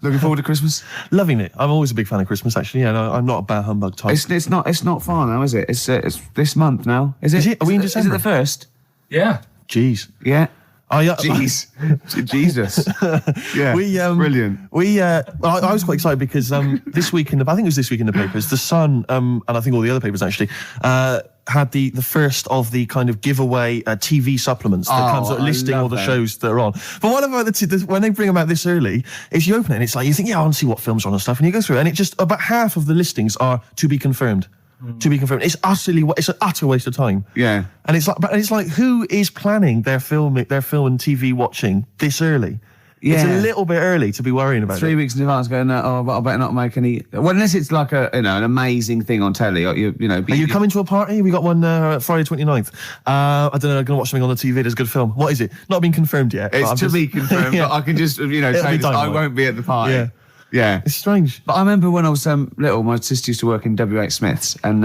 Looking forward to Christmas? Loving it. I'm always a big fan of Christmas, actually. Yeah, no, I'm not a bah humbug type. It's not far now, is it? It's this month now. Is it? Is it? Are we in December? Is it the 1st? Yeah. Jeez. Yeah. Oh, yeah. Jeez. Jesus. Yeah. Brilliant. I was quite excited because this week I think it was this week in the papers, The Sun, and I think all the other papers actually, had the first of the kind of giveaway TV supplements that comes out listing all the shows that are on. But what about when they bring them out this early, is you open it and it's like, you think, yeah, I want to see what films are on and stuff, and you go through it, and it just, about half of the listings are to be confirmed. To be confirmed. It's an utter waste of time. Yeah. And it's like, who is planning their film and TV watching this early? Yeah. It's a little bit early to be worrying about 3 weeks in advance going, but I better not make any. Well, unless it's like an amazing thing on telly. Or are you coming to a party? We got one Friday 29th. I don't know, I'm going to watch something on the TV. There's a good film. What is it? Not been confirmed yet. It's to be confirmed, yeah. but I can just, say this, I won't be at the party. Yeah. Yeah. It's strange. But I remember when I was little, my sister used to work in W.H. Smith's, and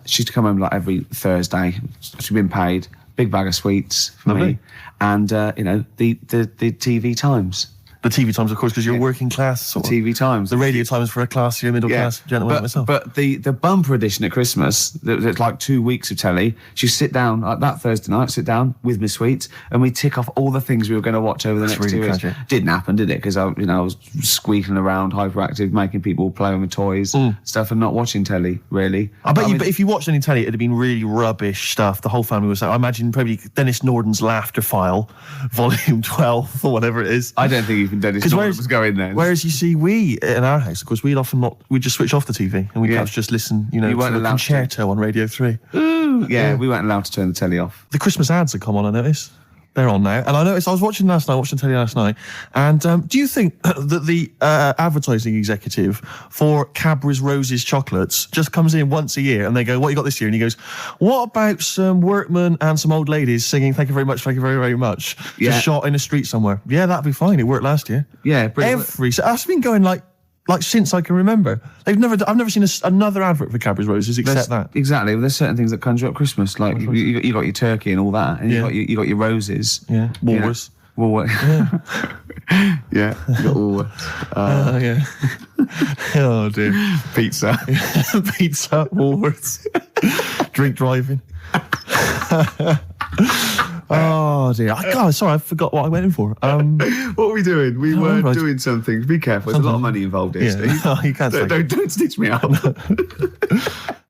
she used to come home like every Thursday. She'd been paid, big bag of sweets for me, and the TV times. The TV times, of course, because you're working class. The TV times. The radio times for a classier middle class gentleman like myself. But the bumper edition at Christmas, there's like 2 weeks of telly. She'd sit down, like that Thursday night, sit down with my sweets, and we'd tick off all the things we were going to watch over the next 2 weeks. Didn't happen, did it? Because I was squeaking around, hyperactive, making people play with my toys, stuff, and not watching telly, really. But if you watched any telly, it'd have been really rubbish stuff. The whole family was, I imagine, probably Dennis Norden's Laughter File, Volume 12, or whatever it is. I don't think even Dennis Norton was going there. Whereas you see, we in our house, of course, we'd just switch off the TV and we'd perhaps just listen, to the concerto on Radio 3. Ooh, yeah, we weren't allowed to turn the telly off. The Christmas ads have come on, I noticed. They're on now. And I noticed, I was watching telly last night, and do you think that the advertising executive for Cadbury's Roses chocolates just comes in once a year and they go, what you got this year? And he goes, what about some workmen and some old ladies singing thank you very much, thank you very, very much, just shot in a street somewhere? Yeah, that'd be fine. It worked last year. Yeah, brilliant. That's been going like since I can remember. I've never seen another advert for Cadbury's Roses except that. Exactly. Well, there's certain things that conjure up Christmas, like you got your turkey and all that, and you got your roses. Yeah. Woolworths. Woolworths. Yeah. You got Woolworths. Yeah. Oh dear. Pizza. Pizza. Woolworths. Drink driving. Oh dear! Sorry, I forgot what I went in for. What were we doing? We were doing something. Be careful. There's a lot of money involved here, Steve. You can't. Don't stitch me up.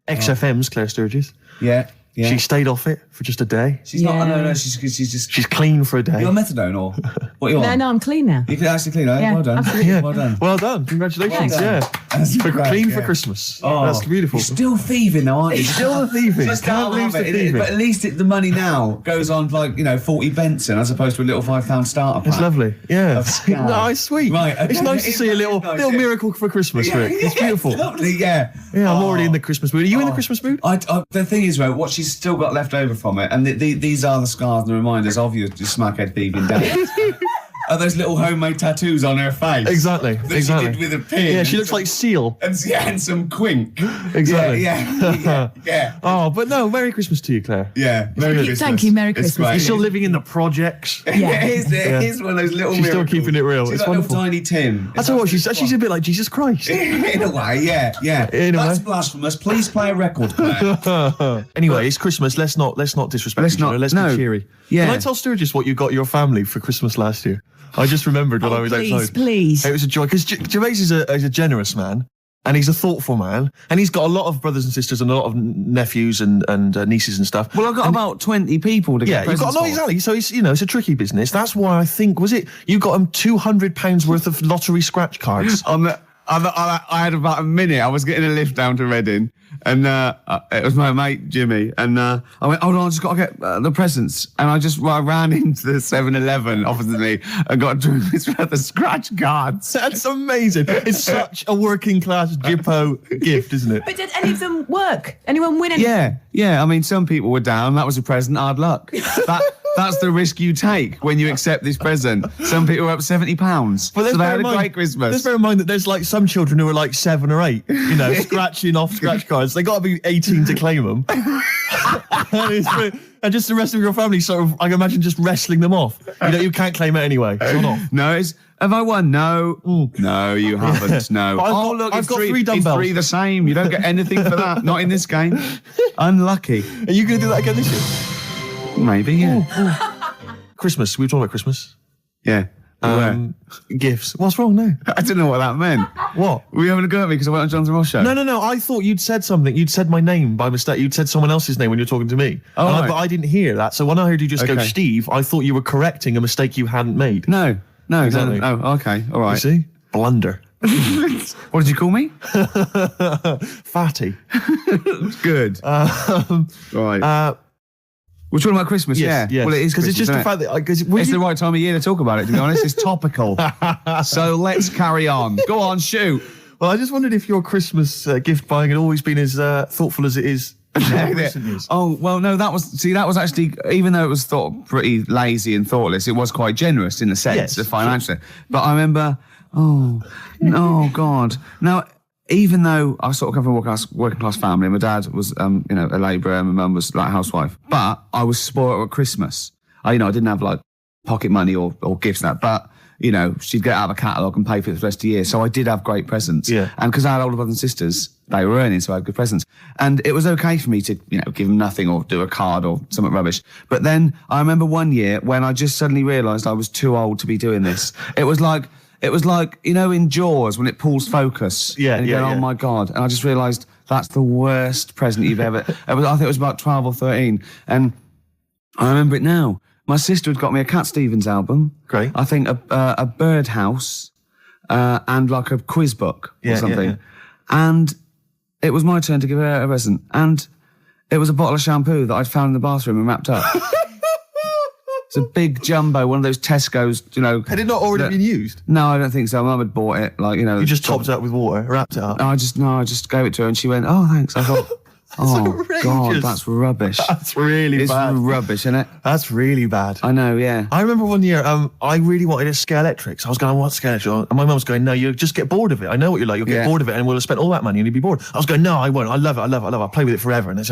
XFM's Claire Sturgis. Yeah. Yeah. She stayed off it for just a day. She's not. No. She's just. She's clean for a day. You're on methadone or what? You on? No, I'm clean now. You can actually clean. Eh? Yeah, well done. absolutely. Yeah. Well done. Well done. Congratulations. Well done. Yeah. Clean for Christmas. Oh, that's beautiful. You're still thieving, though, aren't you? Still thieving. Just can't believe it. But at least the money now goes on like 40 Benson as opposed to a little £5 starter pack. It's lovely. Yeah. No, it's sweet. Right. Okay. It's nice to see a little miracle for Christmas, Rick. It's beautiful. It's lovely. Yeah. Yeah. I'm already in the Christmas mood. Are you in the Christmas mood? The thing is, what she's still got left over from it, and these are the scars and the reminders of your smackhead thieving days. Are those little homemade tattoos on her face? Exactly. That she did with a pin. Yeah, she looks like Seal. And some quink. Exactly. Yeah. Oh, but no, Merry Christmas to you, Claire. Yeah, Merry Christmas. Thank you, Merry Christmas. You're still living in the projects. Yeah. It is one of those little She's miracles. still keeping it real. She's It's like wonderful. little tiny Tim. I tell you what, she's a bit like Jesus Christ. In a way, yeah. In a That's way. blasphemous. Please play a record, Claire. Anyway, it's Christmas. Let's not disrespect each other. Let's be cheery. Yeah. Can I tell Sturgis what you got your family for Christmas last year? I just remembered when I was outside. Please. It was a joy because Gervais is a generous man and he's a thoughtful man and he's got a lot of brothers and sisters and a lot of nephews and nieces and stuff. Well, I've got about 20 people to get presents for. Exactly. So it's a tricky business. That's why I think you got him £200 worth of lottery scratch cards. I had about a minute. I was getting a lift down to Reading, and it was my mate Jimmy, and I went, hold on, I just got to get the presents, and I ran into the 7-Eleven opposite me and got the scratch cards. That's amazing. It's such a working class Jippo gift, isn't it? But did any of them work? Anyone win anything? Yeah. I mean, some people were down. That was a present. Hard luck. That's the risk you take when you accept this present. Some people were up £70. So they had a great Christmas. Let's bear in mind that there's like some children who are like 7 or 8, scratching off scratch cards. They got to be 18 to claim them. And just the rest of your family sort of, I can imagine, just wrestling them off. You can't claim it anyway. It's on off. No, Have I won? No. No, you haven't. No. I've got 3 dumbbells. It's 3 the same. You don't get anything for that. Not in this game. Unlucky. Are you going to do that again this year? Maybe, yeah. Christmas. We were talking about Christmas. Yeah. Gifts. What's wrong now? I didn't know what that meant. What? Were you having a go at me because I went on Jonathan Ross show? No. I thought you'd said something. You'd said my name by mistake. You'd said someone else's name when you were talking to me. Oh, right. But I didn't hear that. So when I heard you just go, Okay. Steve, I thought you were correcting a mistake you hadn't made. No. Exactly. No. Oh, okay. All right. You see? Blunder. What did you call me? Fatty. Good. Right. We're talking about Christmas, Yes. Well, it is because it's just Christmas, the fact that it's the right time of year to talk about it, to be honest. It's topical. So let's carry on. Go on, shoot. Well, I just wondered if your Christmas gift buying had always been as thoughtful as it is in recent years. Oh, well, no, that was actually, even though it was thought pretty lazy and thoughtless, it was quite generous in the sense of financially. But I remember, God. Now, even though I sort of come from a working class family, my dad was, a labourer, and my mum was like a housewife, but I was spoiled at Christmas. I didn't have like pocket money or gifts and that, but she'd get out of a catalogue and pay for it the rest of the year. So I did have great presents. Yeah. And because I had older brothers and sisters, they were earning, so I had good presents. And it was okay for me to, give them nothing or do a card or something rubbish. But then I remember one year when I just suddenly realised I was too old to be doing this. It was like, in Jaws when it pulls focus. Yeah, and you go, oh my God. And I just realised that's the worst present you've ever... I think it was about 12 or 13. And I remember it now. My sister had got me a Cat Stevens album. Great. I think a Birdhouse and like a quiz book or something. Yeah. And it was my turn to give her a present. And it was a bottle of shampoo that I'd found in the bathroom and wrapped up. It's a big jumbo, one of those Tesco's, Had it not already been used? No, I don't think so. Mum had bought it, You just topped it up with water, wrapped it up? I just gave it to her and she went, oh, thanks. I thought, God, that's rubbish. That's really bad. It's rubbish, isn't it? That's really bad. I know, yeah. I remember one year, I really wanted a Scalextric. So I was going, what Scalextric? And my mum was going, no, you'll just get bored of it. I know what you're like. You'll get bored of it and we'll have spent all that money and you'll be bored. I was going, no, I won't. I love it. I'll play with it forever. And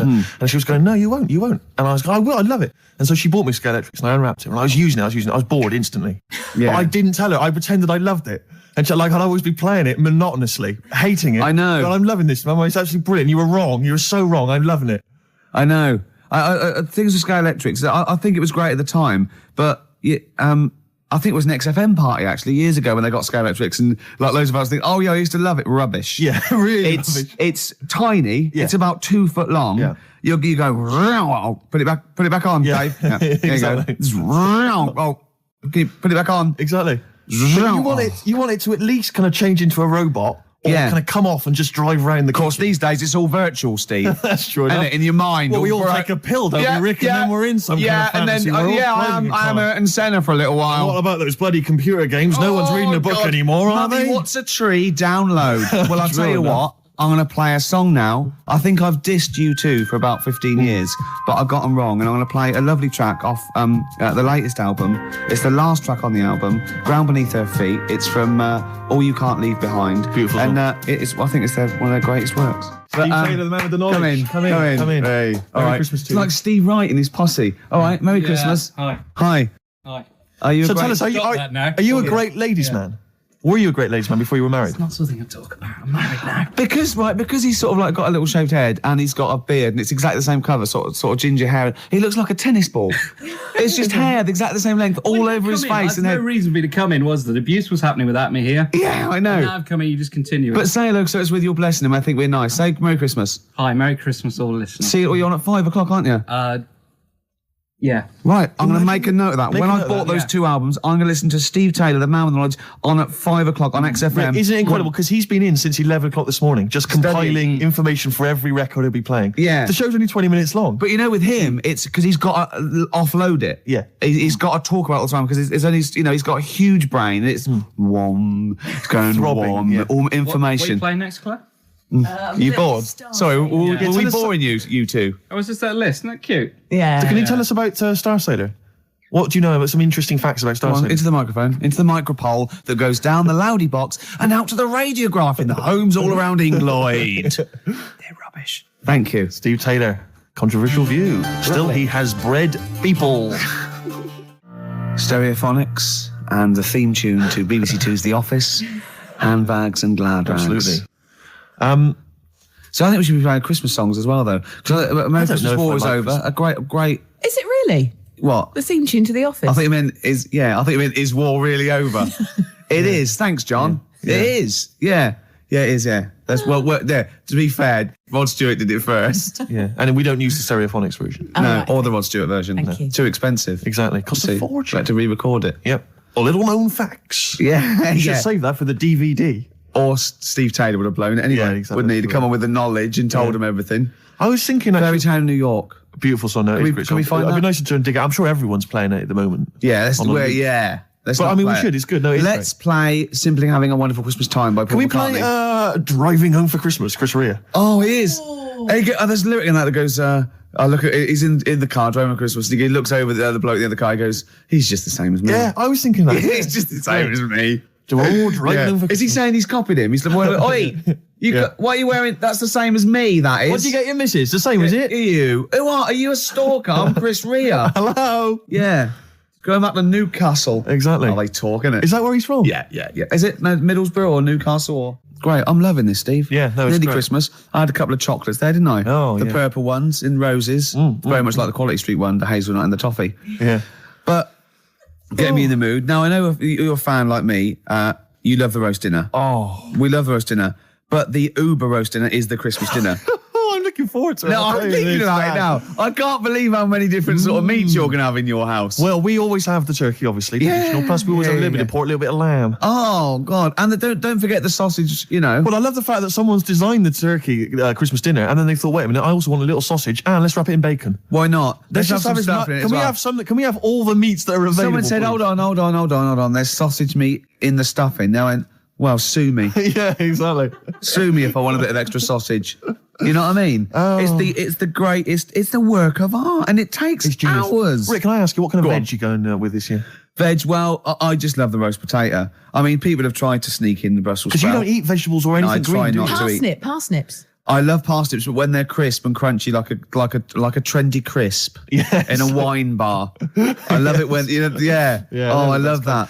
she was going, no, you won't. And I was going, I will. I love it. And so she bought me Scalextrics and I unwrapped it. And I was using it. I was bored instantly. Yeah. But I didn't tell her. I pretended I loved it. And I'd always be playing it monotonously, hating it. I know. But I'm loving this, Mum. It's absolutely brilliant. You were wrong. You were so wrong. I'm loving it. I know. Things with Scalextrics, I think it was great at the time, but I think it was an XFM party actually years ago when they got Scalextrics and like loads of us think, oh yeah, I used to love it. Rubbish. Yeah, really. It's tiny. Yeah. It's about 2 foot long. Yeah. You go, put it back on, Dave. Yeah. Exactly. There you go. Put it back on. Exactly. You want it to at least kind of change into a robot. Or kind of come off and just drive around the Of course, kitchen. these days it's all virtual, Steve. That's true enough. In your mind. Well, we all take a pill, don't we, Rick? And then we're in some kind of fantasy world. I am Ayrton Senna for a little while. What about those bloody computer games? No one's reading a book anymore, are Mummy, they? What's a tree? Download. Well, I'll tell you what. I'm going to play a song now. I think I've dissed U2 for about 15 years, but I've got them wrong, and I'm going to play a lovely track off the latest album. It's the last track on the album, Ground Beneath Her Feet. It's from All You Can't Leave Behind. Beautiful. And I think it's one of their greatest works. Steve Taylor, the man with the knowledge. Come in. Hey. Merry Christmas to you. It's like Steve Wright and his posse. All right, Merry Christmas. Hi. Are you So tell us, are you a great ladies man? Were you a great ladies man before you were married? It's not something I talk about. I'm married now. Because he's sort of like got a little shaved head and he's got a beard and it's exactly the same colour, sort of ginger hair. He looks like a tennis ball. It's just hair, exactly the same length, all over his face. And no reason for me to come in was that abuse was happening without me here. Yeah, I know. And now I've come in, you just continue. But say hello, so it's with your blessing, and I think we're nice. Say Merry Christmas. Hi, Merry Christmas, all listeners. See, you're on at 5 o'clock, aren't you? Yeah. Right, I'm going to make a note of that. When I bought those 2 albums, I'm going to listen to Steve Taylor, the man with the knowledge, on at 5 o'clock on XFM. Isn't it incredible? Because he's been in since 11 o'clock this morning, just compiling information for every record he'll be playing. Yeah. The show's only 20 minutes long. But with him, it's because he's got to offload it. Yeah. He's got to talk about it all the time because it's only, he's got a huge brain. It's wom, it's going wom, all information. What are you playing next, Claire? Are you bored? Sorry, were we boring you two? Oh, was just that list? Isn't that cute? Yeah. So can you tell us about Star Sailor? What do you know about some interesting facts about Star Sailor? Into the microphone, into the micropole that goes down the loudy box and out to the radiograph in the homes all around England. They're rubbish. Thank you. Steve Taylor, controversial view. Still, he has bred people. Stereophonics, and the theme tune to BBC Two's The Office, Handbags and Glad Rags. Absolutely. So I think we should be playing Christmas songs as well, though. Because American Christmas War is over. A great. Is it really? What? The theme tune to The Office? I think you meant, is war really over? It is. Thanks, John. Yeah. It is. Yeah. Yeah, it is, yeah. That's there. To be fair, Rod Stewart did it first. Yeah, and we don't use the Stereophonics version. No, right, or the Rod Stewart version. Thank you. Too expensive. Exactly. Costs a fortune. Had to re-record it. Yep. Or little known facts. Yeah. You should save that for the DVD. Or Steve Taylor would have blown it anyway. Yeah, exactly. Wouldn't he? To come on with the knowledge and told him everything. I was thinking Fairy actually, Tale in New York. beautiful song. No, Can we find It'd be that? nice to try and dig it. I'm sure everyone's playing it at the moment. Yeah, On a loop. Let's But not I mean, we play should. it. It's good. No, it's Let's play Simply Having a Wonderful Christmas Time by Paul Can we McCartney. play Driving Home for Christmas, Chris Rea? Oh, he is. There's a lyric in that goes, I look at, he's in the car driving on Christmas, and he looks over at the other bloke in the other car, he goes, he's just the same as me. Yeah, I was thinking that. He's just the same as me. Driving Home for Is he Christmas. saying he's copied him? He's like, oi, what are you wearing? That's the same as me, that is. What do you get your missus? The same, is Are it? you? Who are you a stalker? I'm Chris Rea. Hello. Yeah. Going back to Newcastle. Exactly. Oh, they talk, innit? Is that where he's from? Yeah. Is it Middlesbrough or Newcastle? Or... Great. I'm loving this, Steve. Yeah, no, it's Nearly great. Christmas. I had a couple of chocolates there, didn't I? Oh, the yeah. purple ones in roses. Very much like the Quality Street one, the hazelnut and the toffee. Yeah. But getting me in the mood. Now, I know if you're a fan like me, you love the roast dinner. Oh. We love the roast dinner. But the Uber roast dinner is the Christmas dinner. Oh, I'm looking forward to it. No, I'm thinking about it now. I can't believe how many different sort of meats you're going to have in your house. Well, we always have the turkey, obviously. Traditional. Plus, we always have a little bit of pork, a little bit of lamb. Oh, God. And don't forget the sausage, you know. Well, I love the fact that someone's designed the turkey Christmas dinner, and then they thought, wait a minute, I also want a little sausage, and let's wrap it in bacon. Why not? Let's just have stuff in it as Can we well. have some? Can we have all the meats that are available? Someone said, please? hold on. There's sausage meat in the stuffing. Now, I went, well, sue me. Yeah, exactly. Sue me if I want a bit of extra sausage. You know what I mean? Oh. It's the work of art, and it takes It's genius. hours. Rick, can I ask you, what kind of Go veg on. you going with this year? Veg, well, I just love the roast potato. I mean, people have tried to sneak in the Brussels Because you sprout. don't eat vegetables or anything I try green, do you? not to eat. Parsnips. I love parsnips, but when they're crisp and crunchy, like a trendy crisp Yes. in a wine bar. I love it when Yeah, oh, I love that.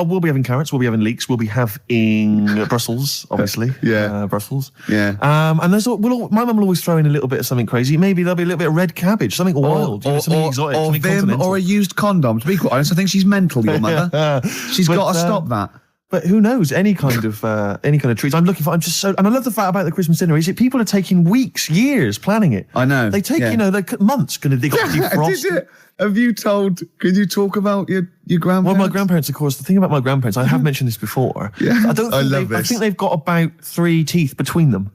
We'll be having carrots, we'll be having leeks, we'll be having Brussels, obviously. Yeah. Brussels. Yeah. And my mum will always throw in a little bit of something crazy. Maybe there'll be a little bit of red cabbage, something wild, something exotic, or something Vim, continental. or a used condom. To be quite honest, I think she's mental, your mother. She's But, got to stop that. But who knows? Any kind of treats. I'm looking for. And I love the fact about the Christmas dinner is that people are taking weeks, years planning it. I know. They take months. They got to defrost. Can you talk about your grandparents? Well, my grandparents, of course. The thing about my grandparents, I have mentioned this before. Yeah. I don't. I Think love I this. think they've got about 3 teeth between them.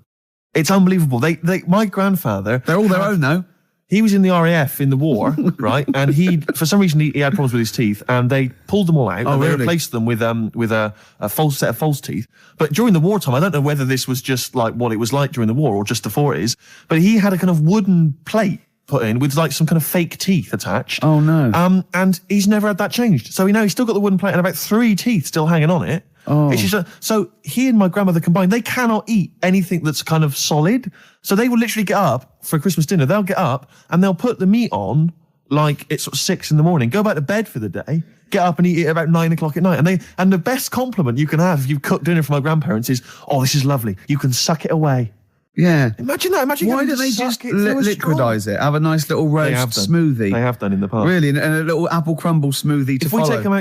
It's unbelievable. My grandfather. They're all their own, though. He was in the RAF in the war, right? And for some reason, he had problems with his teeth, and they pulled them all out. Oh, and they really? replaced them with a false set of false teeth. But during the wartime, I don't know whether this was just like what it was like during the war or just the 40s. But he had a kind of wooden plate put in with like some kind of fake teeth attached. Oh, no. And he's never had that changed. So he's still got the wooden plate and about 3 teeth still hanging on it. Oh. It's just so he and my grandmother combined, they cannot eat anything that's kind of solid. So they will literally get up for Christmas dinner. They'll get up and they'll put the meat on like it's sort of 6 a.m, go back to bed for the day, get up and eat it about 9 o'clock at night. And the best compliment you can have if you've cooked dinner for my grandparents is, oh, this is lovely. You can suck it away. Yeah. Imagine that. Imagine Why having don't to they suck just it through a straw. liquidize it? Have a nice little They roast have done. smoothie. They have done in the past. Really, and a little apple crumble smoothie to If we follow. take them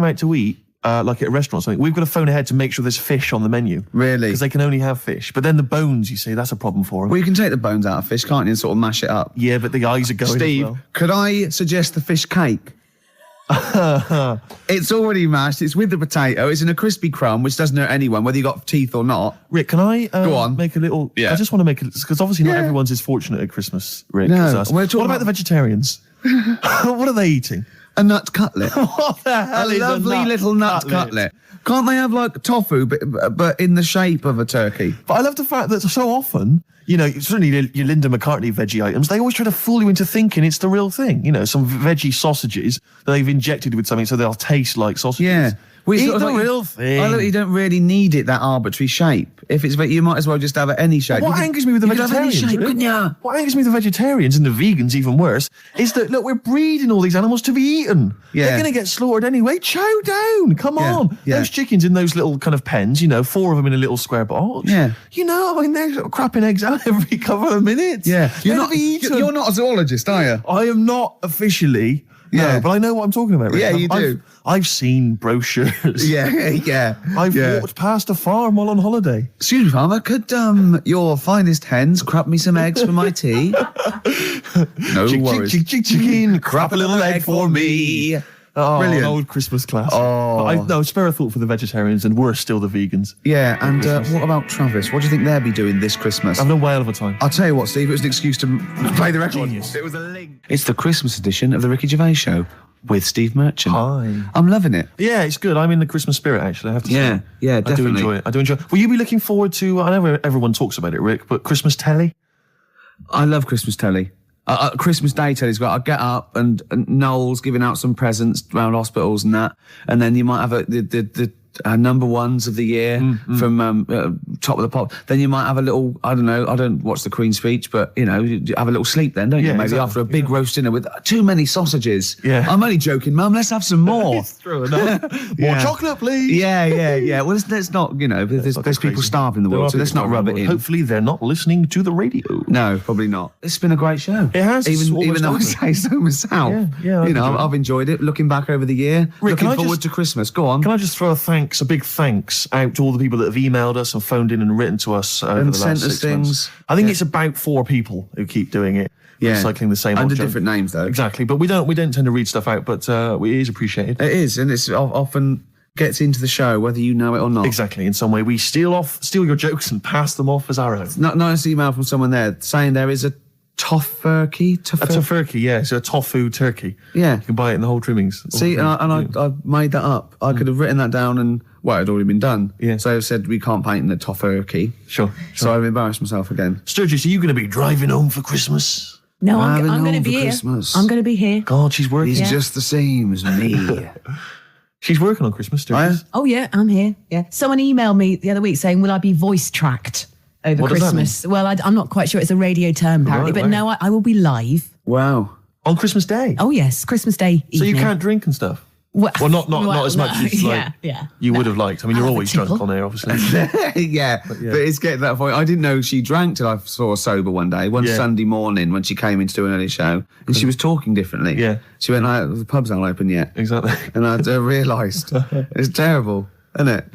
out to eat, like at a restaurant or something, we've got to phone ahead to make sure there's fish on the menu. Really? Because they can only have fish. But then the bones, you see, that's a problem for them. Well, you can take the bones out of fish, can't you, and sort of mash it up. Yeah, but the eyes are going Steve, as well. could I suggest the fish cake? It's already mashed. It's with the potato. It's in a crispy crumb, which doesn't hurt anyone, whether you got teeth or not. Rick, can I Go on. make a little... Yeah. I just want to make it... Because obviously not Yeah. everyone's as fortunate at Christmas, Rick, No, as us. we're What talking about the vegetarians? What are they eating? A nut cutlet. What the A hell is lovely little nut cutlet. Can't they have like tofu, but in the shape of a turkey? But I love the fact that so often, certainly your Linda McCartney veggie items, they always try to fool you into thinking it's the real thing. Some veggie sausages that they've injected with something so they'll taste like sausages. Yeah. Eat sort of the like- real thing. I look, you don't really need it that arbitrary shape. If it's, you might as well just have it any shape. What angers me with the you could have any vegetarians, shape, Rick, couldn't you? what angers me with the vegetarians and the vegans even worse is that, look, we're breeding all these animals to be eaten. Yeah. They're going to get slaughtered anyway. Chow down. Come Yeah, on. yeah. Those chickens in those little kind of pens, 4 of them in a little square box. Yeah. They're sort of crapping eggs out every couple of minutes. Yeah, They're to be eaten. you're not a zoologist, are you? I am not officially. Yeah. No, but I know what I'm talking about. Rick. Yeah, you do. I've seen brochures. Yeah. I've walked past a farm while on holiday. Excuse me, farmer, could your finest hens crap me some eggs for my tea? No worries. Chicken, crap a little egg for me. Oh, Brilliant. An old Christmas classic. Oh. No, spare a thought for the vegetarians, and worse still, the vegans. Yeah, and what about Travis? What do you think they'll be doing this Christmas? Having a whale of a time. I'll tell you what, Steve, it was an excuse to play the record. Genius. It was a link. It's the Christmas edition of the Ricky Gervais Show with Steve Merchant. Hi. I'm loving it. Yeah, it's good. I'm in the Christmas spirit, actually, I have to Yeah, say. yeah, I do definitely. enjoy it. I do enjoy it. Will you be looking forward to, I know everyone talks about it, Rick, but Christmas telly? I love Christmas telly. Christmas Day telly's got. I get up and Noel's giving out some presents around hospitals and that, and then you might have the number ones of the year from Top of the Pop. Then you might have a little. I don't know. I don't watch the Queen's speech, but you have a little sleep then, don't you? Yeah, Maybe exactly. after a big roast dinner with too many sausages. Yeah. I'm only joking, Mum. Let's have some more. It's true enough. More Yeah. chocolate, please. Yeah. Well, let's not. There's people Crazy. starving in the There world, are so let's people not rub it starving in. Hopefully they're not listening to the radio. No, probably not. It's been a great show. It has. It's Even almost though I over. say so myself. Yeah, I've enjoyed it. Looking back over the year, Rick, can I looking forward just- to Christmas. Go on. Can I just throw a big thanks out to all the people that have emailed us and phoned in and written to us over And the sent last us 6 months? things. I think it's about 4 people who keep doing it. Yeah. Recycling the same Under old joke. different names, though. Exactly, but we don't tend to read stuff out, but it is appreciated. It is, and it's often gets into the show, whether you know it or not. Exactly. In some way, we steal your jokes and pass them off as our own. Nice email from someone there saying there is a tofurkey. A tofurkey, yeah. So a tofu turkey. Yeah. You can buy it in the whole trimmings. See, and I made that up. I could have written that down and, well, it had already been done. Yeah. So I said we can't paint in the tofurkey. Sure. So I've embarrassed myself again. Sturgis, are you going to be driving home for Christmas? No, Driving I'm going to home be for here. Christmas. I'm going to be here. God, she's working. He's just the same as me. She's working on Christmas, Sturgis. Oh, yeah, I'm here. Yeah. Someone emailed me the other week saying, will I be voice tracked over What does that Christmas? Well, I'm not quite sure. It's a radio term, apparently. Right, but no, I will be live. Wow. On Christmas Day. Oh, yes, Christmas Day So you evening. can't drink and stuff? Well, not as much as yeah. you would have liked. I mean, you're I'll have a always drunk tipple. on air, obviously. yeah, but it's getting to that point. I didn't know she drank till I saw her sober one day, one Yeah. Sunday morning when she came in to do an early show, and she was talking differently. Yeah. She went like, the pub's not open yet. Exactly. And I realised. It's terrible, isn't it?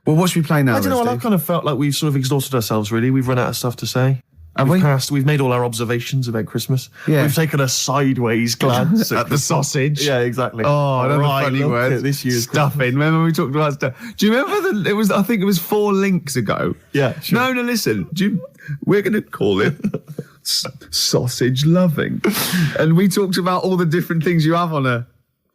Well, what should we play now? I don't know. then, I've Steve? kind of felt like we've sort of exhausted ourselves, really. We've run out of stuff to say. Have we? We've made all our observations about Christmas. Yeah. We've taken a sideways glance At the sausage. Yeah, exactly. Oh, another Right, funny look word. at this year's stuffing. Remember we talked about stuff? Do you remember I think it was 4 links ago. Yeah, sure. No, listen. We're going to call it sausage loving. And we talked about all the different things you have on a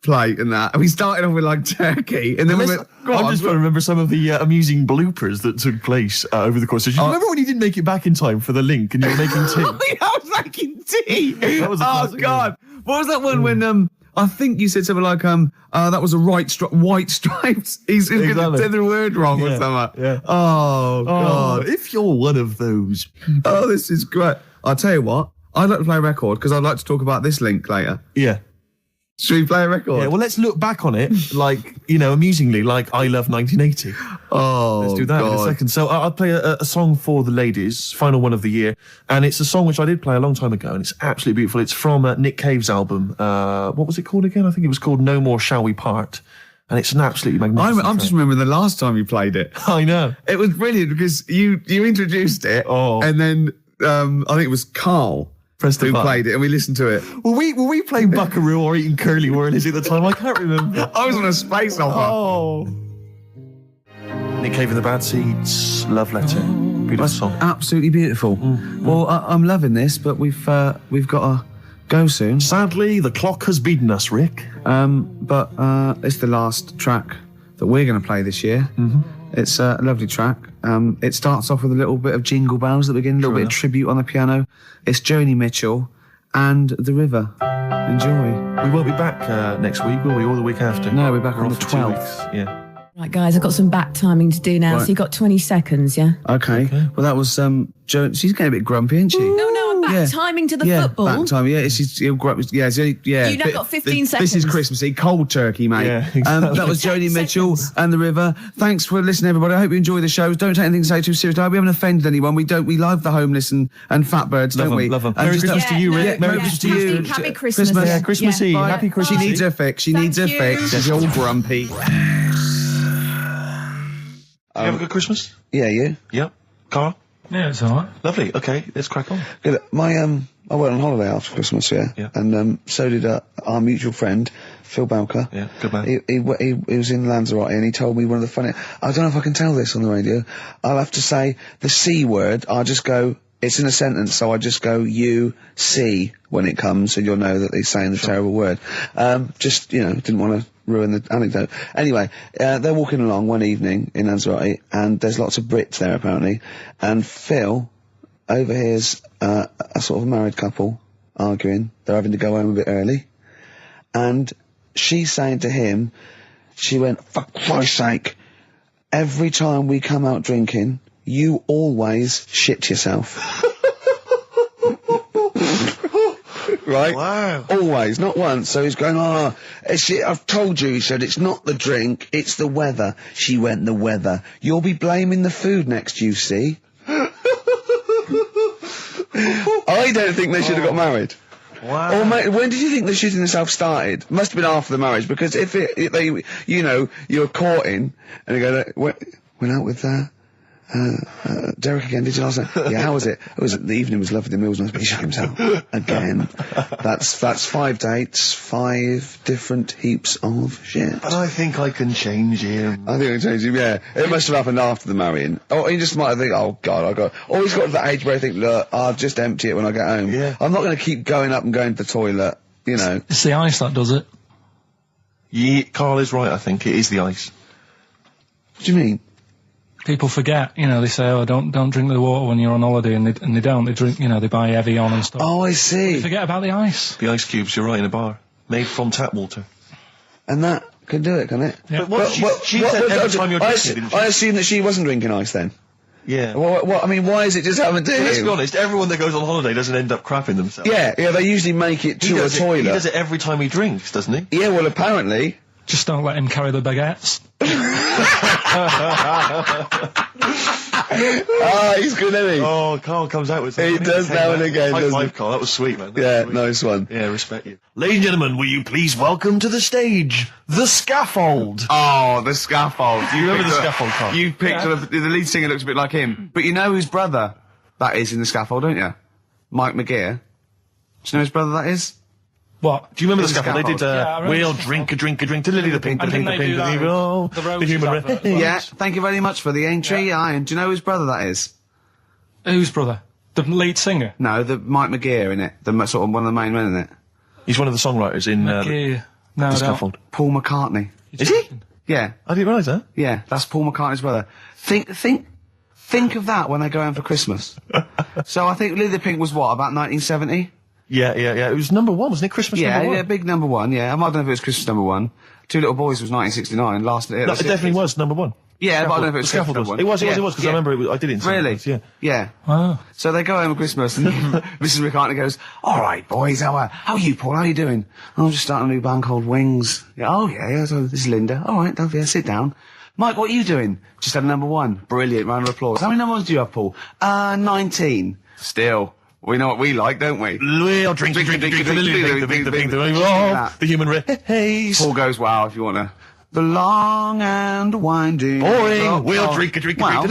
plate and that. And we started off with like turkey. And then we went, go I'm on. just trying to remember some of the amusing bloopers that took place over the course. Do you remember when you didn't make it back in time for the link and you were making tea? I was making tea. That was a Oh, classic God. What was that one when I think you said something like that was a white stripes. He's going to Exactly. say the word wrong or Yeah, something. yeah. Oh, God. If you're one of those people. Oh, this is great. I'll tell you what. I'd like to play a record because I'd like to talk about this link later. Yeah. Should we play a record? Yeah, well, let's look back on it, amusingly, like I Love 1980. oh, Let's do that in a God. second. So I'll play a song for the ladies, final one of the year. And it's a song which I did play a long time ago, and it's absolutely beautiful. It's from Nick Cave's album. What was it called again? I think it was called No More Shall We Part. And it's an absolutely magnificent I'm just track. remembering the last time you played it. I know. It was brilliant because you introduced it, and then I think it was Carl Press the who button. played it, and we listened to it. Were we playing Buckaroo or eating curly whirlies at the time? I can't remember. I was on a space opera. Oh. Nick Cave and the Bad Seeds, Love Letter. Beautiful song. Absolutely beautiful. Well, I'm loving this, but we've got to go soon. Sadly, the clock has beaten us, Rick. But it's the last track that we're going to play this year. Mm-hmm. It's a lovely track. It starts off with a little bit of Jingle Bells at the beginning, a little bit of tribute on the piano. It's Joni Mitchell and The River. Enjoy. We won't be back next week, will we? Or the week after? No, we're back on off the for 2 12th. weeks. Yeah. Right, guys, I've got some back timing to do now. Right. So you've got 20 seconds, yeah? Okay. Well, that was Jo. She's getting a bit grumpy, isn't she? No, I'm back timing to the football. Back time. Yeah, she'll grumpy. Yeah. You now got 15 This is seconds. Christmassy, cold turkey, mate. Yeah, exactly. That was 10 Jodie Mitchell seconds. and the River. Thanks for listening, everybody. I hope you enjoy the shows. Don't take anything so too seriously. We haven't offended anyone. We love the homeless and fat birds, don't we? Love them. And Merry just- Christmas to you, Rick. Merry Christmas to you. Happy Christmas. Yeah, Christmas Eve. Bye. Happy Christmas She Eve. needs her fix. She needs her you. fix. She's all grumpy. You have a good Christmas? Yeah, you? Yep. Carl? Yeah, it's all right. Lovely. Okay, let's crack on. Good. I went on holiday after Christmas, Yeah. and so did our mutual friend Phil Bowker. Yeah, good man. He was in Lanzarote, and he told me one of the funny. I don't know if I can tell this on the radio. I'll have to say the C word. I'll just go. It's in a sentence, so I just go you see when it comes, and you'll know that he's saying the terrible word. Just didn't want to ruin the anecdote. Anyway, they're walking along one evening in Lanzarote, and there's lots of Brits there apparently, and Phil overhears a sort of married couple arguing. They're having to go home a bit early, and she's saying to him, she went, "For Christ's sake, every time we come out drinking, you always shit yourself." Right? Wow. Always, not once. So he's going, I've told you, he said, it's not the drink, it's the weather. She went, the weather. You'll be blaming the food next, you see. I don't think they should have got married. Wow. Or when did you think the shitting yourself started? Must have been after the marriage, because if you're courting, and you go, went out with Derek again, did you last night? Yeah, how was it? The evening was lovely, the meal was nice, but he shot himself. Again. That's 5 dates, 5 different heaps of shit. But I think I can change him. I think I changed him, yeah. It must have happened after the marrying. Or he just might think, oh God, or he's got to that age where I think, look, I'll just empty it when I get home. Yeah. I'm not going to keep going up and going to the toilet, It's the ice that does it. Yeah, Carl is right, I think. It is the ice. What do you mean? People forget, they say, oh, don't drink the water when you're on holiday, and they don't. They drink, they buy Evian and stuff. Oh, I see. They forget about the ice. The ice cubes, you're right, in a bar. Made from tap water. And that can do it, can it? Yeah. But she said every time you're drinking, didn't she? I assume that she wasn't drinking ice then. Yeah. I mean, why is it just happened to Well, him? let's be honest, everyone that goes on holiday doesn't end up crapping themselves. Yeah, they usually make it to a toilet. He does it every time he drinks, doesn't he? Yeah, well, apparently. Just don't let him carry the baguettes. He's good, isn't he? Oh, Carl comes out with something. He does now and again, High doesn't five, he? Carl. That was sweet, man. Yeah, Sweet. nice one. Yeah, respect you. Ladies and gentlemen, will you please welcome to the stage, The Scaffold. Oh, the scaffold. Do you remember the scaffold, Carl? You picked the lead singer looks a bit like him. But you know whose brother that is in the scaffold, don't you? Mike McGear. Do you know whose brother that is? What? Do you remember the The scaffold? They did, Scaffold. Yeah, I remember we'll the drink a drink to Lily the Pink, the And Pink, the didn't they Pink, do the that Pink, with oh, the the Roses human advert? race. Yeah, thank you very much for the entry. And do you know whose brother that is? Whose brother? The lead singer? No, the Mike McGear in it. Sort of one of the main men in it. He's one of the songwriters in Yeah. No, The I don't. Scaffold. Paul McCartney. Is he? Yeah, I didn't realise that. yeah, that's Paul McCartney's brother. Think of that when they go home for Christmas. So I think Lily the Pink was what, about 1970? Yeah. It was number 1, wasn't it? Christmas number 1. Yeah, big number 1, yeah. I don't know if it was Christmas number 1. Two Little Boys was 1969, last... No, it definitely was number 1. Yeah, but I don't know if it was The Scaffold Christmas was. number 1. It was, because I remember I did it in Really? Scaffolds, yeah. Yeah. Wow. So they go home at Christmas and Mrs. McCartney goes, all right, boys, how are you, Paul? How are you doing? "Oh, I'm just starting a new band called Wings." Yeah, "Oh, yeah, so this is Linda." "All right, sit down." "Mike, what are you doing?" "Just had a number 1. Brilliant, round of applause." "How many number 1s do you have, Paul?" 19. Still, we know what we like, don't we? We'll drink the human race. Paul goes, "Wow, if you want to." The long and winding... Boring. We'll drink a Wow.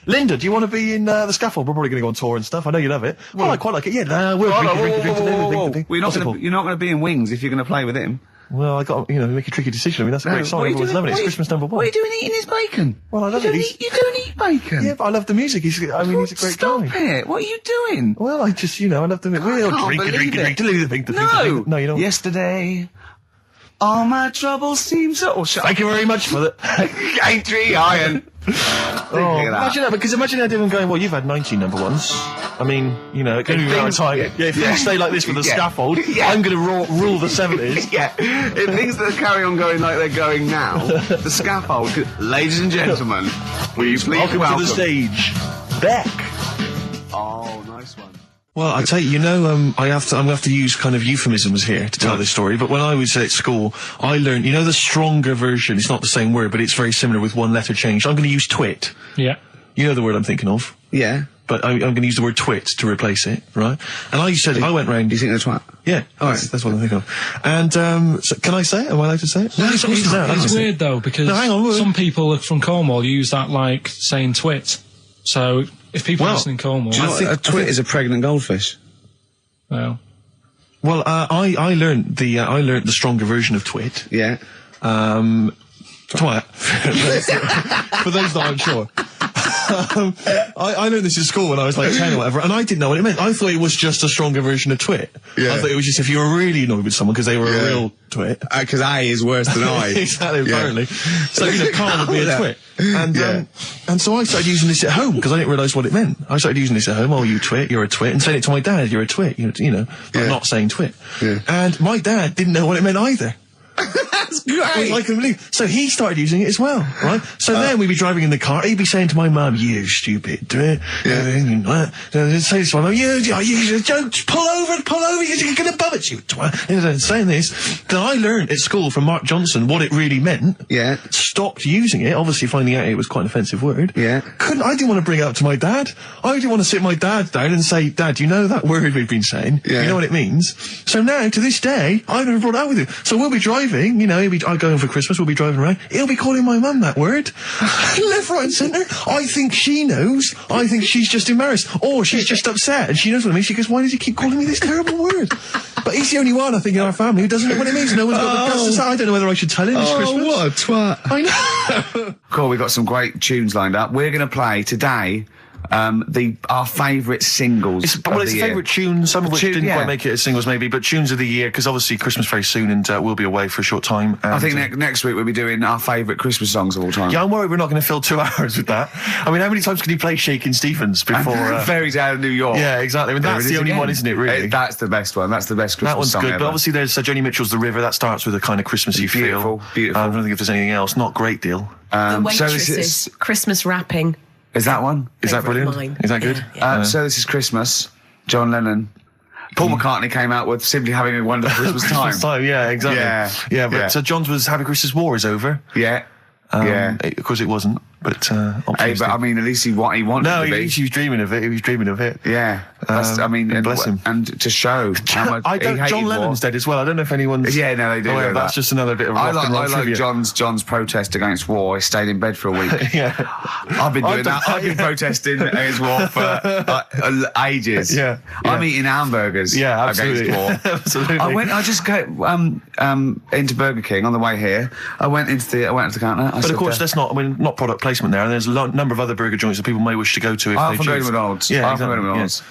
Linda, do you want to be in The Scaffold? We're probably going to go on tour and stuff. I know you love it. Well, I quite like it. Yeah, no, we'll drink a Well, you're not going to be in Wings if you're going to play with him. Well, I got make a tricky decision. I mean, that's a great song. Everyone's loving it. It's Christmas number 1. What are you doing eating his bacon? Well, I love it. You don't eat bacon. Yeah, but I love the music. He's a great Stop guy. it. What are you doing? Well, I just, I love the music. We'll can't drink a believe drink it. No, you don't. Yesterday, all my troubles seem so... Oh, Thank you very much for that. Ain't tree iron. Imagine that, because imagine everyone going, well, you've had 19 number ones. I mean, you know, it can be around time. If you stay like this with the scaffold, I'm going to rule the 70s. If things that carry on going like they're going now, the scaffold, ladies and gentlemen, please welcome to the stage, Beck. Oh, nice one. Well, I tell you, I'm going to have to use kind of euphemisms here to tell this story, but when I was at school, I learned, the stronger version, it's not the same word, but it's very similar with one letter changed. I'm going to use twit. Yeah. You know the word I'm thinking of? Yeah. But I'm going to use the word twit to replace it, right? And I went round... Do you think they're twat? Yeah. All right. That's what I'm thinking of. And, so can I say it? Am I allowed to say it? No, it's weird, though, because some people from Cornwall use that like saying twit. So... If people listen in Cornwall... Do you know a twit is a pregnant goldfish? Well... Well, I learned the stronger version of twit. Yeah. Twat. For those that aren't sure. I learned this in school when I was like 10 or whatever, and I didn't know what it meant. I thought it was just a stronger version of twit. Yeah. I thought it was just if you were really annoyed with someone because they were a real twit. Because I is worse than I. Exactly, apparently. So, Carl would be a twit. And so I started using this at home because I didn't realise what it meant. I started using this at home. Oh, you twit, you're a twit. And saying it to my dad, you're a twit. But not saying twit. Yeah. And my dad didn't know what it meant either. That's great. I couldn't believe. So he started using it as well, right? So then we'd be driving in the car. He'd be saying to my mum, "You stupid twit." Say this to my mum, "You don't pull over. You're going to bum it, you twat." Saying this. Then I learned at school from Mark Johnson what it really meant. Yeah. Stopped using it. Obviously, finding out it was quite an offensive word. Yeah. I didn't want to bring it up to my dad. I didn't want to sit my dad down and say, "Dad, you know that word we've been saying? Yeah. You know what it means?" So now, to this day, I've never brought it out with him. So we'll be driving. I go home for Christmas, we'll be driving around, he'll be calling my mum that word. Left, right and centre. I think she knows. I think she's just embarrassed. Or she's just upset and she knows what it means. She goes, "Why does he keep calling me this terrible word?" But he's the only one, I think, in our family who doesn't know what it means. No one's got the guts to say. I don't know whether I should tell him this Christmas. What a twat. I know. Cool, we've got some great tunes lined up. We're going to play today our favourite singles. It's favourite tunes, some of which didn't quite make it as singles maybe, but tunes of the year, because obviously Christmas very soon and we'll be away for a short time. And, I think next week we'll be doing our favourite Christmas songs of all time. Yeah, I'm worried we're not going to fill 2 hours with that. I mean, how many times can you play Shakin' Stevens before... Fairy Tale of New York. Yeah, exactly. I mean, that's the only one, isn't it, really? That's the best one. That's the best Christmas song That one's good, ever. but obviously there's Joni Mitchell's The River. That starts with a kind of Christmassy feel. Beautiful. I don't think if there's anything else. Not a great deal. The Waitresses, Christmas Wrapping. Is that one? Is that brilliant? Mine. Is that good? Yeah. So This Is Christmas, John Lennon. Paul McCartney came out with Simply Having a Wonderful Christmas Time. Christmas time, yeah, exactly. Yeah, but John's was Happy Christmas War is over. Yeah. Of course it wasn't, but but I mean, at least he wanted to be. He was dreaming of it. He was dreaming of it. Yeah. Bless him. And to show how much John Lennon's dead as well. I don't know if anyone's... Yeah, no, they do. That's just another bit of rock and roll I like trivia. John's protest against war. He stayed in bed for a week. Yeah. I've been doing that. I've been protesting against war for ages. Yeah. I'm eating hamburgers absolutely. against war. Absolutely. I just go into Burger King on the way here. I went to the counter. But of course, that's not product placement there. And there's a number of other burger joints that people may wish to go to if I they often go to choose. McDonald's. Yeah, I often go to McDonald's.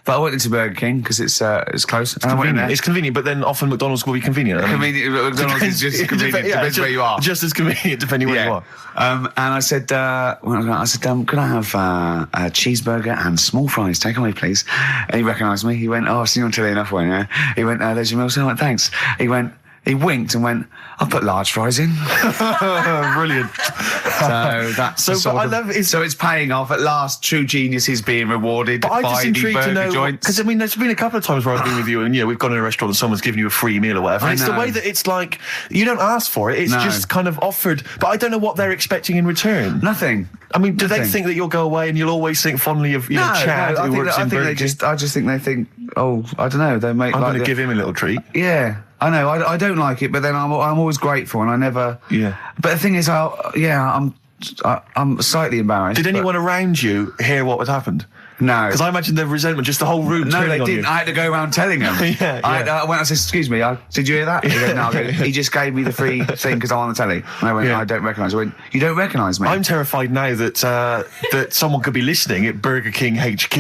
But I went into Burger King because it's close. It's convenient, but then often McDonald's will be convenient. McDonald's is just convenient. Depends where you are. Just as convenient depending where you are. And I said, could I have a cheeseburger and small fries? Take away, please. And he recognised me. He went, "Oh, I've seen you on telly enough, won't you?" He went, "There's your meal." So I went, "Thanks." He winked and went, "I'll put large fries in." Brilliant. So that's so it's paying off at last. True genius is being rewarded. But I'm just intrigued to know, joints. because there's been a couple of times where I've been with you and we've gone to a restaurant and someone's given you a free meal or whatever. And it's the way that it's like you don't ask for it; it's just kind of offered. But I don't know what they're expecting in return. Nothing. I mean, do they think that you'll go away and you'll always think fondly of Chad who works in Burger King? I just think they think, oh, I don't know. They make. I'm going to give him a little treat. Yeah. I know, I don't like it, but then I'm always grateful, and I never... Yeah. But the thing is, I'm slightly embarrassed. Did anyone around you hear what had happened? No. Because I imagine the resentment, just the whole room turning on you. No, they didn't. I had to go around telling them. I said, "Excuse me, did you hear that?" He goes, "No." He just gave me the free thing because I'm on the telly. And I went, "I don't recognise." I went, "You don't recognise me?" I'm terrified now that that someone could be listening at Burger King HQ.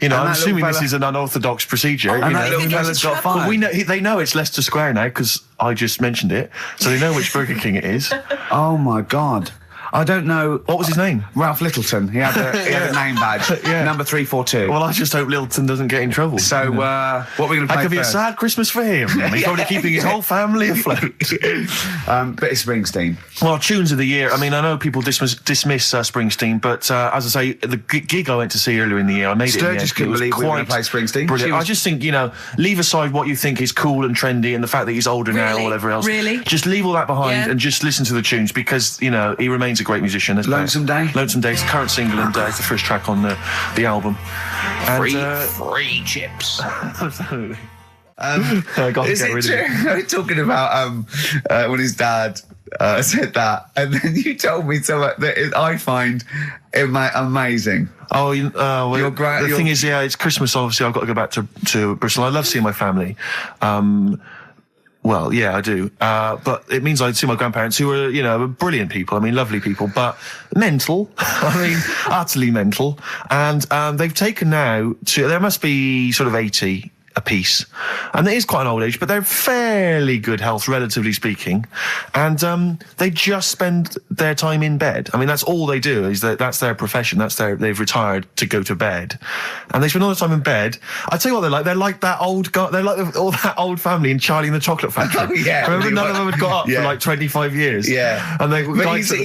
I'm assuming this is an unorthodox procedure. And that little fella's got fired. But they know it's Leicester Square now because I just mentioned it, so they know which Burger King it is. Oh my God. I don't know. What was his name? Ralph Littleton. He had a name badge. Number 342. Well, I just hope Littleton doesn't get in trouble. So, what are we going to play That could be first? a sad Christmas for him. He's probably keeping his whole family afloat. Bit of Springsteen. Well, tunes of the year. I mean, I know people dismiss Springsteen, but as I say, the gig I went to see earlier in the year, I made it. Sturgis couldn't believe we were going to play Springsteen. Brilliant. I just think, leave aside what you think is cool and trendy and the fact that he's older now or whatever else. Really? Just leave all that behind and just listen to the tunes because, he remains a great musician. Lonesome Day? Lonesome Day is the current single and it's the first track on the album. Free chips. Absolutely. Is it true? Talking about when his dad said that, and then you told me something that I find amazing. The thing is, it's Christmas. Obviously, I've got to go back to Bristol. I love seeing my family. Well, yeah, I do. But it means I see my grandparents who are, brilliant people. I mean, lovely people, but mental. Utterly mental. And they've taken now there must be sort of 80 a piece. And it is quite an old age, but they're fairly good health, relatively speaking. And they just spend their time in bed. I mean, that's all they do, that's their profession. They've retired to go to bed. And they spend all the time in bed. I tell you what they're like. They're like that old guy, they're like all that old family in Charlie and the Chocolate Factory. Oh, yeah. Remember, none of them had got up for like 25 years. Yeah. And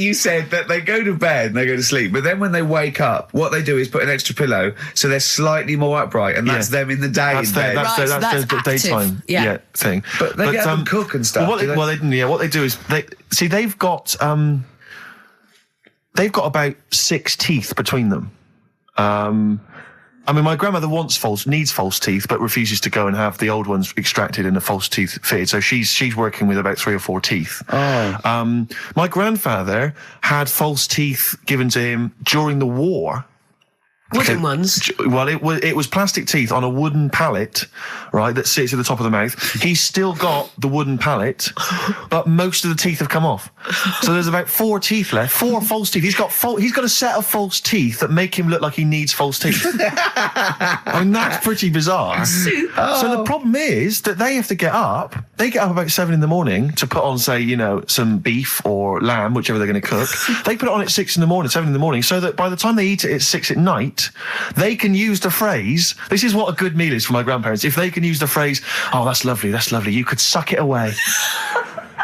you said that they go to bed and they go to sleep, but then when they wake up, what they do is put an extra pillow so they're slightly more upright, and that's them in the day in bed. That's the daytime thing. But they get up and cook and stuff. What they do is they've got about 6 teeth between them. My grandmother needs false teeth, but refuses to go and have the old ones extracted and the false teeth fitted. So she's working with about 3 or 4 teeth. Oh. My grandfather had false teeth given to him during the war. Wooden ones? Well, it was plastic teeth on a wooden pallet, right, that sits at the top of the mouth. He's still got the wooden pallet, but most of the teeth have come off. So there's about 4 teeth left, 4 false teeth. He's got a set of false teeth that make him look like he needs false teeth. That's pretty bizarre. So the problem is that they have to get up. They get up about 7 in the morning to put on, say, some beef or lamb, whichever they're going to cook. They put it on at 6 in the morning, 7 in the morning, so that by the time they eat it at 6 at night, they can use the phrase, this is what a good meal is for my grandparents, if they can use the phrase, oh, that's lovely, you could suck it away.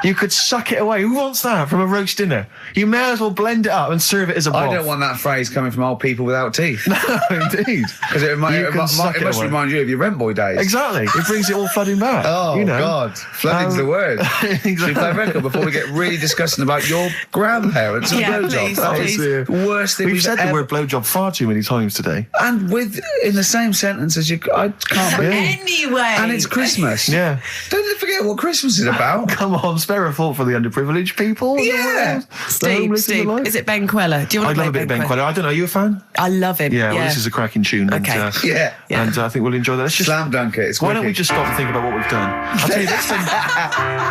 You could suck it away. Who wants that from a roast dinner? You may as well blend it up and serve it as a broth. I don't want that phrase coming from old people without teeth. No, indeed. Because it must remind you of your rent boy days. Exactly. It brings it all flooding back. Oh, God. Flooding's the word. Exactly. Should we play a record before we get really disgusting about your grandparents and blowjob? That is the worst thing we've said the word blowjob far too many times today. And in the same sentence as you... I can't believe... Anyway. And it's Christmas. Yeah. Don't forget what Christmas is about. Come on, spare a thought for the underprivileged people. Yeah. Steve, is it Ben Queller? Do you want to play love a bit of Ben Queller. I don't know, are you a fan? I love him. Yeah, well, this is a cracking tune. Okay. And I think we'll enjoy that. Let's just slam dunk it. Why don't we just stop and think about what we've done? I'll tell you,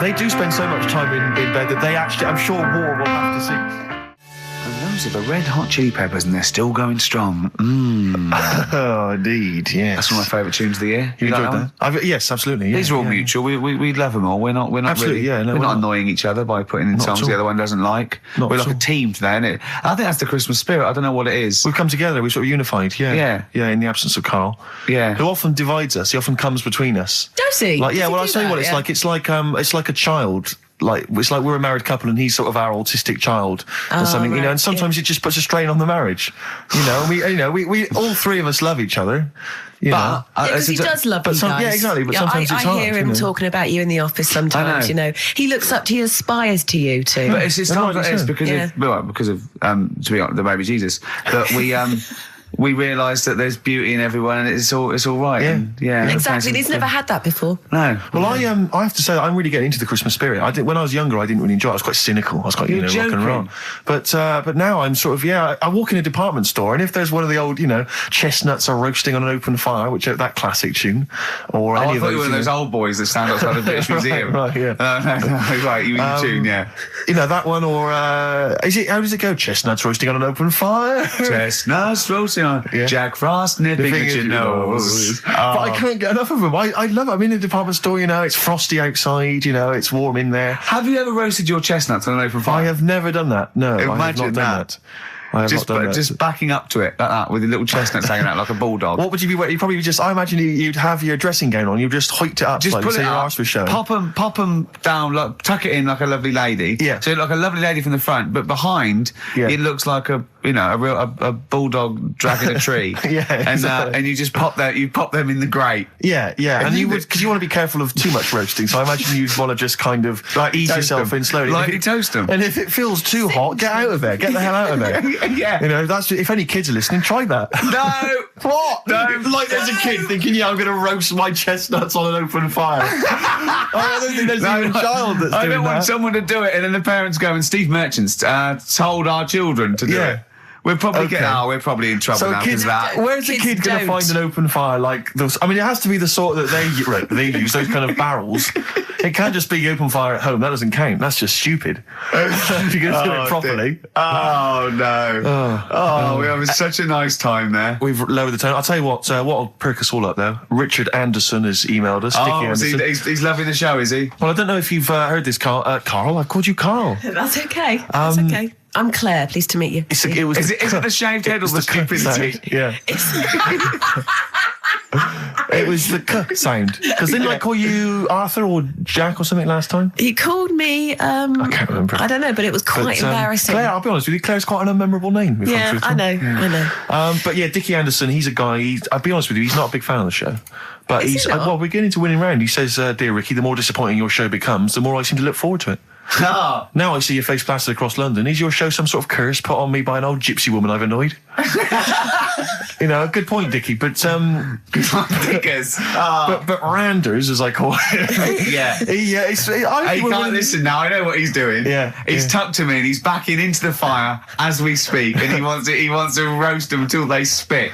they do spend so much time in bed that they actually, I'm sure war will have to see. And those are the Red Hot Chili Peppers, and they're still going strong. Oh, indeed, yes. That's one of my favourite tunes of the year. You enjoyed that? Yes, absolutely. Yeah, these are all mutual. We love them all. We're not absolutely, really. We're not annoying each other by putting in songs the other one doesn't like. We're like a team today, isn't it? I think that's the Christmas spirit. I don't know what it is. We've come together. We're sort of unified. Yeah. In the absence of Karl. Yeah. Who often divides us. He often comes between us. Does he? I'll tell you what. It's like a child. It's like we're a married couple and he's sort of our autistic child or something, right. and sometimes it just puts a strain on the marriage, we all 3 of us love each other, because he does love you guys. Yeah, exactly, but sometimes it's hard. I hear him talking about you in the office sometimes, he looks up to you, aspires to you too. But it's times like this because of to be honest, the baby Jesus, that we realise that there's beauty in everyone and it's all right. Exactly. He's never had that before. No. Well, I have to say that I'm really getting into the Christmas spirit. When I was younger, I didn't really enjoy it. I was quite cynical. I was quite, rock and roll. But now I'm sort of, I walk in a department store and if there's one of the old, chestnuts are roasting on an open fire, which is that classic tune, or any of those. I thought you were one of those old boys that stand outside the British Museum. Right, yeah. Right, you mean tune, yeah. That one, or how does it go? Chestnuts roasting on an open fire. Chestnuts roasting Frosty on. Yeah. Jack Frost nipping at your nose. But I can't get enough of them. I love it. I'm in the department store, it's frosty outside, it's warm in there. Have you ever roasted your chestnuts on an open fire? I have never done that. No, I have not done that. Just backing up to it like that with your little chestnuts hanging out like a bulldog. What would you be wearing? You'd probably just, I imagine you'd have your dressing gown on, you'd just hiked it up just slightly so your arse was showing. Pop them down, like, tuck it in like a lovely lady. Yeah. So like a lovely lady from the front, but behind it looks like a bulldog dragging a tree. Yeah. And you just pop them in the grate. Yeah. And you would, because you want to be careful of too much roasting, so I imagine you'd want to just kind of like ease yourself in slowly. Lightly toast them. And if it feels too hot, get out of there. Get the hell out of there. Yeah. That's, if any kids are listening, try that. No. What? No. Like there's a kid thinking, I'm going to roast my chestnuts on an open fire. I don't think there's even a child that's doing that. I don't want someone to do it and then the parents go, and Steve Merchant's told our children to do it. We're probably we're probably in trouble now because of that. Where's a kid going to find an open fire like those? I mean, it has to be the sort that they use, those kind of barrels. It can't just be open fire at home. That doesn't count. That's just stupid. If you're going to do it properly. Dear. Oh, no. We're having such a nice time there. We've lowered the tone. I'll tell you what'll perk us all up, though. Richard Anderson has emailed us. He's loving the show, is he? Well, I don't know if you've heard this, Carl. Carl, I've called you Carl. That's okay. That's okay. I'm Claire. Pleased to meet you. Is it the shaved head or the stupidity? Yeah. It was the k sound. Because didn't I call you Arthur or Jack or something last time? You called me. I can't remember. I don't know, but it was quite embarrassing. Claire, I'll be honest with you, Claire's quite an unmemorable name. Yeah, I know. But yeah, Dickie Anderson, he's a guy. I'll be honest with you, he's not a big fan of the show. But we're getting to winning round. He says, "Dear Ricky, the more disappointing your show becomes, the more I seem to look forward to it." Now I see your face plastered across London. Is your show some sort of curse put on me by an old gypsy woman I've annoyed? Good point, Dickie. But Dickers. But Randers, as I call it. Yeah. He can't listen now. I know what he's doing. Yeah. He's tucked him in. He's backing into the fire as we speak, and he wants to roast them until they spit.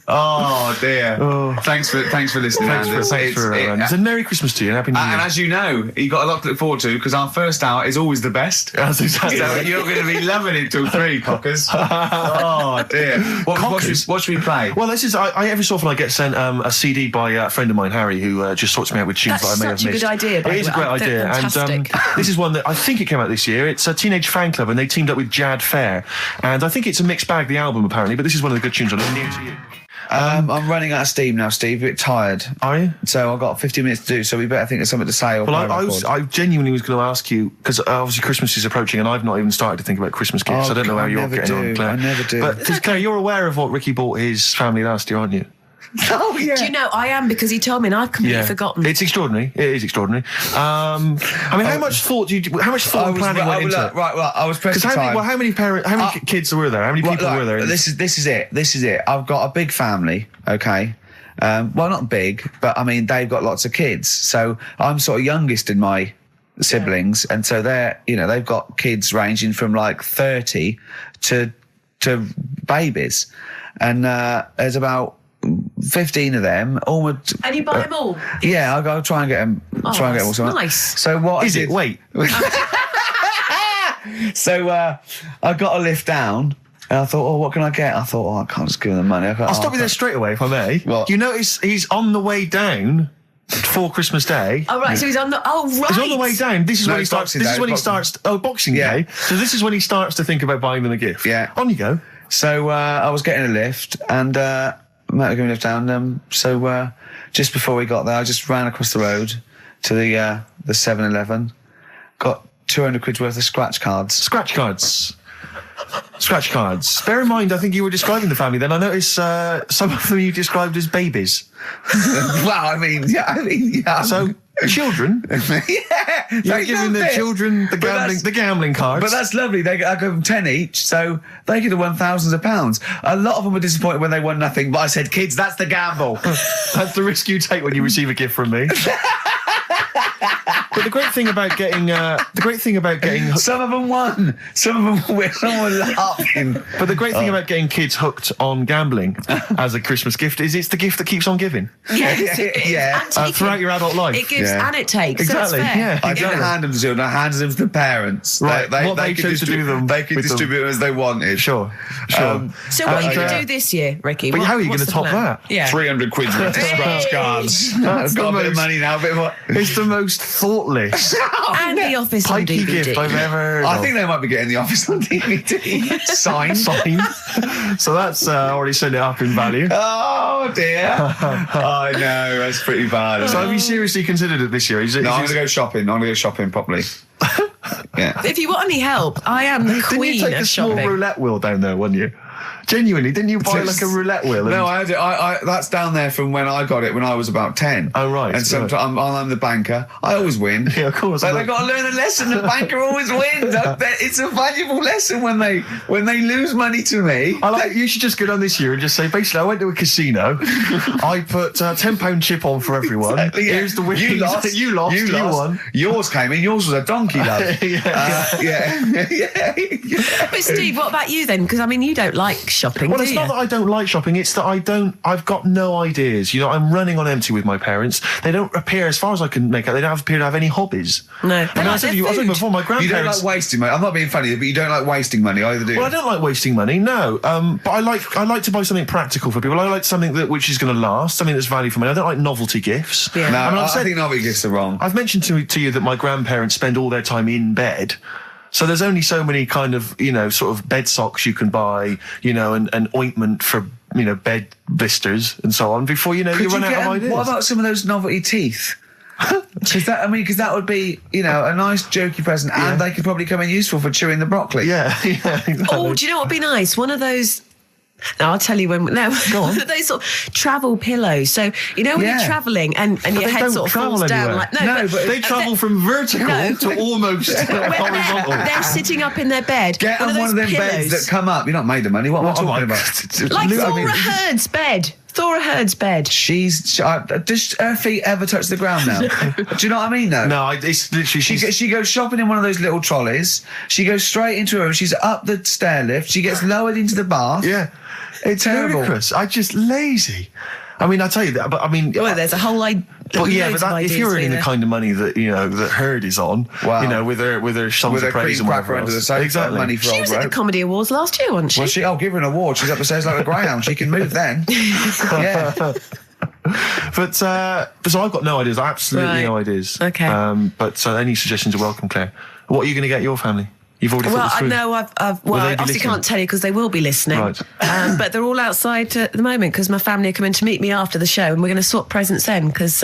Oh dear. Thanks for listening. Thanks for Randers. And Merry Christmas to you and Happy New Year. And as you know, you've got a lot to look forward to because our first hour is always the best. That's exactly. So you're going to be loving it till 3, cockers. Oh dear. What should we play? Well, this is every so often I get sent a CD by a friend of mine, Harry, who just sorts me out with tunes that I may have missed. That's such a good idea. It is a great idea, and this is one that I think it came out this year. It's a Teenage Fan Club, and they teamed up with Jad Fair, and I think it's a mixed bag, the album apparently. But this is one of the good tunes on it. New to you. I'm running out of steam now, Steve. A bit tired. Are you? So I've got 15 minutes to do, so we better think of something to say. Well, I genuinely was going to ask you, because obviously Christmas is approaching and I've not even started to think about Christmas gifts. I don't know how you're getting on, Claire. I never do. But Claire, you're aware of what Ricky bought his family last year, aren't you? Oh, yeah. Do you know, I am, because he told me and I've completely forgotten. It's extraordinary. It is extraordinary. I mean, how much thought and planning went into it? Right, I was pressed for time. How many kids were there? How many people were there? This is it. I've got a big family, okay? Well, not big, but I mean, they've got lots of kids. So I'm sort of youngest in my siblings. And so they've got kids ranging from like 30 to babies. And there's about 15 of them. And you buy them all? Yeah, I'll try and get them. All. Nice. So what is it? Wait. So I got a lift down. And I thought, what can I get? I thought, I can't just give them the money. I'll stop you there straight away, if I may. What? You notice he's on the way down for Christmas Day. Oh, right, so he's on the... Oh, right. He's on the way down. This is when he starts... Boxing Day. So this is when he starts to think about buying them a gift. Yeah. On you go. So I was getting a lift, and Matt was giving me a lift down. So just before we got there, I just ran across the road to the 7-Eleven, got 200 quid worth of scratch cards. Scratch cards. Bear in mind, I think you were describing the family then. I noticed some of them you described as babies. Well, I mean, yeah. So, children? Yeah. You're giving the children the gambling cards. But that's lovely. I give them 10 each, so they could have won thousands of pounds. A lot of them were disappointed when they won nothing, but I said, kids, that's the gamble. That's the risk you take when you receive a gift from me. But the great thing about getting some of them won. Some of them were laughing. But the great thing about getting kids hooked on gambling as a Christmas gift is it's the gift that keeps on giving. Yes, throughout your adult life. It gives and it takes. Exactly. So it's fair. Yeah. I don't hand them to children. I hand them to the parents. Right. They chose to do them. They can distribute them as they wanted. Sure. So what are you going to do this year, Ricky? But how are you going to top that? Yeah. 300 quid worth of scratch cards. I've got a bit of money now. It's the most thoughtless and The Office on pikey DVD. gift I've ever heard I of. think they might be getting The Office on DVD. Signed. So that's already sent it up in value. Oh dear. I know, that's pretty bad. So have you seriously considered it this year? I'm going to go shopping. I'm going to go shopping properly. Yeah. If you want any help, I am the queen Didn't you take of a small shopping. roulette wheel down there, wouldn't you? Genuinely, didn't you buy like a roulette wheel? No, I had it. That's down there from when I got it when I was about 10. Oh, right. And sometimes I'm the banker. I always win. Yeah, of course. So they've got to learn a lesson. The banker always wins. It's a valuable lesson when they lose money to me. You should just go down this year and just say, basically, I went to a casino. I put a £10 chip on for everyone. Exactly, yeah. Here's the winnings. You lost. You won. Yours came in. Yours was a donkey, love. Yeah. But Steve, what about you then? Because I mean, you don't like shopping, Well, do it's you? not that I don't like shopping, it's that I've got no ideas. You know, I'm running on empty with my parents. They don't appear, as far as I can make out, they don't appear to have any hobbies. No. I mean, I said to you before, my grandparents... You don't like wasting money. I'm not being funny, but you don't like wasting money either, do you? Well, I don't like wasting money, no. But I like to buy something practical for people. I like something which is going to last, something that's value for money. I don't like novelty gifts. Yeah. No, I mean, I think novelty gifts are wrong. I've mentioned to you that my grandparents spend all their time in bed. So there's only so many kind of, sort of bed socks you can buy, and ointment for, bed blisters and so on before, you run out of ideas. What about some of those novelty teeth? Because that would be, a nice jokey present, and they could probably come in useful for chewing the broccoli. Yeah, exactly. Oh, do you know what would be nice? One of those... No, I'll tell you when. No, go on. Those sort of travel pillows. So when you're travelling and your head sort of falls down, like but they travel from vertical to almost horizontal. They're sitting up in their bed. Get on one of them beds that come up. You're not made of money. What am I talking about? Like Thora Heard's bed. Thora Heard's bed. Does her feet ever touch the ground now? Do you know what I mean, though? No, it's literally... She goes shopping in one of those little trolleys. She goes straight into her room. She's up the stair lift. She gets lowered into the bath. Yeah. It's terrible. Ludicrous. I'm just lazy. I mean, I tell you that, but I mean... Well, there's a whole idea. But if you're earning the kind of money that that Heard is on, with her songs of praise and whatever under the else. sofa, Exactly. money for She was at the Comedy Awards last year, wasn't she? Well, I'll give her an award. She's up the stairs like a greyhound. She can move then. Yeah. But so I've got no ideas. Absolutely no ideas. Okay. But any suggestions are welcome, Claire. What are you going to get your family? You've already thought this through. No, I obviously can't tell you because they will be listening. Right. But they're all outside at the moment because my family are coming to meet me after the show, and we're going to swap presents then because.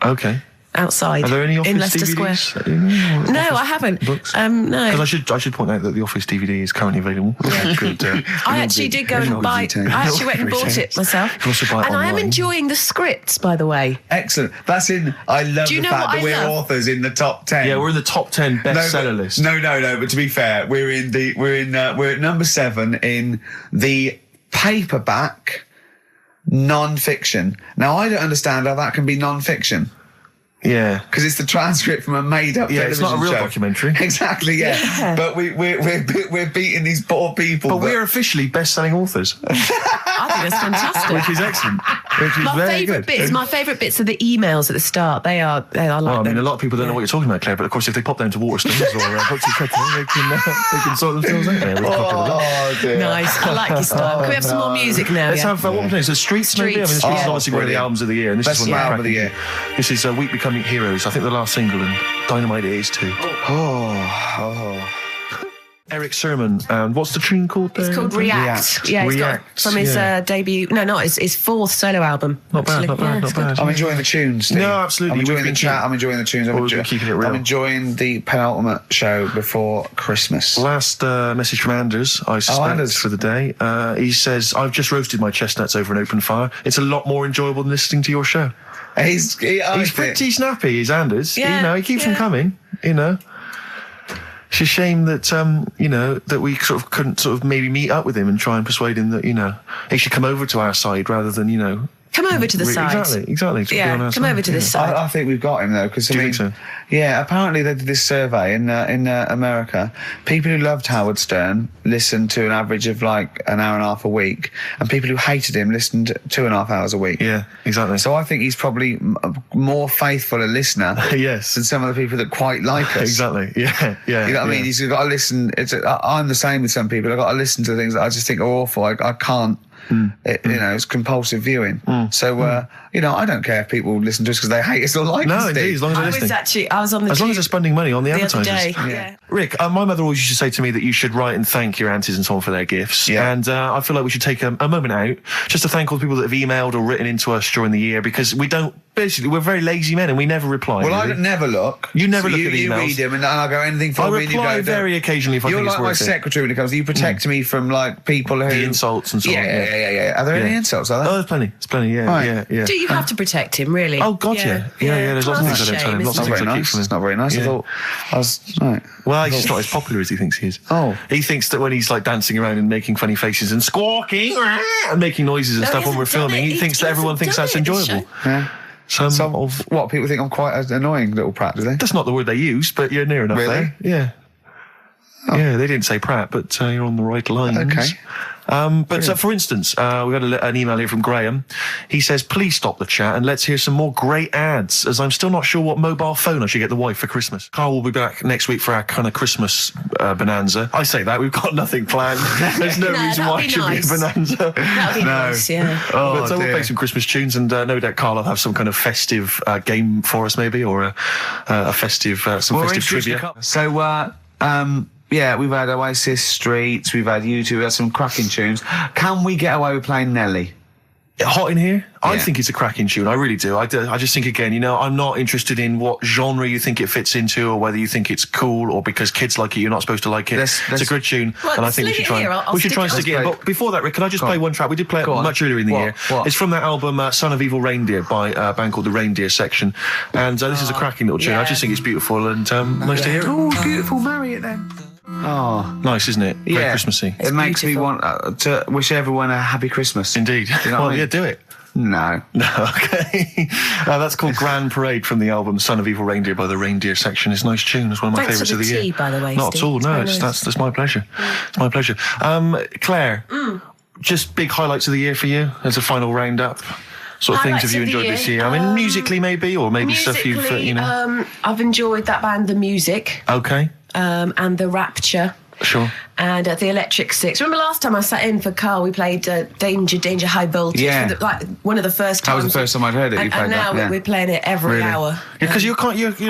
Okay. Outside. Are there any Office in Leicester DVDs? Square? No, I haven't. Books? No. Because I should point out that the Office DVD is currently available. Yeah. I actually did go and buy. I actually went and bought it myself. You can also buy it and I am online. enjoying the scripts, by the way. Excellent. That's in. I love the fact that we're authors in the top 10. Yeah, we're in the top 10 bestseller list. No. But to be fair, we're at number 7 in the paperback non-fiction. Now I don't understand how that can be non-fiction. Yeah, because it's the transcript from a made-up television it's not a real show. Documentary. Exactly, yeah. But we're beating these poor people. But we're officially best-selling authors. I think that's fantastic. Which is excellent. Which is very good. My favourite bits are the emails at the start. They are like well, I mean, a lot of people don't know what you're talking about, Claire, but of course if they pop down to Waterstones or Brooksy Tretton, they can sort themselves out there. Oh, dear. Nice. I like your style. Can we have some more music now? Let's have, what we're playing? So Streets maybe? I mean, Streets is obviously one of the albums of the year. And this Best is one album of the year. This is Week Becoming Heroes. I think the last single, and Dynamite it is too. Eric Sermon, and what's the tune called there? It's called React. Yeah, it's got from his debut. No, not his fourth solo album. Not bad. I'm enjoying the tunes, Steve. No, absolutely. I'm enjoying the chat. I'm enjoying the tunes. I'm enjoying the penultimate show before Christmas. Last message from Anders, I suspect, Anders. for the day. He says, I've just roasted my chestnuts over an open fire. It's a lot more enjoyable than listening to your show. He's pretty snappy, is Anders. Yeah, he keeps them coming, It's a shame that, that we sort of couldn't sort of maybe meet up with him and try and persuade him that, he should come over to our side rather than, Come over to the side. Exactly. Yeah, come over to this side. I think we've got him though, because Do you think so? Yeah, apparently they did this survey in America. People who loved Howard Stern listened to an average of like an hour and a half a week, and people who hated him listened 2.5 hours a week. Yeah, exactly. So I think he's probably more faithful a listener yes. than some of the people that quite like us. Exactly. Yeah. You know what I mean? He's got to listen. I'm the same with some people. I've got to listen to things that I just think are awful. I can't. It's compulsive viewing. So, I don't care if people listen to us because they hate us or like us. No, indeed, as long as they're listening. I was on the as long as they're spending money on the other advertisers. day. Yeah. Rick, my mother always used to say to me that you should write and thank your aunties and so on for their gifts. Yeah. And I feel like we should take a moment out just to thank all the people that have emailed or written into us during the year, because we're very lazy men and we never reply. Well, really. I never look. You never look at emails. You read them and I go anything for me. I reply very occasionally if I think it's worth it. You're like my secretary when it comes to you protect me from like people who... The insults and so on. Yeah. Are there any insults? Are there? Oh, there's plenty. Yeah. Do you have to protect him, really? Oh, God, yeah. There's lots of things I don't tell him. Lots of things I keep from him. It's not very nice. I thought I was... Right. Well, he's just not as popular as he thinks he is. Oh. He thinks that when he's like dancing around and making funny faces and squawking and making noises and stuff when we're filming, he thinks that everyone thinks that's enjoyable. Yeah. What, people think I'm quite an annoying little prat, do they? That's not the word they use, but you're near enough there. Yeah. Oh. Yeah, they didn't say prat, but you're on the right lines. Okay. For instance, we got an email here from Graham. He says, please stop the chat and let's hear some more great ads, as I'm still not sure what mobile phone I should get the wife for Christmas. Carl will be back next week for our kind of Christmas bonanza. I say that, we've got nothing planned. There's no reason why it should be a bonanza. That'd be nice, yeah. We'll play some Christmas tunes, and no doubt Carl will have some kind of festive game for us maybe, or a festive, festive trivia. So, yeah, we've had Oasis, Streets, we've had U2, we've had some cracking tunes. Can we get away with playing Nelly? Hot in Here? I think it's a cracking tune. I really do. I just think, again, I'm not interested in what genre you think it fits into, or whether you think it's cool, or because kids like it, you're not supposed to like it. It's a good tune, and I think we should try and stick it in. But before that, Rick, can I just play one track? We did play it much earlier in the year. It's from that album, Son of Evil Reindeer, by a band called The Reindeer Section. And this is a cracking little tune. I just think it's beautiful, and nice to hear it. Oh, beautiful. Marry it then. Oh, nice, isn't it? Very Christmassy. It makes me want to wish everyone a happy Christmas. Indeed. You know yeah, do it. No. Okay. That's called Grand Parade from the album Son of Evil Reindeer by The Reindeer Section. It's a nice tune. It's one of my favourites of the year. By the way, not Steve. at all. No, that's my pleasure. It's my pleasure. Claire, just big highlights of the year for you as a final roundup. Sort of things have you enjoyed this year? I mean, musically maybe, or maybe stuff you've, I've enjoyed that band, The Music. Okay. And The Rapture. Sure. And the Electric Six. Remember last time I sat in for Carl, we played Danger, High Voltage. Yeah. One of the first times. That was the first time I'd heard it. And now we're playing it every hour. Because you're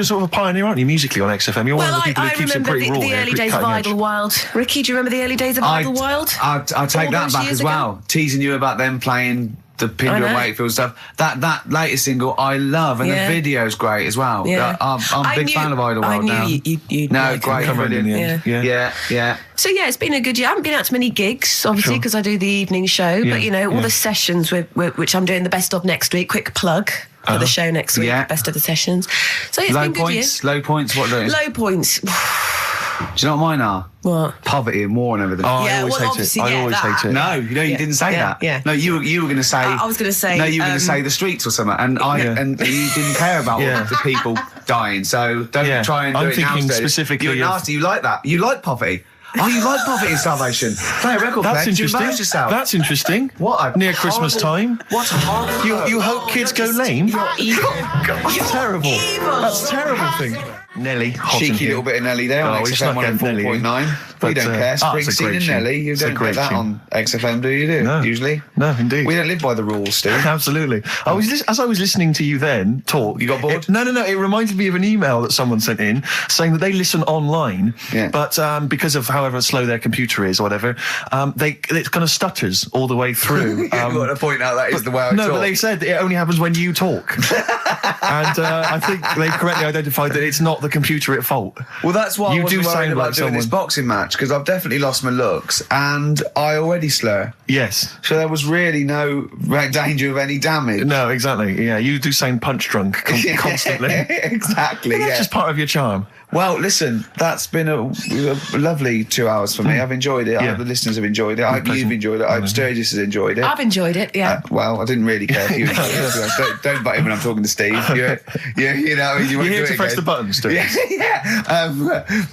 sort of a pioneer, aren't you, musically on XFM? You're one of the people who keeps it pretty raw. I remember the early days of Idlewild. Ricky, do you remember the early days of Idlewild? I'll take that back as well. Teasing you about them playing the Pinder and Wakefield stuff. That latest single I love, and the video's great as well. Yeah. I'm a big fan of Idlewild now. You'd no, like great, brilliant. Yeah. So it's been a good year. I haven't been out to many gigs, obviously, because I do the evening show. Yeah. But all the sessions which I'm doing the best of next week. Quick plug for the show next week. Best of the sessions. So it's been a good year. Low points. What are those? Low points. Do you know what mine are? What? Poverty and war and everything. Oh, I always hate it. I always hate it. No, you didn't say that. Yeah. No, you were going to say. I was going to say. No, you were going to say the streets or something, and and you didn't care about the people dying. So don't try and do it now. I'm thinking specifically. You're nasty. You like that. You like poverty. Oh, you like poverty and starvation. Play a record. That's interesting. Yourself. That's interesting. What? Near Christmas time. What a horrible. You hope kids go lame? You're evil. That's terrible. That's a terrible thing. Nelly, cheeky little bit of Nelly there on XFM 104.9. We don't care. Springsteen and Nelly, you don't get that on XFM, do you? No. Usually? No, indeed. We don't live by the rules, Steve. Absolutely. As I was listening to you then talk... You got bored? No. It reminded me of an email that someone sent in saying that they listen online, but because of however slow their computer is or whatever, it kind of stutters all the way through. You've got to point out that is the way I talk. No, but they said it only happens when you talk. And I think they correctly identified that it's not the computer at fault. Well, that's why you I wasn't worried about doing someone. this boxing match, because I've definitely lost my looks and I already slur. Yes. So there was really no danger of any damage. No, exactly. Yeah, you do sound punch drunk constantly. Exactly. That's just part of your charm. Well, listen, that's been a lovely 2 hours for me. I've enjoyed it. I hope the listeners have enjoyed it. I hope you've enjoyed it. I hope Sturgis has enjoyed it. I've enjoyed it, yeah. Well, I didn't really care if you enjoyed it. Don't butt in when I'm talking to Steve. You're here to press the button, Sturgis.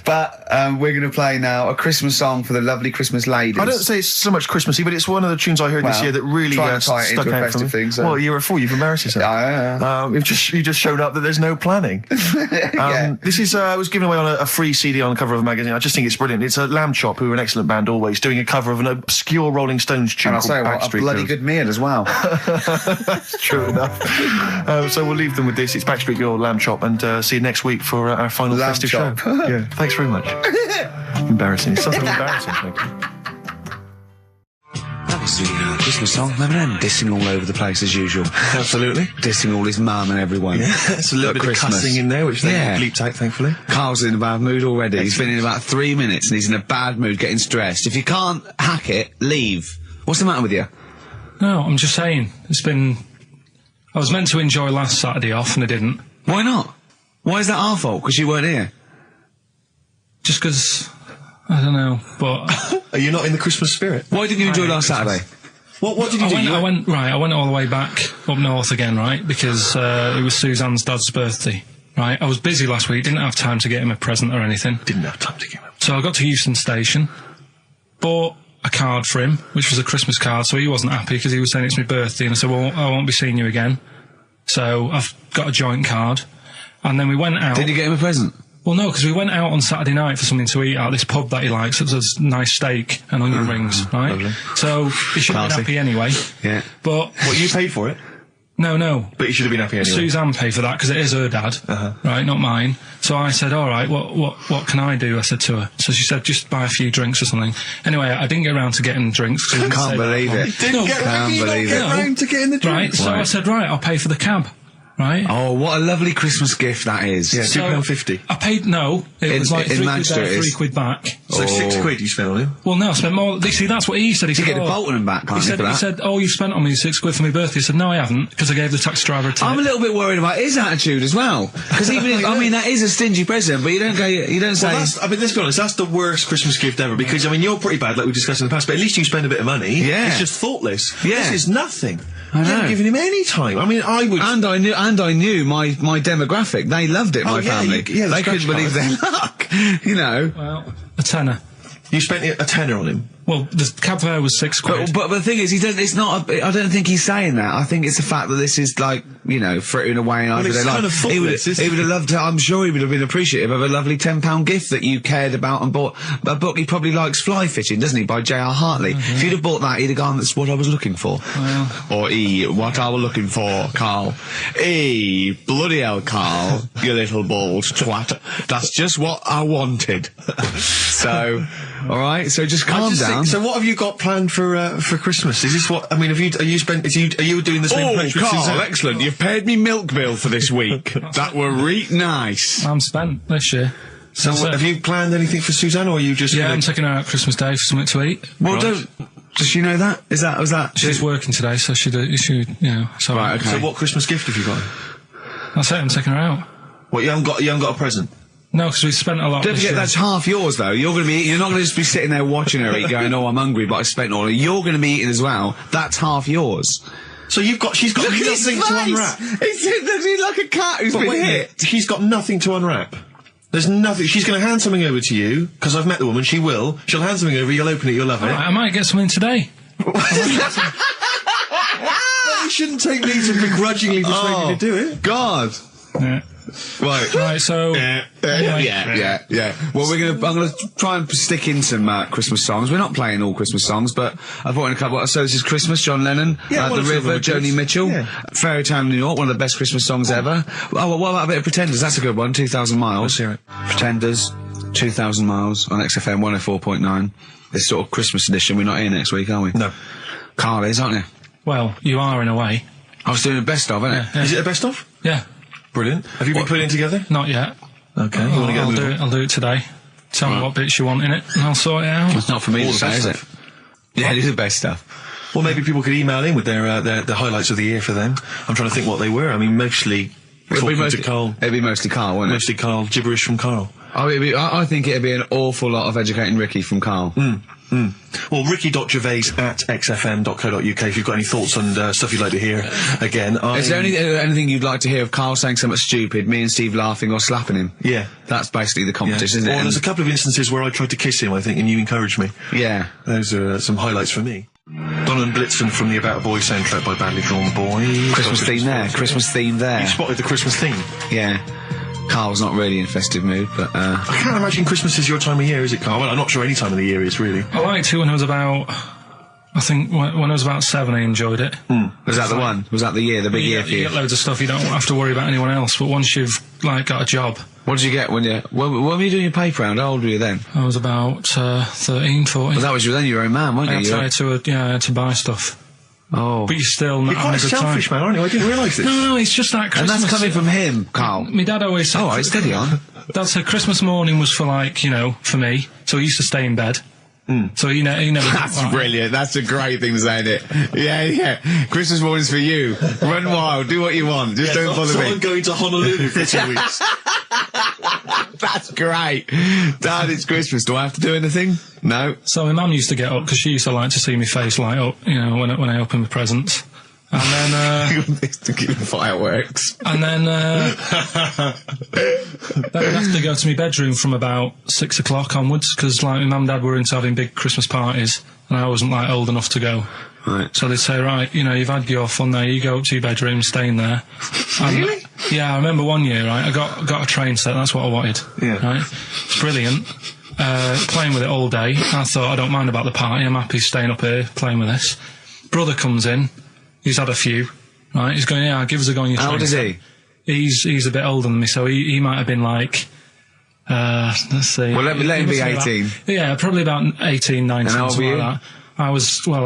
But we're going to play now a Christmas song for the lovely Christmas ladies. I don't say it's so much Christmassy, but it's one of the tunes I heard this year that really stuck out into a festive thing. So. Well, a year before, you've embarrassed yourself. You just showed up that there's no planning. This is was given away on a free CD on the cover of a magazine. I just think it's brilliant. It's a Lamb Chop, who are an excellent band always, doing a cover of an obscure Rolling Stones tune. And I'll say a bloody good meal as well. True enough. So we'll leave them with this. It's Backstreet Girl, Lamb Chop, and see you next week for our final festive show. Yeah, thanks very much. Embarrassing. It's something embarrassing. That was the Christmas song. Remember them dissing all over the place as usual? Absolutely. Dissing all his mum and everyone. Yeah, it's a little bit of cussing in there, which they bleeped out, thankfully. Carl's in a bad mood already. He's been in about 3 minutes and he's in a bad mood, getting stressed. If you can't hack it, leave. What's the matter with you? No, I'm just saying. I was meant to enjoy last Saturday off and I didn't. Why not? Why is that our fault? Because you weren't here? Just because... I don't know, but... Are you not in the Christmas spirit? Why didn't you enjoy last Saturday? What did you do? I went all the way back up north again, right? Because it was Suzanne's dad's birthday, right? I was busy last week, didn't have time to get him a present or anything. Didn't have time to get him a present. So I got to Euston Station, bought a card for him, which was a Christmas card, so he wasn't happy because he was saying it's my birthday, and I said, well, I won't be seeing you again. So I've got a joint card, and then we went out... Did you get him a present? Well, no, because we went out on Saturday night for something to eat at this pub that he likes. It was a nice steak and onion rings, right? Lovely. So he should have been happy anyway. Yeah. But... What, you paid for it? No. But you should have been happy anyway. Suzanne paid for that because it is her dad, right, not mine. So I said, all right, what can I do? I said to her. So she said, just buy a few drinks or something. Anyway, I didn't get around to getting drinks. I can't believe it. Didn't get around to getting the drinks. Right, so I said, right, I'll pay for the cab. Right. Oh, what a lovely Christmas gift that is. Yeah, £2.50. I paid, it was like £3 there, £3 back. So £6 you spent on him? Well, no, I spent more. See, that's what he said. He said, get the Bolton back, can't he said, oh, you spent on me £6 for my birthday. I said, no, I haven't, because I gave the taxi driver a tip. I'm a little bit worried about his attitude as well. Because even if, I mean, that is a stingy present, but you don't say... Well, let's be honest, that's the worst Christmas gift ever, because, I mean, you're pretty bad, like we discussed in the past, but at least you spend a bit of money. Yeah. It's just thoughtless. Yeah. This is nothing. I know. You haven't given him any time. I mean, I would... And I knew my demographic. They loved it, my family. They couldn't believe their luck. You know. Well, a tenner. You spent a tenner on him? Well, the cab fare was £6. But the thing is, I don't think he's saying that. I think it's the fact that this is like, you know, frittering away and it's kind of thoughtless, he would have loved to, I'm sure he would have been appreciative of a lovely £10 gift that you cared about and bought. A book he probably likes, Fly Fishing, doesn't he, by J.R. Hartley. If you'd have bought that, he'd have gone, that's what I was looking for. Well. Or what I was looking for, Carl. Bloody hell, Carl, you little bald twat. That's just what I wanted. So, alright, so just calm down. So what have you got planned for Christmas? Is this what, I mean, are you doing the same approach with Carl, Suzanne? Excellent. You've paid me milk bill for this week. That were nice. I'm spent this year. So have you planned anything for Suzanne, or are you just... Yeah, I'm taking her out Christmas Day for something to eat. Well, does she know that? Was that? She's working today, so she you know, so... Right, okay. So what Christmas gift have you got? That's it, I'm taking her out. What, you haven't got a present? No, because we spent a lot. Don't forget, that's half yours, though. You're not going to just be sitting there watching her eat, going, "Oh, I'm hungry, but I spent all." You're going to be eating as well. That's half yours. So she's got nothing to unwrap. He's like a cat who's been hit. She's got nothing to unwrap. There's nothing. She's going to hand something over to you, because I've met the woman. She will. She'll hand something over. You'll open it. You'll love it. I might get something today. You shouldn't take me to begrudgingly persuade me to do it. God. Yeah. Right, so... Yeah. Well, I'm gonna try and stick in some Christmas songs. We're not playing all Christmas songs, but I brought in a couple. So this is Christmas, John Lennon, The River, Joni Mitchell, Fairy Tale New York, one of the best Christmas songs ever. Oh, what about a bit of Pretenders? That's a good one, 2,000 Miles. Let's hear it. Pretenders, 2,000 Miles on XFM 104.9. This sort of Christmas edition. We're not here next week, are we? No. Carl is, aren't you? Well, you are in a way. I was doing a best of, isn't it? Yeah. Is it a best of? Yeah. Brilliant. Have you been putting it together? Not yet. Okay. I'll do it today. Tell me what bits you want in it, and I'll sort it out. It's not for me to say, is it? Yeah, it is the best stuff. Well, maybe people could email in with the highlights of the year for them. I'm trying to think what they were. I mean, mostly... It'd be mostly Carl, wouldn't it? Mostly Carl. Gibberish from Carl. I think it'd be an awful lot of educating Ricky from Karl. Well, ricky.gervais@xfm.co.uk if you've got any thoughts on stuff you'd like to hear. Again, is there anything you'd like to hear of Karl saying something stupid, me and Steve laughing or slapping him? Yeah. That's basically the competition, isn't it? Well, there's a couple of instances where I tried to kiss him, I think, and you encouraged me. Yeah. Those are some highlights for me. Donnan Blitzen from the About a Boy soundtrack by Badly Drawn Boy. Christmas theme there. Christmas theme there. You spotted the Christmas theme? Yeah. Karl's not really in a festive mood, but I can't imagine Christmas is your time of year, is it, Karl? Well, I'm not sure any time of the year is, really. I liked it when I was about... I think when I was about 7, I enjoyed it. Was that the one? Was that the year, the big year for you? You get loads of stuff, you don't have to worry about anyone else, but once you've, got a job... What did you get when were you doing your paper round? How old were you then? I was about 13, 14. Well, that was then you were your own man, weren't you? I had to buy stuff. Oh. But you're still not having a good time. You're quite a selfish man, aren't you? I didn't realise this. No, it's just that Christmas... And that's coming from him, Karl. My dad always said... Oh, right, steady on. Dad said Christmas morning was for, for me, so he used to stay in bed. So he never... That's brilliant. That's a great thing to say, isn't it? Yeah. Christmas morning's for you. Run wild. Do what you want. Just don't bother me. I'm going to Honolulu for 2 weeks. That's great. Dad, it's Christmas. Do I have to do anything? No. So my mum used to get up because she used to like to see my face light up, when I opened the presents. And then... to keep the fireworks. And then... I'd have to go to my bedroom from about 6 o'clock onwards because, my mum and dad were into having big Christmas parties and I wasn't, old enough to go. Right. So they'd say, right, you've had your fun there, you go up to your bedroom, stay in there. Really? Yeah, I remember one year, right, I got a train set, that's what I wanted. Yeah. Right? It's brilliant. Playing with it all day. I thought, I don't mind about the party, I'm happy staying up here playing with this. Brother comes in, he's had a few, right, he's going, yeah, give us a go on your train. How old is he? He's a bit older than me, so he might have been let's see. Well, let him be 18. Probably about 18, 19, and how old were you? Like that. I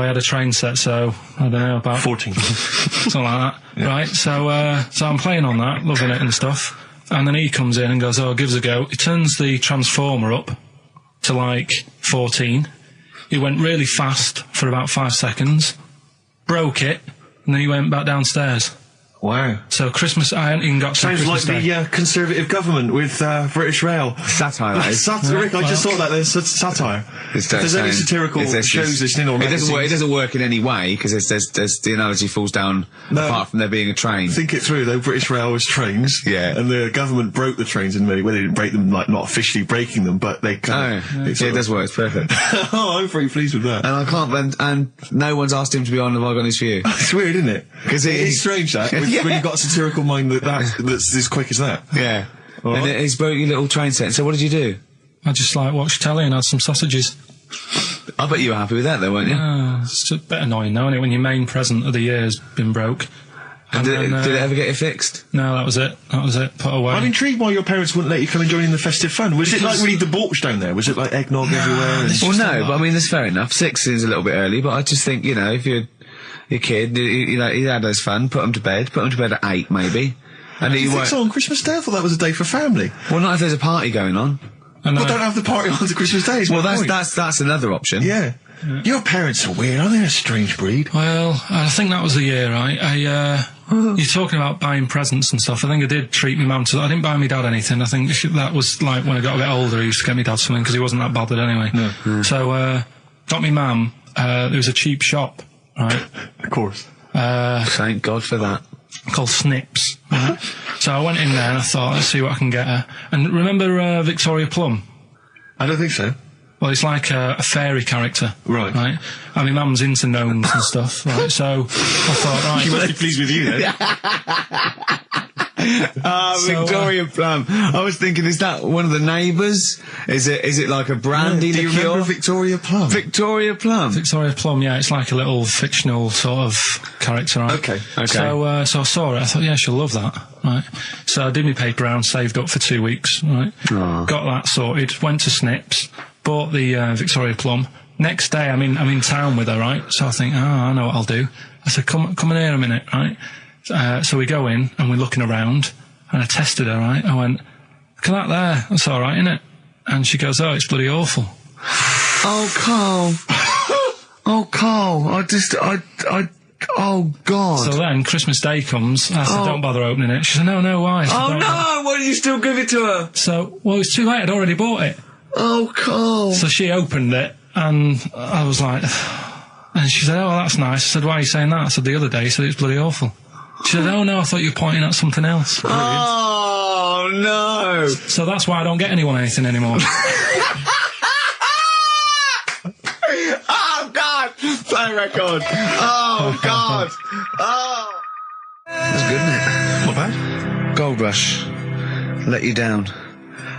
had a train set, so I don't know, about 14. Something like that. Yeah. Right, so I'm playing on that, loving it and stuff. And then he comes in and goes, oh, give us a go. He turns the transformer up to 14. He went really fast for about 5 seconds, broke it, and then he went back downstairs. Wow. So Christmas, I hadn't even got to Sounds Christmas like the Conservative government with British Rail. Satire, that is. Rick, I just thought that there's satire. If there's any satirical shows listening or magazines... It doesn't work in any way, because there's the analogy falls down apart from there being a train. Think it through, though. British Rail was trains. Yeah. And the government broke the trains in many ways. They didn't break them, not officially breaking them, but they kind of... It does work. It's perfect. Oh, I'm very pleased with that. And I can't... And no one's asked him to be on Have I Got News For You. It's weird, isn't it? Because it's strange, that, when you've got a satirical mind that's as quick as that. Yeah. And he's broke your little train set. So what did you do? I just watched telly and had some sausages. I bet you were happy with that though, weren't you? It's a bit annoying though, isn't it, when your main present of the year has been broke. And did it ever get it fixed? No, that was it. Put away. I'm intrigued why your parents wouldn't let you come and join in the festive fun. Was it really debauched down there? Was it eggnog everywhere? Well, no, but I mean, that's fair enough. 6 is a little bit early, but I just think, if you're a kid, he had his fun, put him to bed at 8 maybe. And you think so on Christmas Day? I thought that was a day for family. Well, not if there's a party going on. Well, don't have the party on to Christmas Day. Well, that's another option. Yeah. Your parents are weird, aren't they? A strange breed. Well, I think that was the year, right? You're talking about buying presents and stuff. I think I did treat my mum to... I didn't buy my dad anything. I think that was when I got a bit older, I used to get my dad something because he wasn't that bothered anyway. No. So, got my mum, there was a cheap shop, right? Of course. Thank God for that. Called Snips, right? So I went in there and I thought, let's see what I can get her. And remember Victoria Plum? I don't think so. Well, it's like a fairy character. Right. And my mum's into gnomes and stuff, right? So I thought, right... She must be pleased with you, then. Victoria Plum. I was thinking, is that one of the neighbours? Is it like a brandy liqueur? Do you remember Victoria Plum? Victoria Plum. Victoria Plum, yeah. It's like a little fictional sort of character, right? Okay. So I saw it. I thought, yeah, she'll love that, right? So I did my paper round, saved up for 2 weeks, right? Oh. Got that sorted. Went to Snips, bought the Victoria Plum. Next day, I'm in town with her, right? So I think, I know what I'll do. I said, come in here a minute, right? So we go in and we're looking around and I tested her, right? I went, look at that there. That's all right, innit? And she goes, oh, it's bloody awful. Oh, Karl. Oh, Karl. Oh, God. So then Christmas Day comes. I said, don't bother opening it. She said, no, why? I said, Oh, no! Why did you still give it to her? So, well, it was too late. I'd already bought it. Oh, Carl. So she opened it, and I was like... And she said, oh, that's nice. I said, why are you saying that? I said, the other day, so it's bloody awful. She said, oh, no, I thought you were pointing at something else. Oh, no. So that's why I don't get anyone anything anymore. Oh, God. Play record. Oh, God. Oh. That's good, isn't it? Not bad. Gold Rush. Let you down.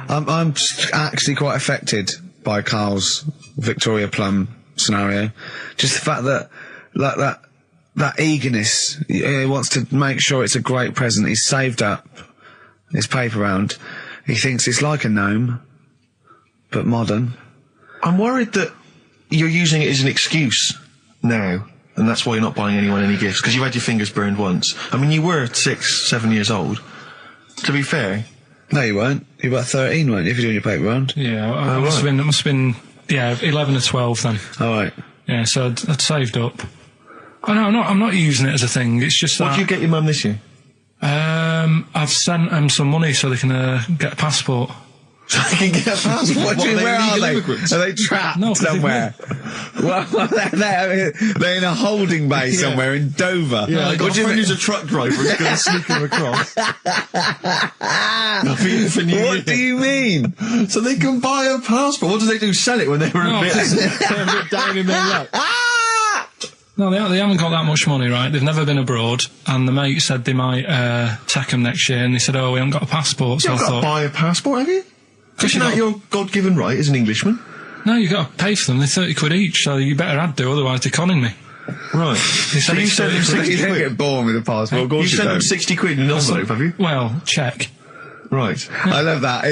I'm actually quite affected by Carl's Victoria Plum scenario. Just the fact that, like, that eagerness, he wants to make sure it's a great present. He's saved up his paper round. He thinks it's like a gnome, but modern. I'm worried that you're using it as an excuse now, and that's why you're not buying anyone any gifts, because you've had your fingers burned once. I mean, you were 6, 7 years old. To be fair. No, you weren't. You were about 13, weren't you, if you're doing your paper round? Yeah, I must have been, 11 or 12 then. All right. Yeah, so I'd saved up. Oh, no, I'm not using it as a thing. It's just that... What did you get your mum this year? I've sent them some money so they can get a passport. So they can get a passport? What do you mean, where are they? Are they trapped somewhere? Well, they're in a holding bay somewhere in Dover. Yeah, I got a friend who's a truck driver who's going to sneak them across. What do you mean? So they can buy a passport. What do they do? Sell it when they were a bit down in their luck? No, they haven't got that much money, right? They've never been abroad, and the mate said they might take them next year, and they said, oh, we haven't got a passport. So You've got to buy a passport, have you? Isn't that your God-given right as an Englishman? No, you've got to pay for them. They're 30 quid each, so you better do, otherwise they're conning me. Right. So you sent them 60 quid. You don't get born with a passport. You sent them 60 quid in an envelope, have you? Well, check. Right. I love that.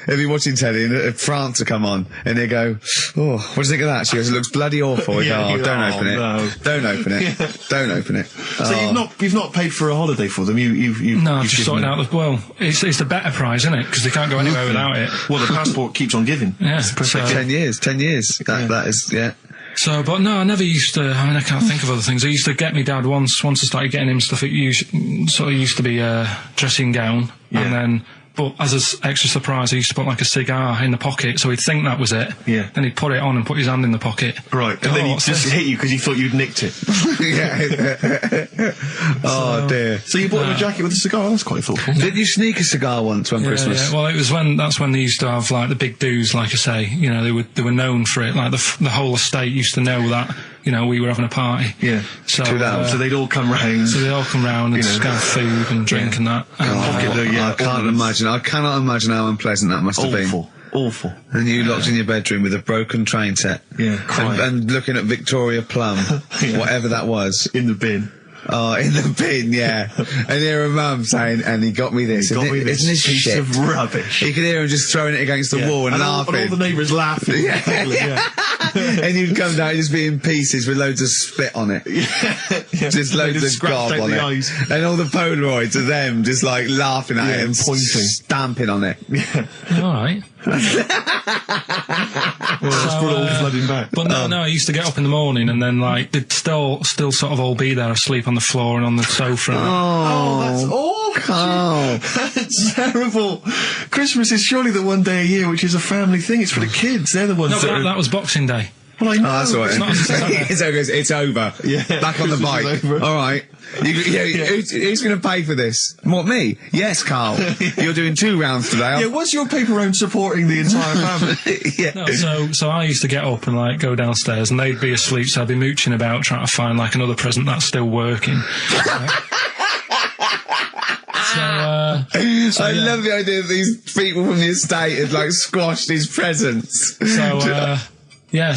He'll be watching telly and France will come on and he'll go, oh, what do you think of that? She goes, it looks bloody awful. Yeah, don't open it. No. Don't open it. Yeah. Don't open it. So you've not paid for a holiday for them? No, I've just sorted out it's the better prize, isn't it? Because they can't go anywhere without it. Well, the passport keeps on giving. Yeah. So 10 years. That is, yeah. So, but no, I never used to, I can't think of other things. I used to get my dad once I started getting him stuff, it used to be a dressing gown, and then, but as an extra surprise, I used to put like a cigar in the pocket, so he'd think that was it. Yeah. Then he'd put it on and put his hand in the pocket. Right, and then he'd just hit you because he thought you'd nicked it. Oh dear. So you bought him a jacket with a cigar? That's quite thoughtful. Did you sneak a cigar once one Christmas? Yeah. Well, that's when they used to have like the big do's, like I say. You know, they were known for it. Like the whole estate used to know that. You know, we were having a party. Yeah. So they'd all come round. So they'd all come round and just have food and drink and that. I can't imagine. I cannot imagine how unpleasant that must have been. Awful. And you locked in your bedroom with a broken train set. Yeah, and looking at Victoria Plum, whatever that was. In the bin. Oh, in the bin, yeah. And hear a mum saying, and he got me this. Isn't this piece shit? Of rubbish. You could hear him just throwing it against the wall and laughing. And all the neighbours laughing. And you'd come down, just be in pieces with loads of spit on it. Just loads of gob on it. Eyes. And all the Polaroids of them just like laughing at it and pointing. Stamping on it. All right. It's all flooding back. But no, I used to get up in the morning and then like they'd still sort of all be there asleep on the floor and on the sofa. Oh, that's awful. Carl. That's terrible. Christmas is surely the one day a year which is a family thing. It's for the kids. They're the ones that was Boxing Day. Well, I know. Oh, that's all right. It's over. Yeah. Back on the bike. All right. Who's going to pay for this? What, me? Yes, Carl. You're doing 2 rounds today. Yeah, was your paper round supporting the entire family? Yeah. No, so I used to get up and like go downstairs and they'd be asleep, so I'd be mooching about trying to find like another present that's still working. I love the idea that these people from the estate had like squashed his presents.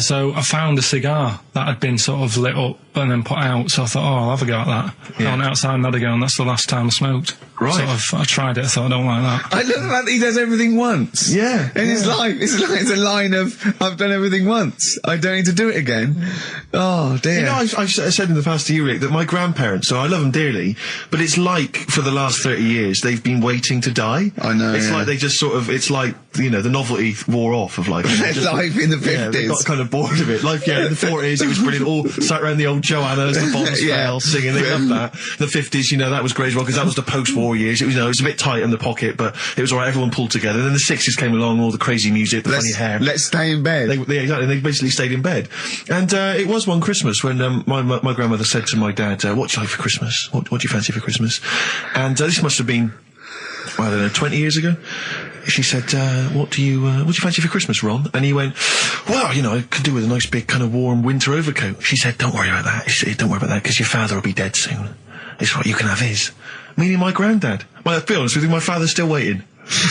So I found a cigar that had been sort of lit up and then put out, so I thought, I'll have a go at that. I went outside and had a go, and that's the last time I smoked. Right. I tried it, I thought, I don't like that. I love the fact that he does everything once. Yeah. In his life. It's a line of, I've done everything once. I don't need to do it again. Oh, dear. You know, I've said in the past to you, Rick, that my grandparents, so I love them dearly, but it's like, for the last 30 years, they've been waiting to die. I know, It's like they just sort of, it's like, you know, the novelty wore off of life. Life in the 50s. They've got got kind of bored of it. Like, in the 40s, it was brilliant. All sat around the old Joanna as the bombs fell, singing. They loved that. The 50s, that was great as well, because that was the post-war years. It was, it was a bit tight in the pocket, but it was all right. Everyone pulled together. Then the 60s came along, all the crazy music, the funny hair. Let's stay in bed. Exactly. They basically stayed in bed. And it was one Christmas when my grandmother said to my dad, "What do you like for Christmas? What do you fancy for Christmas?" And this must have been, I don't know, 20 years ago. She said, what do you fancy for Christmas, Ron? And he went, well, I could do with a nice big kind of warm winter overcoat. She said, don't worry about that. She said, don't worry about that, because your father will be dead soon. It's right, you can have his. Meaning my granddad. Well, to be honest with you, my father's still waiting.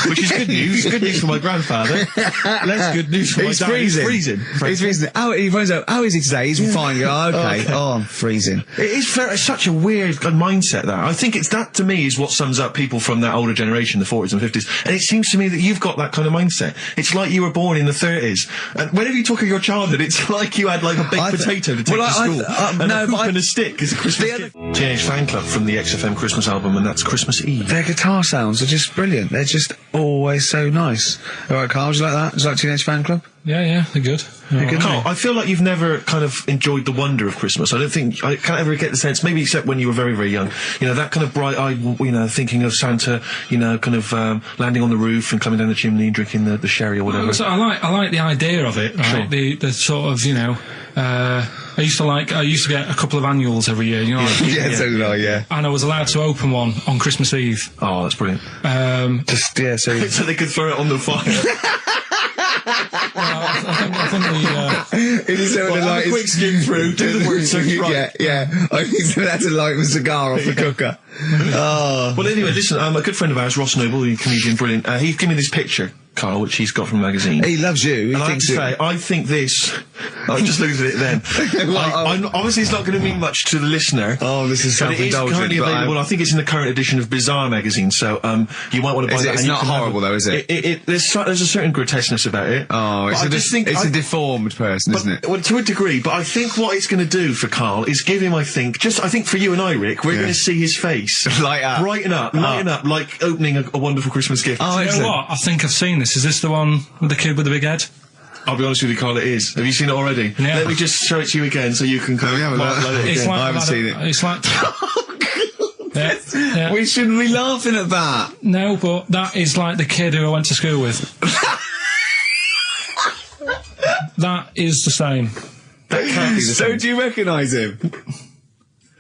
Which is good news. Good news for my grandfather. Less good news for my dad. He's freezing. He's freezing. He finds out, how is he today? He's fine. Oh, okay. Oh, I'm freezing. It is it's such a weird mindset, that. I think that, to me, is what sums up people from that older generation, the 40s and 50s. And it seems to me that you've got that kind of mindset. It's like you were born in the 30s. And whenever you talk of your childhood, it's like you had, like, a baked potato to take to school. And a hoop and a stick as a Christmas gift. Teenage Fan Club from the XFM Christmas album, and that's Christmas Eve. Their guitar sounds are just brilliant. They're just always so nice. All right, Carl, do you like that? Is that Teenage Fan Club? Yeah, they're good. They're good. Carl, I feel like you've never kind of enjoyed the wonder of Christmas. I can't ever get the sense, maybe except when you were very, very young, that kind of bright-eyed, thinking of Santa, kind of landing on the roof and climbing down the chimney and drinking the sherry or whatever. So I like the idea of it, right? Sure. The sort of, I used to get a couple of annuals every year, So did I, yeah. And I was allowed to open one on Christmas Eve. Oh, that's brilliant. So they could throw it on the fire. I think it is a quick skim through, do the word search right. Yeah. I think that's light a cigar off the cooker. Oh. Well, anyway, listen, a good friend of ours, Ross Noble, the comedian, brilliant, he gave me this picture, Carl, which he's got from a magazine. He loves you. I think this... I just looked at it then. Obviously, it's not going to mean much to the listener. Oh, this is self-indulgent. It is currently available. I think it's in the current edition of Bizarre magazine, so you might want to buy that. It's not horrible, though, is it? There's a certain grotesqueness about it. Oh, it's a deformed person, isn't it? Well, to a degree, but I think what it's going to do for Carl is give him, I think for you and I, Rick, we're going to see his face light up, brighten up, like opening a wonderful Christmas gift. Oh, you know what? I think I've seen this. Is this the one with the kid with the big head? I'll be honest with you, Carl, it is. Have you seen it already? Yeah. Let me just show it to you again so you can kind of I haven't seen it. It's like... Yeah. We shouldn't be laughing at that. No, but that is like the kid who I went to school with. That is the same. That can't be the same. So do you recognise him?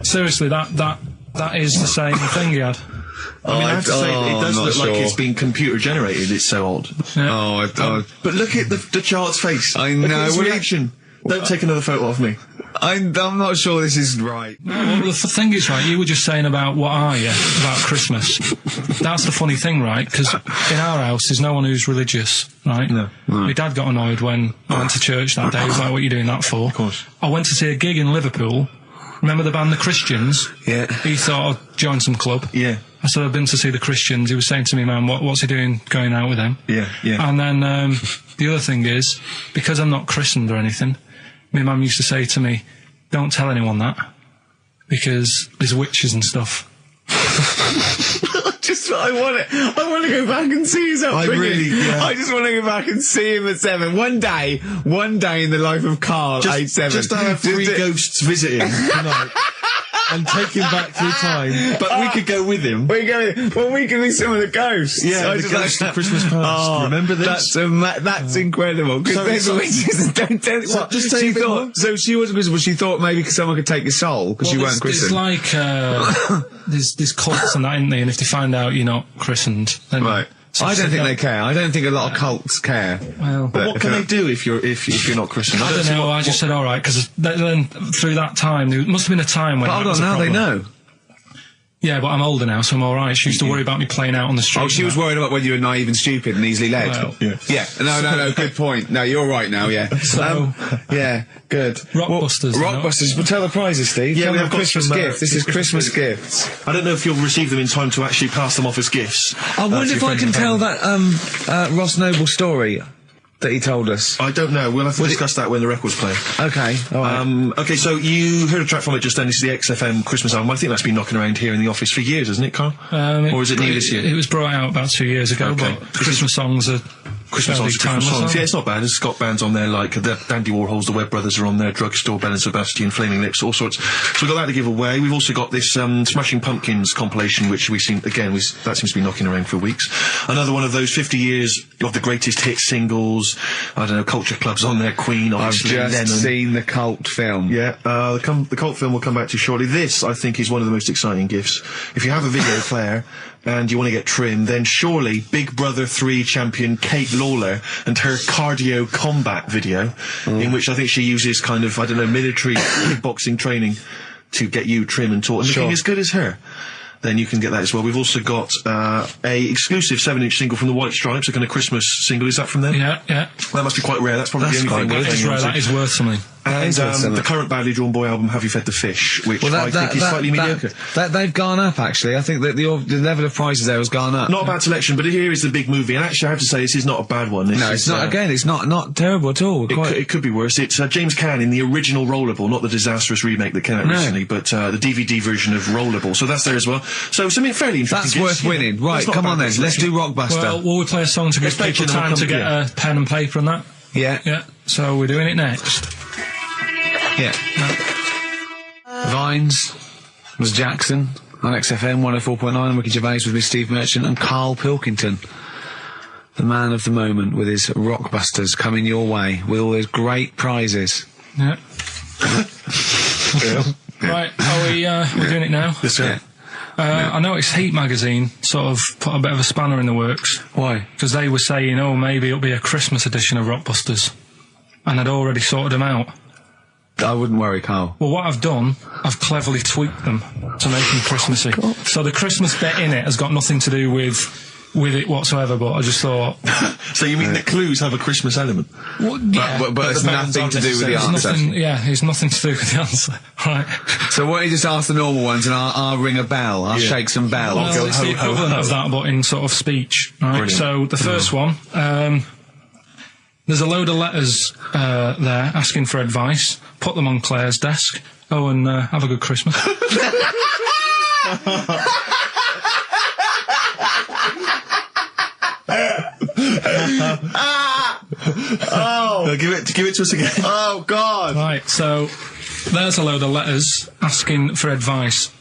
Seriously, that is the same thing he had. I have to say, it does look like it's been computer generated. It's so odd. Yeah. But look at the child's face. I know. Look at his reaction. Don't take another photo of me. I'm not sure this is right. No, well, the thing is, right, you were just saying about what are you, about Christmas. That's the funny thing, right? Because in our house, there's no one who's religious, right? No. My dad got annoyed when I went to church that day. He was like, what are you doing that for? Of course. I went to see a gig in Liverpool. Remember the band The Christians? Yeah. He thought I'd join some club. Yeah. I said, I've been to see The Christians. He was saying to me, man, what's he doing going out with them? Yeah. And then the other thing is, because I'm not christened or anything, my mum used to say to me, don't tell anyone that, because there's witches and stuff. I want to go back and see his upbringing. I just want to go back and see him at 7. One day in the life of Carl, age 7. Just have 3 ghosts visit him tonight. And take him back through time. But we could go with him. We could be some of the ghosts. Yeah, the ghosts of Christmas past. Oh, remember this? That's incredible. Because there's witches. Don't tell what. Just she thought. So she wasn't Christian, but she thought maybe someone could take your soul because you weren't christened. It's like there's cults and that, isn't there? And if they find out you're not christened, then right. I don't think they care. I don't think a lot of cults care. Well, but what can they do if you're not Christian? I don't know. I just said all right, because then through that time there must have been a time when. But hold on, now they know. Yeah, but I'm older now, so I'm all right. She used to worry about me playing out on the street. Oh, she was worried about when you were naive and stupid and easily led. Well, yeah. No. Good point. No, you're right now. Yeah. So, yeah, good. Rockbusters. Rockbusters. But tell the prizes, Steve. Yeah, we have Christmas gifts. This is Christmas gifts. I don't know if you'll receive them in time to actually pass them off as gifts. I wonder if I can tell that Ross Noble story that he told us. I don't know. We'll have to discuss that when the record's playing. Okay. All right. Okay, so you heard a track from it just then. This is the XFM Christmas album. I think that's been knocking around here in the office for years, hasn't it, Carl? Or is it new this year? It was brought out about 2 years ago, but the Christmas songs are Christmas songs. Yeah, it's not bad. There's Scott bands on there like the Dandy Warhols, the Webb Brothers are on there, Drugstore, Bell and Sebastian, Flaming Lips, all sorts. So we've got that to give away. We've also got this Smashing Pumpkins compilation, which we've seen, again, that seems to be knocking around for weeks. Another one of those 50 years of the greatest hit singles. I don't know, Culture Club's on there, Queen, obviously, I've just Lennon. seen the cult film. Yeah, the cult film will come back to you shortly. This, I think, is one of the most exciting gifts. If you have a video player and you want to get trim, then surely Big Brother 3 champion Kate Lawler and her cardio combat video, in which I think she uses kind of, I don't know, military kickboxing training to get you trim and taut and looking as good as her. Then you can get that as well. We've also got a exclusive 7-inch single from the White Stripes, a kind of Christmas single. Is that from them? Yeah. That must be quite rare. That's probably the only thing. That is rare. That is worth something. And the current Badly Drawn Boy album, Have You Fed the Fish, which I think is slightly mediocre. They've gone up, actually. I think that the level of prices there has gone up. Not a bad selection, but here is the big movie. And actually, I have to say, this is not a bad one. It's not. Again, it's not terrible at all. It could be worse. It's James Caan in the original Rollerball, not the disastrous remake that came out recently, but the DVD version of Rollerball. So that's there as well. So something fairly interesting. That's worth winning. Right, come on then. Let's do Rockbuster. Well, will we play a song to give people time to get a pen and paper and that? Yeah. So we're doing it next. Yeah. Vines was Jackson on XFM 104.9, and Ricky Gervais with me, Steve Merchant, and Karl Pilkington, the man of the moment, with his Rockbusters coming your way with all those great prizes. Yeah. Right, we're doing it now? Yes, sir. I noticed Heat magazine sort of put a bit of a spanner in the works. Why? Because they were saying, maybe it'll be a Christmas edition of Rockbusters. And I'd already sorted them out. I wouldn't worry, Carl. Well, what I've done, I've cleverly tweaked them to make them Christmassy. So the Christmas bit in it has got nothing to do with it whatsoever, but I just thought... So you mean the clues have a Christmas element? Well, yeah. But it's nothing to do with the answer. It's nothing to do with the answer. Right. So why don't you just ask the normal ones and I'll ring a bell. I'll shake some bells. Well, it's the equivalent of that, but in sort of speech. Right. Brilliant. So the first one... there's a load of letters there asking for advice. Put them on Claire's desk. And have a good Christmas. Give it to us again. Oh, God. Right, so there's a load of letters asking for advice.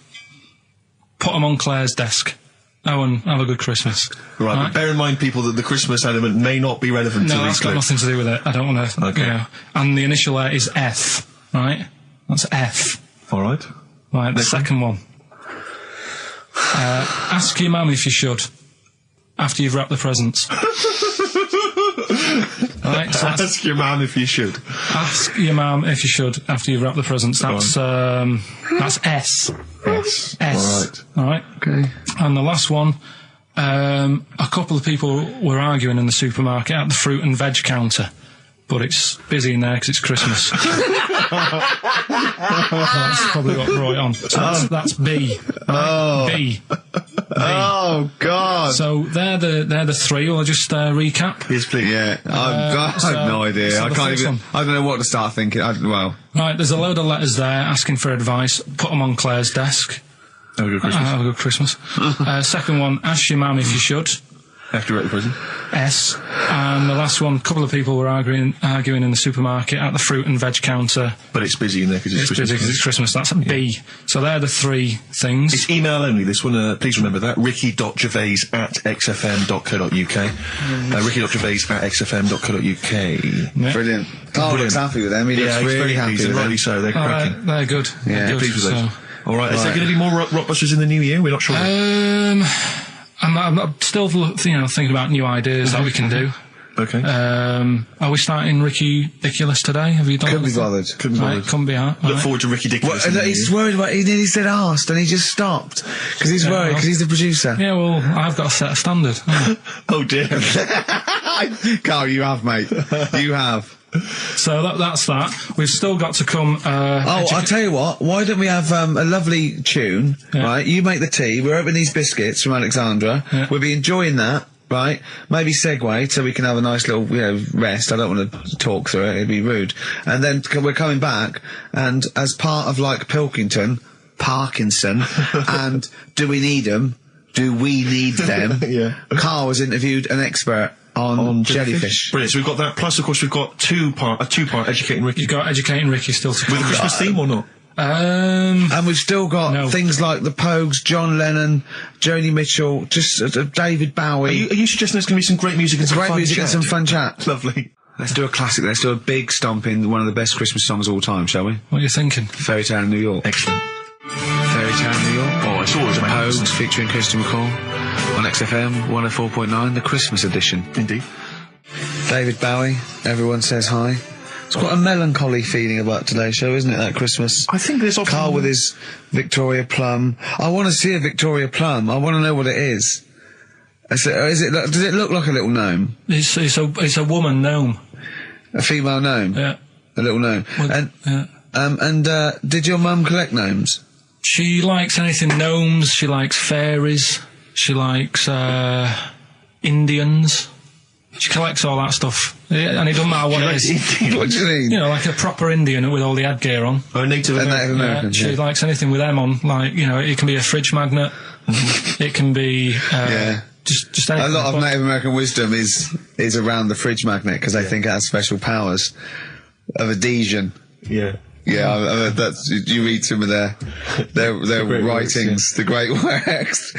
Put them on Claire's desk. And have a good Christmas. Right, but bear in mind, people, that the Christmas element may not be relevant to these. No, that's got nothing to do with it. I don't want to. Okay. And the initial there is F. Right? That's F. All right. Right, the second one. Ask your mum if you should, after you've wrapped the presents. Right, so ask your mum if you should. Ask your mum if you should, after you've wrapped the presents. That's S. S. All right. Okay. And the last one, a couple of people were arguing in the supermarket at the fruit and veg counter, but it's busy in there because it's Christmas. That's probably what brought it on. So that's B. Right? B. Oh, God. So they're the three. Will I just recap? Yes, please. Yeah. I have no idea. So I can't even... I don't know what to start thinking. Right, there's a load of letters there asking for advice. Put them on Claire's desk. Have a good Christmas. Have a good Christmas. Second one, ask your mum if you should. After you're at the prison. S. And the last one, a couple of people were arguing in the supermarket at the fruit and veg counter. But it's busy in there because it's Christmas. Busy because it's Christmas. That's a B. So they're the three things. It's email only, this one. Please remember that. ricky.gervais@xfm.co.uk. ricky.gervais@xfm.co.uk. Yeah. Brilliant. Carl looks happy with them. He looks really happy with them. Rightly so. They're cracking. They're good. Yeah, they're good, pleased with those. All right. Is there going to be more Rockbusters in the new year? We're not sure. I'm still, thinking about new ideas that we can do. Okay. Are we starting Ricky Ridiculous today? Have you done Couldn't be bothered. Couldn't be bothered. Couldn't be hard. Look forward to Ricky Ridiculous. He's just worried about... He nearly said asked and he just stopped. Because he's worried, because he's the producer. Yeah, well, I've got to set a standard. Oh, dear. Carl, you have, mate. You have. So that's that. We've still got to come... I'll tell you what. Why don't we have a lovely tune, right? You make the tea. We're opening these biscuits from Alexandra. Yeah. We'll be enjoying that, right? Maybe segue so we can have a nice little, rest. I don't want to talk through it. It'd be rude. And then we're coming back, and as part of, like, Parkinson, and Do We Need 'Em? Do we need them? Yeah. Carl has interviewed an expert on jellyfish. Brilliant. So we've got that. Plus, of course, we've got a two-part Educating Ricky. You've got Educating Ricky still to come. With a Christmas theme or not? And we've still got things like the Pogues, John Lennon, Joni Mitchell, just David Bowie. Are you suggesting there's going to be some great music and some fun chat? Lovely. Let's do a classic. Let's do a big stomp in one of the best Christmas songs of all time, shall we? What are you thinking? Fairy Tale in New York. Excellent. Fairy Tale in New York. Oh, it's always the Pogues featuring Christian McCall on XFM 104.9, the Christmas edition. Indeed. David Bowie, Everyone Says Hi. It's quite a melancholy feeling about today's show, isn't it, that Christmas? I think there's often... Carl with his Victoria Plum. I want to see a Victoria Plum. I want to know what it is. Does it look like a little gnome? It's a woman gnome. A female gnome? Yeah. A little gnome. Did your mum collect gnomes? She likes anything gnomes. She likes fairies. She likes Indians. She collects all that stuff. Yeah, and it doesn't matter what it is. What do you mean? You know, like a proper Indian with all the headgear on. Or a Native American. She likes anything with them on. Like, you know, it can be a fridge magnet. It can be... Just anything. A lot of Native American wisdom is around the fridge magnet because they think it has special powers of adhesion. Yeah. Yeah, that's, you read some of their writings, the great works.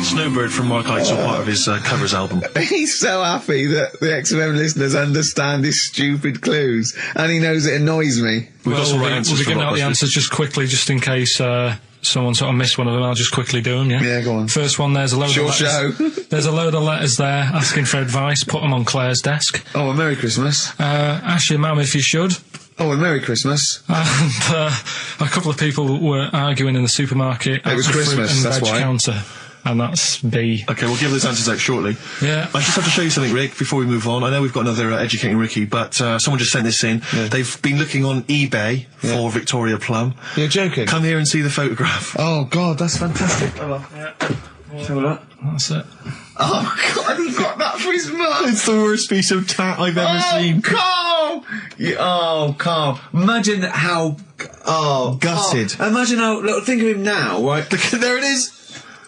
Snowbird from Mark Eitzel, part of his covers album. He's so happy that the XFM listeners understand his stupid clues, and he knows it annoys me. We'll be giving out the answers just quickly, just in case someone sort of missed one of them. I'll just quickly do them, yeah? Yeah, go on. First one, there's a load of letters. There's a load of letters there asking for advice. Put them on Claire's desk. Oh, a Merry Christmas. Ask your mum if you should. Oh, a Merry Christmas. And a couple of people were arguing in the supermarket. It was Christmas, that's why. Counter. And that's B. Okay, we'll give those answers out shortly. Yeah. I just have to show you something, Rick, before we move on. I know we've got another Educating Ricky, but someone just sent this in. Yeah. They've been looking on eBay for Victoria Plum. You're joking? Come here and see the photograph. Oh, God, that's fantastic. Show that. That's it. Oh, God, he got that for his mum. It's the worst piece of tat I've ever seen. Carl! Carl. Imagine how... Oh, gutted. Oh, imagine how... Look, think of him now, right? There it is.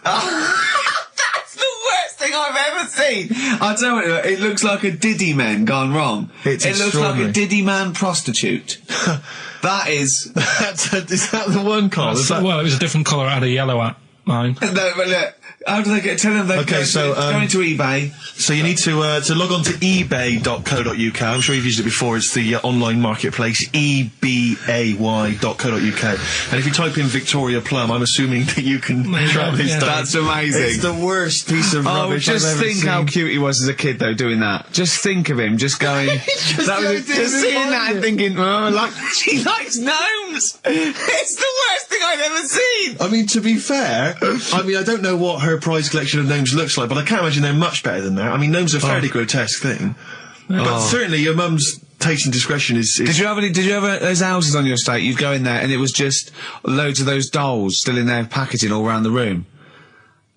That's the worst thing I've ever seen. I'll tell you what, it looks like a Diddy man gone wrong. It looks like a Diddy man prostitute. That is... Is that the one, Carl? Well, it was a different colour. It had a yellow at mine. No, but look, how do they get... Tell them they go into eBay. So you need to log on to ebay.co.uk. I'm sure you've used it before. It's the online marketplace, ebay.co.uk. And if you type in Victoria Plum, I'm assuming that you can track this down. That's amazing. It's the worst piece of rubbish I've ever seen. Just think how cute he was as a kid, though, doing that. Just think of him, just going... just seeing that and thinking, she likes gnomes! It's the worst thing I've ever seen! I mean, to be fair, I don't know what her prize collection of gnomes looks like, but I can't imagine they're much better than that. I mean, gnomes are a fairly grotesque thing. But certainly your mum's taste and discretion is... Did you ever those houses on your estate, you'd go in there and it was just loads of those dolls still in their packaging all around the room?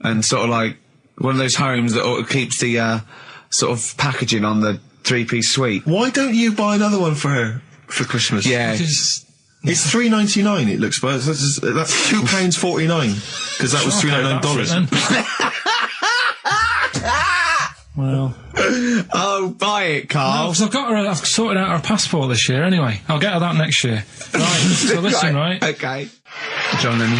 And sort of like one of those homes that keeps the sort of packaging on the three-piece suite. Why don't you buy another one for her for Christmas? Yeah. It's $3.99. It looks, but that's £2.49 because that was $3.99. Well, oh, buy it, Carl. No, I've sorted out her passport this year. Anyway, I'll get her that next year. Right. So listen, right? Okay. John Lennon.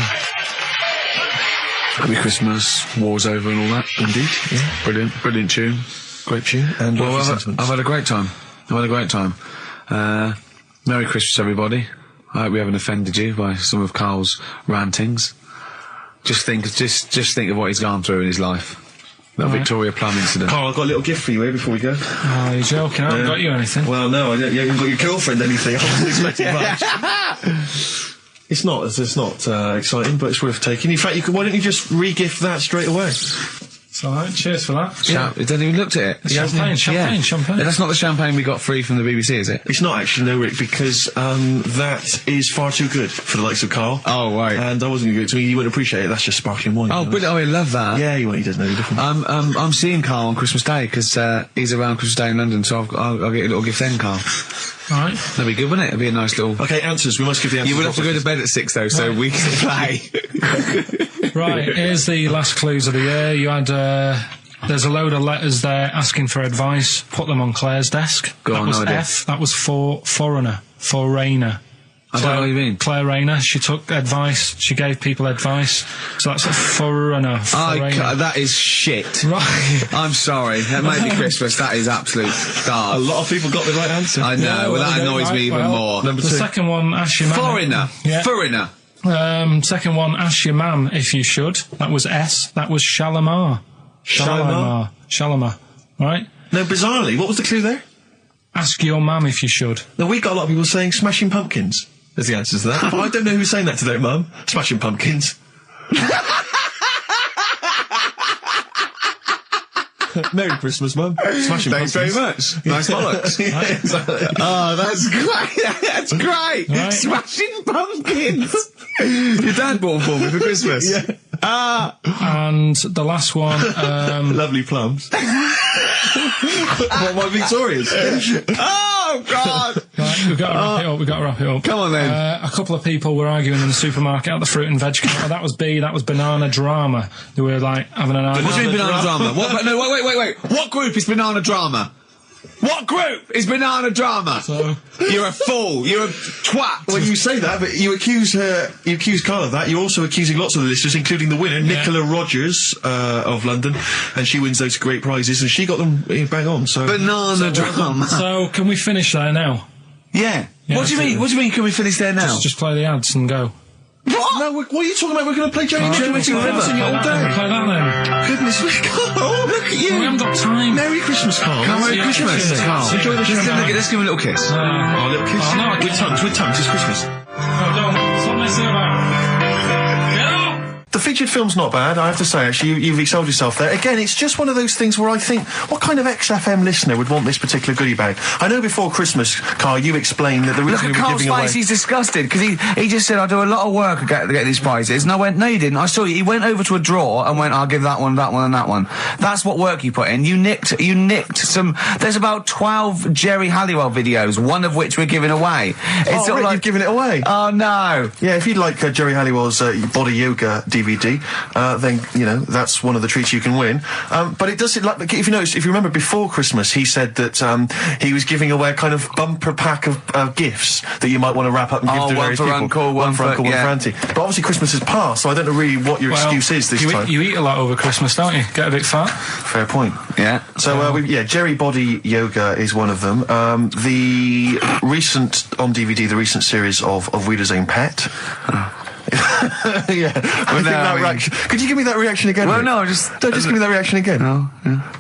Happy Christmas. War's over and all that. Indeed. Yeah. Brilliant tune. Great tune. And I've had a great time. Merry Christmas, everybody. I hope we haven't offended you by some of Carl's rantings. Just think of what he's gone through in his life. That Victoria Plum incident. Carl, I've got a little gift for you here before we go. Oh, you're joking. I haven't got you anything. Well, no, you haven't got your girlfriend anything. I wasn't expecting much. It's not exciting, but it's worth taking. In fact, why don't you just re-gift that straight away? It's alright, cheers for that. It hasn't even looked at it. Champagne. That's not the champagne we got free from the BBC, is it? It's not actually, no, Rick, because that is far too good for the likes of Carl. Oh, right. And I wasn't going to give it to me. You wouldn't appreciate it. That's just sparkling wine. Oh, brilliant. Oh, I love that. Yeah, he doesn't know the difference. I'm seeing Carl on Christmas Day because he's around Christmas Day in London, so I'll get a little gift then, Carl. Right. That'd be good, wouldn't it? It'd be a nice little... Okay, answers. We must give the answers. You would have to go to bed at 6, though, so we can play. Right, here's the last clues of the year. You had There's a load of letters there asking for advice. Put them on Claire's desk. That was F. That was for foreigner. Foreigner. I don't know what you mean. Claire Rayner, she took advice, she gave people advice, so that's a foreigner. That is shit. Right. I'm sorry, that may be Christmas, that is absolute garbage. A lot of people got the right answer. I know, that annoys me even more. The second one, ask your mum. Foreigner. Yeah. Foreigner. Second one, ask your mum if you should. That was S. That was Shalimar. Shalimar. Right? No, bizarrely, what was the clue there? Ask your mum if you should. No, we got a lot of people saying Smashing Pumpkins as the answer to that. But I don't know who's saying that to their mum. Smashing Pumpkins. Merry Christmas, Mum. Smashing Thanks Pumpkins. very much. Nice bollocks. Oh, that's great. That's great. Right. Smashing Pumpkins. Your dad bought them for me for Christmas. Yeah. And the last one, Lovely plums. What, my Victorians? Oh, God. right, we've got to wrap it up. Come on, then. A couple of people were arguing in the supermarket at the fruit and veg counter. That was B, that was Banana Drama. They were like having an argument. What do you mean Banana Drama? What, no, wait. What group is Banana Drama? What group is Banana Drama? So, you're a fool. You're a twat. Well, you say that, but you accuse Carl of that. You're also accusing lots of the listeners, including the winner, Nicola Rogers of London, and she wins those great prizes, and she got them bang on. So Banana Drama. so can we finish there now? Yeah. What do you mean? What do you mean? Can we finish there now? Just play the ads and go. What? No, what are you talking about? We're going to play Jerry River all Play day. that then. Goodness me, Carl, look at you. We haven't got time. Merry Christmas, Carl. Merry Christmas, Carl. Enjoy the show. Let's give him a little kiss. Oh, a little kiss. Oh, no, I with tongues, it's Christmas. No, don't. Stop messing about. Get out! The featured film's not bad, I have to say, actually. You've excelled yourself there. Again, it's just one of those things where I think, what kind of XFM listener would want this particular goodie bag? I know before Christmas, Carl, you explained that the Look reason at we were Carl's giving away... face, he's disgusted, because he just said, I do a lot of work to get these prizes, and I went, no you didn't, I saw you, he went over to a drawer and went, I'll give that one, and that one. That's what work you put in. You nicked some, there's about 12 Jerry Halliwell videos, one of which we're giving away. It's sort of like, you've given it away? Oh no. Yeah, if you'd like Jerry Halliwell's Body Yoga DVD, then, you know, that's one of the treats you can win. But it does, like, if you notice, if you remember before Christmas, he said that he was giving away a kind of bumper pack of gifts that you might want to wrap up and give to various people. One for Uncle, one for Auntie. But obviously Christmas has passed, so I don't know really what your excuse is this time. You eat a lot over Christmas, don't you? Get a bit fat. Fair point. Yeah. So, Jerry Body Yoga is one of them. The recent, on DVD, the recent series of Wiedersehen Pet. Yeah, reaction. Could you give me that reaction again? Well, Rick? no, just give me that reaction again. No,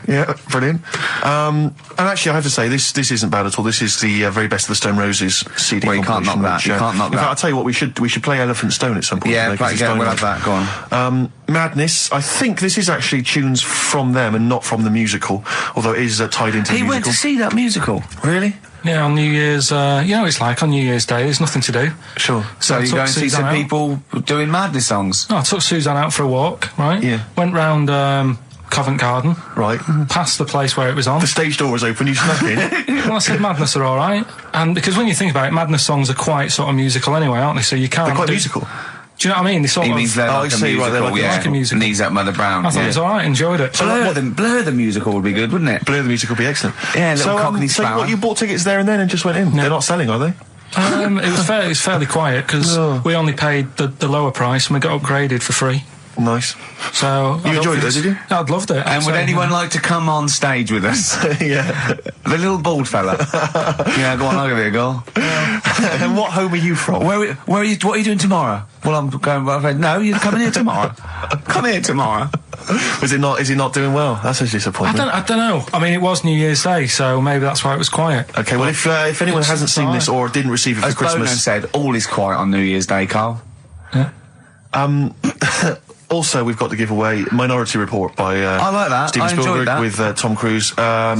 yeah, brilliant. And actually, I have to say, this isn't bad at all. This is the very best of the Stone Roses CD. Well, you can't knock that. You can't knock in that. fact, I'll tell you what, we should play Elephant Stone at some point. Yeah, we'll have that. Go on. Madness. I think this is actually tunes from them and not from the musical, although it is tied into the musical. He went to see that musical. Really? Yeah, on New Year's, you know what it's like on New Year's Day, there's nothing to do. Sure. So you go and see some people doing madness songs? No, I took Suzanne out for a walk, right? Yeah. Went round Covent Garden. Right. Past the place where it was on. The stage door was open, you snuck in. Well, I said Madness are alright. And because when you think about it, Madness songs are quite sort of musical anyway, aren't they? So you can't... They're quite musical. Do you know what I mean? They sort he of... means they're like a musical, like a musical. Knees Up Mother Brown. I thought it was alright, enjoyed it. Blur the musical would be good, wouldn't it? Blur the musical would be excellent. Yeah, little Cockney Sparrow. So what, you bought tickets there and then and just went in? No. They're not selling, are they? It was fairly quiet because we only paid the lower price and we got upgraded for free. Nice. So you enjoyed it, did you? I'd loved it. And would anyone like to come on stage with us? Yeah. The little bald fella. Yeah, go on, I'll give it a go. And what home are you from? Where are you? What are you doing tomorrow? Well, I'm going. No, you're coming here tomorrow. Come here tomorrow. Is he not doing well? That's a disappointment. I don't know. I mean, it was New Year's Day, so maybe that's why it was quiet. Okay, well, if anyone hasn't seen this or didn't receive it for Christmas, Bono said, all is quiet on New Year's Day, Carl. Yeah. Also, we've got to give away Minority Report by I like that. Steven Spielberg that. with Tom Cruise,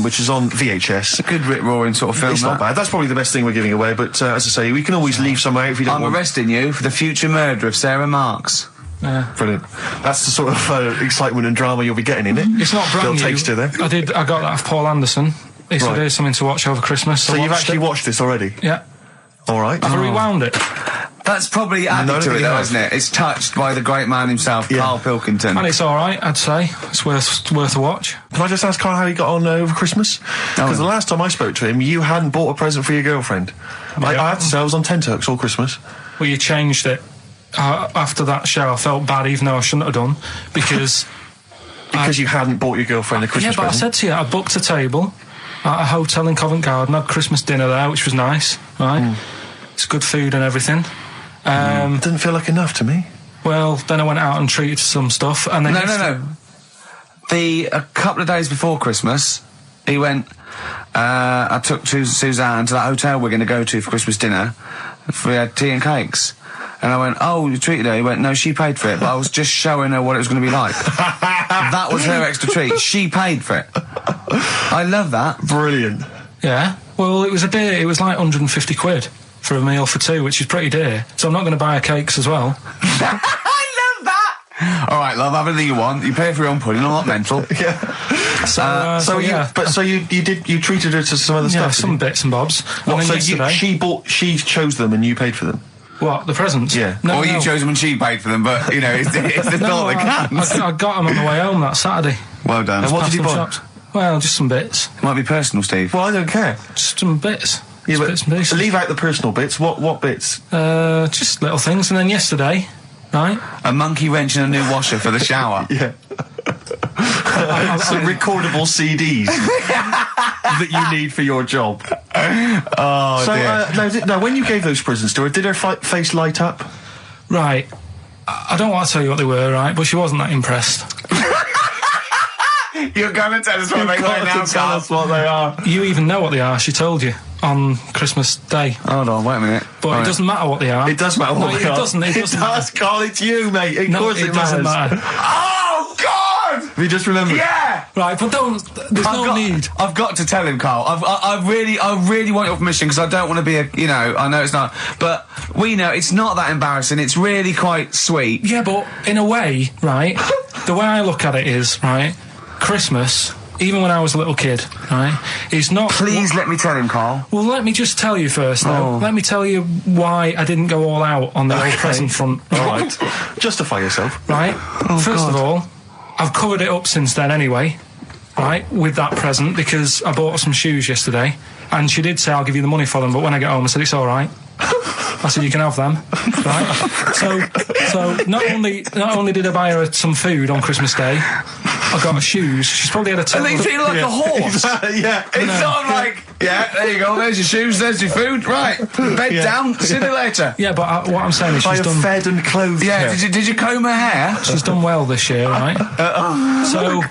which is on VHS. It's a good rip-roaring sort of film. It's not bad. That's probably the best thing we're giving away, but as I say, we can always leave some out if you don't want. I'm arresting you for the future murder of Sarah Marks. Yeah. Brilliant. That's the sort of excitement and drama you'll be getting in it. It's not brand new. Taster there. I got that off Paul Anderson. He said here's something to watch over Christmas. So you've actually watched this already? Yeah. All right. Have I rewound it? That's probably added to it, though, isn't it? It's touched by the great man himself, Karl Pilkington. And it's all right, I'd say. It's worth a watch. Can I just ask Karl how he got on over Christmas? Because the last time I spoke to him, you hadn't bought a present for your girlfriend. I had to say I was on tenterhooks all Christmas. Well, you changed it. After that show, I felt bad, even though I shouldn't have done, because... Because you hadn't bought your girlfriend a Christmas present? I said to you, I booked a table at a hotel in Covent Garden, had Christmas dinner there, which was nice, right? It's good food and everything. Didn't feel like enough to me. Well, then I went out and treated some stuff, and then... No. A couple of days before Christmas, he went... I took Suzanne to that hotel we're going to go to for Christmas dinner. We had tea and cakes. And I went, oh, you treated her? He went, no, she paid for it, but I was just showing her what it was going to be like. That was her extra treat. She paid for it. I love that. Brilliant. Yeah. Well, it was a dear. It was like 150 quid for a meal for two, which is pretty dear. So I'm not going to buy her cakes as well. I love that. All right, love, have anything you want. You pay for your own pudding. I'm not mental. Yeah. So you treated her to some other stuff. Yeah, some bits and bobs. What, so she chose them and you paid for them? What, the presents? Yeah. No, you chose them and she paid for them, but, you know, it's the thought that counts. I got them on the way home that Saturday. Well done. And what did you buy? Shops. Well, just some bits. It might be personal, Steve. Well, I don't care. Just some bits. Yeah, just but bits and pieces. leave out the personal bits. What bits? Just little things. And then yesterday, right? A monkey wrench and a new washer for the shower. Yeah. Some recordable CDs that you need for your job. Oh, dear. Now, when you gave those presents to her, did her face light up? Right. I don't want to tell you what they were, right? But she wasn't that impressed. You're going to tell us what they were now, tell us what they are. You even know what they are. She told you on Christmas Day. Hold on, wait a minute. But it doesn't matter what they are. It does matter what they are. It doesn't. It does, Karl. It's you, mate. Of course it doesn't matters. matter. Oh, God! Have you just remembered? Yeah! Right, but there's no need. I've got to tell him, Karl. I really want your permission, because I don't want to be I know it's not, but we know it's not that embarrassing. It's really quite sweet. Yeah, but in a way, right, the way I look at it is, right, Christmas, even when I was a little kid, right, is not... Please let me tell him, Karl. Well, let me just tell you first, though. Oh. Let me tell you why I didn't go all out on the old present front. All right. Justify yourself. Right? First of all, I've covered it up since then anyway, right, with that present, because I bought her some shoes yesterday, and she did say, I'll give you the money for them, but when I get home, I said, it's all right. I said, you can have them, right? So not only did I buy her some food on Christmas Day, I got her shoes. She's probably had a And they feel like a horse. Yeah. It's not like, yeah, there you go, there's your shoes, there's your food, right, bed down, see you later. Yeah, but what I'm saying is she's done... fed and clothed Yeah, her. did you comb her hair? She's done well this year, right? So...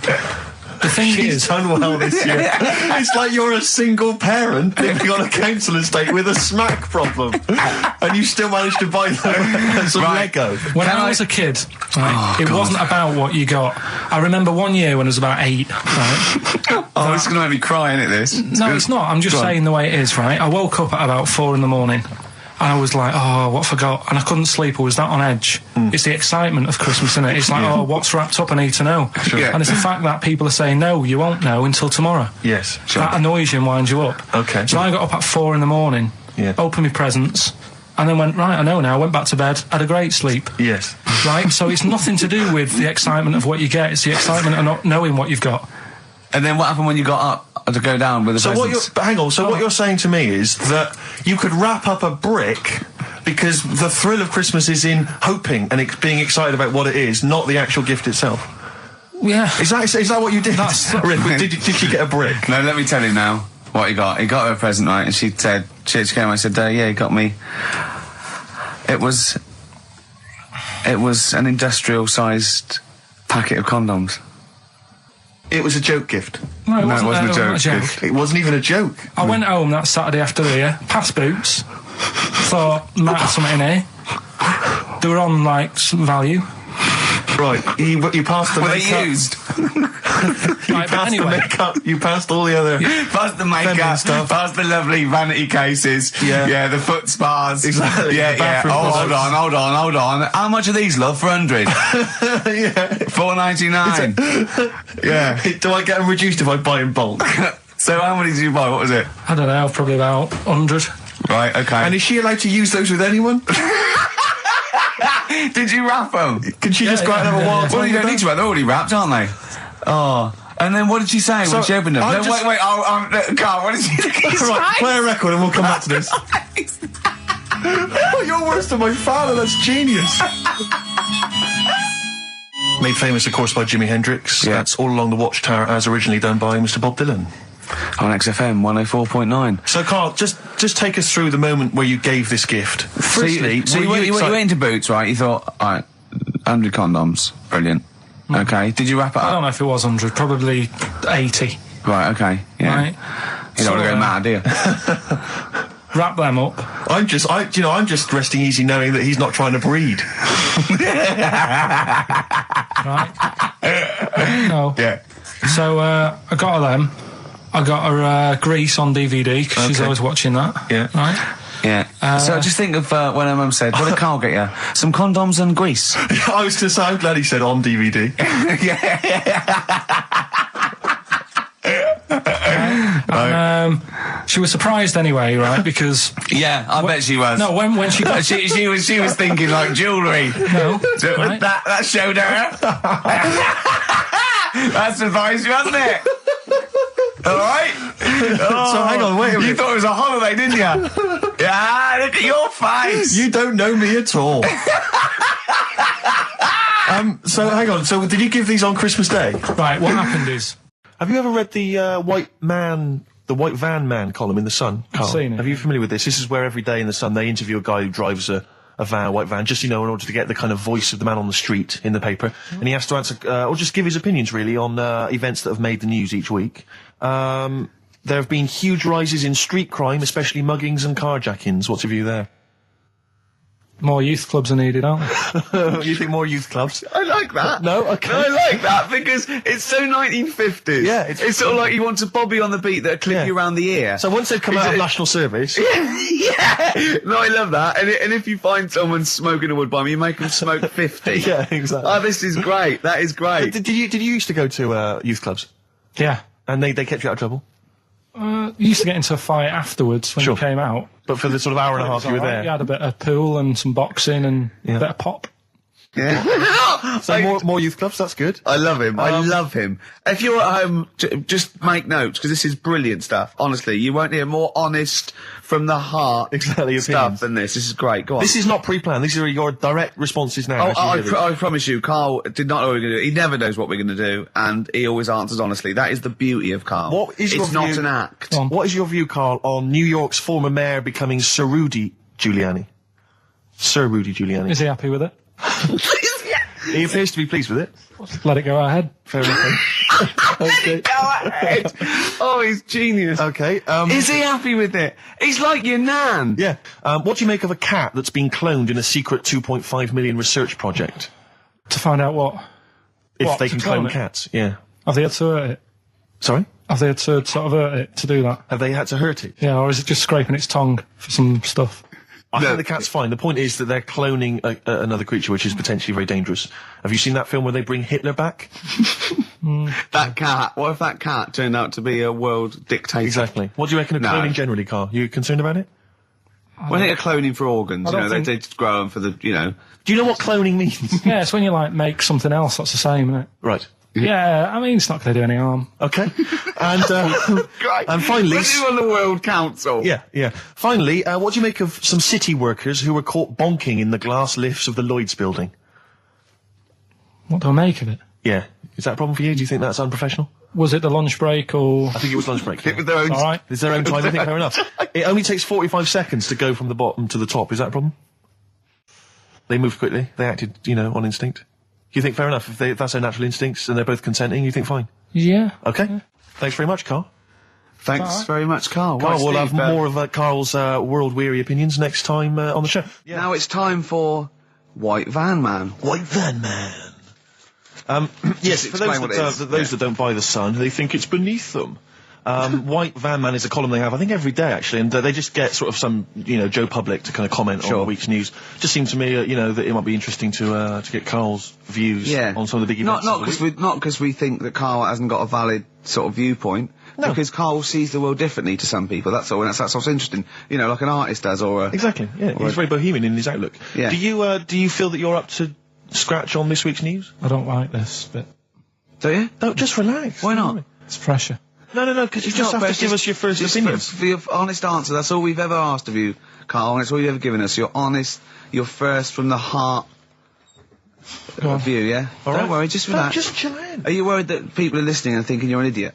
The thing She's done well this year. It's like you're a single parent living on a council estate with a smack problem, and you still managed to buy them some Lego. When I was a kid, right, it wasn't about what you got. I remember one year when I was about 8. Right, Oh, it's going to make me cry, isn't it, this? no, it's not. I'm just saying the way it is, right? I woke up at about 4 in the morning. And I was like, oh, what have I got? And I couldn't sleep. I was that on edge. It's the excitement of Christmas, isn't it? It's like, oh, what's wrapped up? I need to know. Sure. Yeah. And it's the fact that people are saying, no, you won't know until tomorrow. Yes. Sure. That annoys you and winds you up. Okay. So I got up at 4 in the morning, opened my presents, and then went, right, I know now, went back to bed, had a great sleep. Yes. Right? So it's nothing to do with the excitement of what you get. It's the excitement of not knowing what you've got. And then what happened when you got up to go down with the presents? What you're saying to me is that you could wrap up a brick because the thrill of Christmas is in hoping and being excited about what it is, not the actual gift itself. Yeah. Is that what you did? Did she get a brick? No, let me tell you now what he got. He got her a present, right? And she said, she came. I said, yeah, he got me. It was an industrial-sized packet of condoms. It was a joke gift. No, it wasn't a joke. gift. It wasn't even a joke. I went home that Saturday after here, past Boots, thought, might have something in here. They were on, like, some value. Right, you passed the Were makeup. they used? Right, but anyway. The makeup, you passed all the other... Past the makeup, stuff. past the lovely vanity cases. Yeah. The foot spas. Exactly. Yeah. Oh, hold on. How much are these, love, for 100? Yeah. $4.99. Yeah. Do I get them reduced if I buy in bulk? So how many did you buy? What was it? I don't know, probably about 100. Right, okay. And is she allowed to use those with anyone? Did you wrap them? Can she just go out and have a wild time? Well, you don't need to wrap. They're already wrapped, aren't they? Oh. And then what did she say when she opened them? No, wait, Carl, what did she say? Right, play a record and we'll come back to this. Oh, you're worse than my father, that's genius. Made famous, of course, by Jimi Hendrix. Yeah. That's All Along the Watchtower, as originally done by Mr. Bob Dylan. On XFM 104.9. So, Carl, just take us through the moment where you gave this gift. Firstly, so you went into Boots, right? You thought, all right, 100 condoms, brilliant. Okay, did you wrap it up? I don't know if it was 100, probably 80. Right, okay, yeah. Right. You don't want to go mad, do you? Wrap them up. I'm just resting easy knowing that he's not trying to breed. Right? No. Yeah. So, I got her them. I got her Grease on DVD, because she's always watching that. Yeah. Right? Yeah. So just think of when her mum said, what did Carl get you? Some condoms and grease. I was going to say, I'm glad he said on DVD. And, she was surprised anyway, right? Because I bet she was. no, when she got she was thinking like jewellery. no, right? That showed her. That surprised you, hasn't it? All right. So hang on, wait a minute. You thought it was a holiday, didn't you? Yeah. Look at your face. You don't know me at all. So hang on. So did you give these on Christmas Day? Right. What happened is, Have you ever read the White Van Man column in The Sun, Carl? I've seen it. Are you familiar with this? This is where every day in The Sun they interview a guy who drives a white van, just, in order to get the kind of voice of the man on the street in the paper. And he has to answer, or just give his opinions, really, on events that have made the news each week. There have been huge rises in street crime, especially muggings and carjackings. What's your view there? more youth clubs are needed, aren't there? You think more youth clubs? I like that. No? Okay. No, I like that because it's so 1950s. Yeah, it's sort of like you want a Bobby on the beat that'll clip you around the ear. So once they've come out of national service... Yeah. No, I love that. And if you find someone smoking a wood bomb, you make them smoke 50. Yeah, exactly. Oh, this is great. That is great. Did you used to go to youth clubs? Yeah. And they kept you out of trouble? You used to get into a fight afterwards when you came out. But for the sort of hour and a half you were there? You had a bit of pool and some boxing and a bit of pop. Yeah. So more youth clubs, that's good. I love him. I love him. If you're at home, just make notes, because this is brilliant stuff. Honestly, you won't hear more honest, from the heart stuff opinions than this. This is great. Go on. This is not pre-planned. These are your direct responses now. I promise you, Carl did not know what we were going to do. He never knows what we're going to do, and he always answers honestly. That is the beauty of Carl. What is it's not an act. What is your view, Carl, on New York's former mayor becoming Sir Rudy Giuliani? Sir Rudy Giuliani. Is he happy with it? He appears to be pleased with it. Let it go ahead. Fair enough. Okay. Go ahead. Oh, he's genius. Okay. Is he happy with it? He's like your nan. Yeah. What do you make of a cat that's been cloned in a secret 2.5 million research project? To find out what? If they can clone it? cats, yeah. Have they had to hurt it? Sorry? Have they had to sort of hurt it to do that? Have they had to hurt it? Yeah, or is it just scraping its tongue for some stuff? I think the cat's fine. The point is that they're cloning another creature, which is potentially very dangerous. Have you seen that film where they bring Hitler back? That cat. What if that cat turned out to be a world dictator? Exactly. What do you reckon of cloning generally, Carl? You concerned about it? Well, I think they're cloning for organs. They grow them for the, Do you know what cloning means? Yeah, it's when you, make something else that's the same, isn't it? Right. Yeah, I mean, it's not going to do any harm. Okay. And finally... When you on the World Council. Yeah. Finally, what do you make of some city workers who were caught bonking in the glass lifts of the Lloyd's building? What do I make of it? Yeah. Is that a problem for you? Do you think that's unprofessional? Was it the lunch break or... I think it was lunch break. With their own... All right. It's their own time. I think fair enough. It only takes 45 seconds to go from the bottom to the top. Is that a problem? They moved quickly. They acted, on instinct. You think fair enough? If that's their natural instincts and they're both consenting, you think fine? Yeah. Okay. Yeah. Thanks very much, Carl. Thanks very much, Carl. Carl, we'll have more of Carl's world-weary opinions next time on the show. Yeah. Now it's time for White Van Man. White Van Man. Yes, for those that don't buy The Sun, they think it's beneath them. White Van Man is a column they have, I think, every day, actually, and they just get sort of some, Joe Public to kind of comment on the week's news. Just seemed to me, that it might be interesting to get Carl's views on some of the big events. Not because we think that Carl hasn't got a valid sort of viewpoint, No. Because Karl sees the world differently to some people, that's all, and that's what's interesting. You know, like an artist does, or a... Exactly, yeah. He's very bohemian in his outlook. Yeah. Do you feel that you're up to scratch on this week's news? I don't like this bit. Do you? No, just relax. Why not? It's pressure. No, because you just have to give us your first opinions. For your honest answer, that's all we've ever asked of you, Karl, and it's all you've ever given us. Your honest, your first from the heart view, yeah? Don't worry, just relax. Just chill in. Are you worried that people are listening and thinking you're an idiot?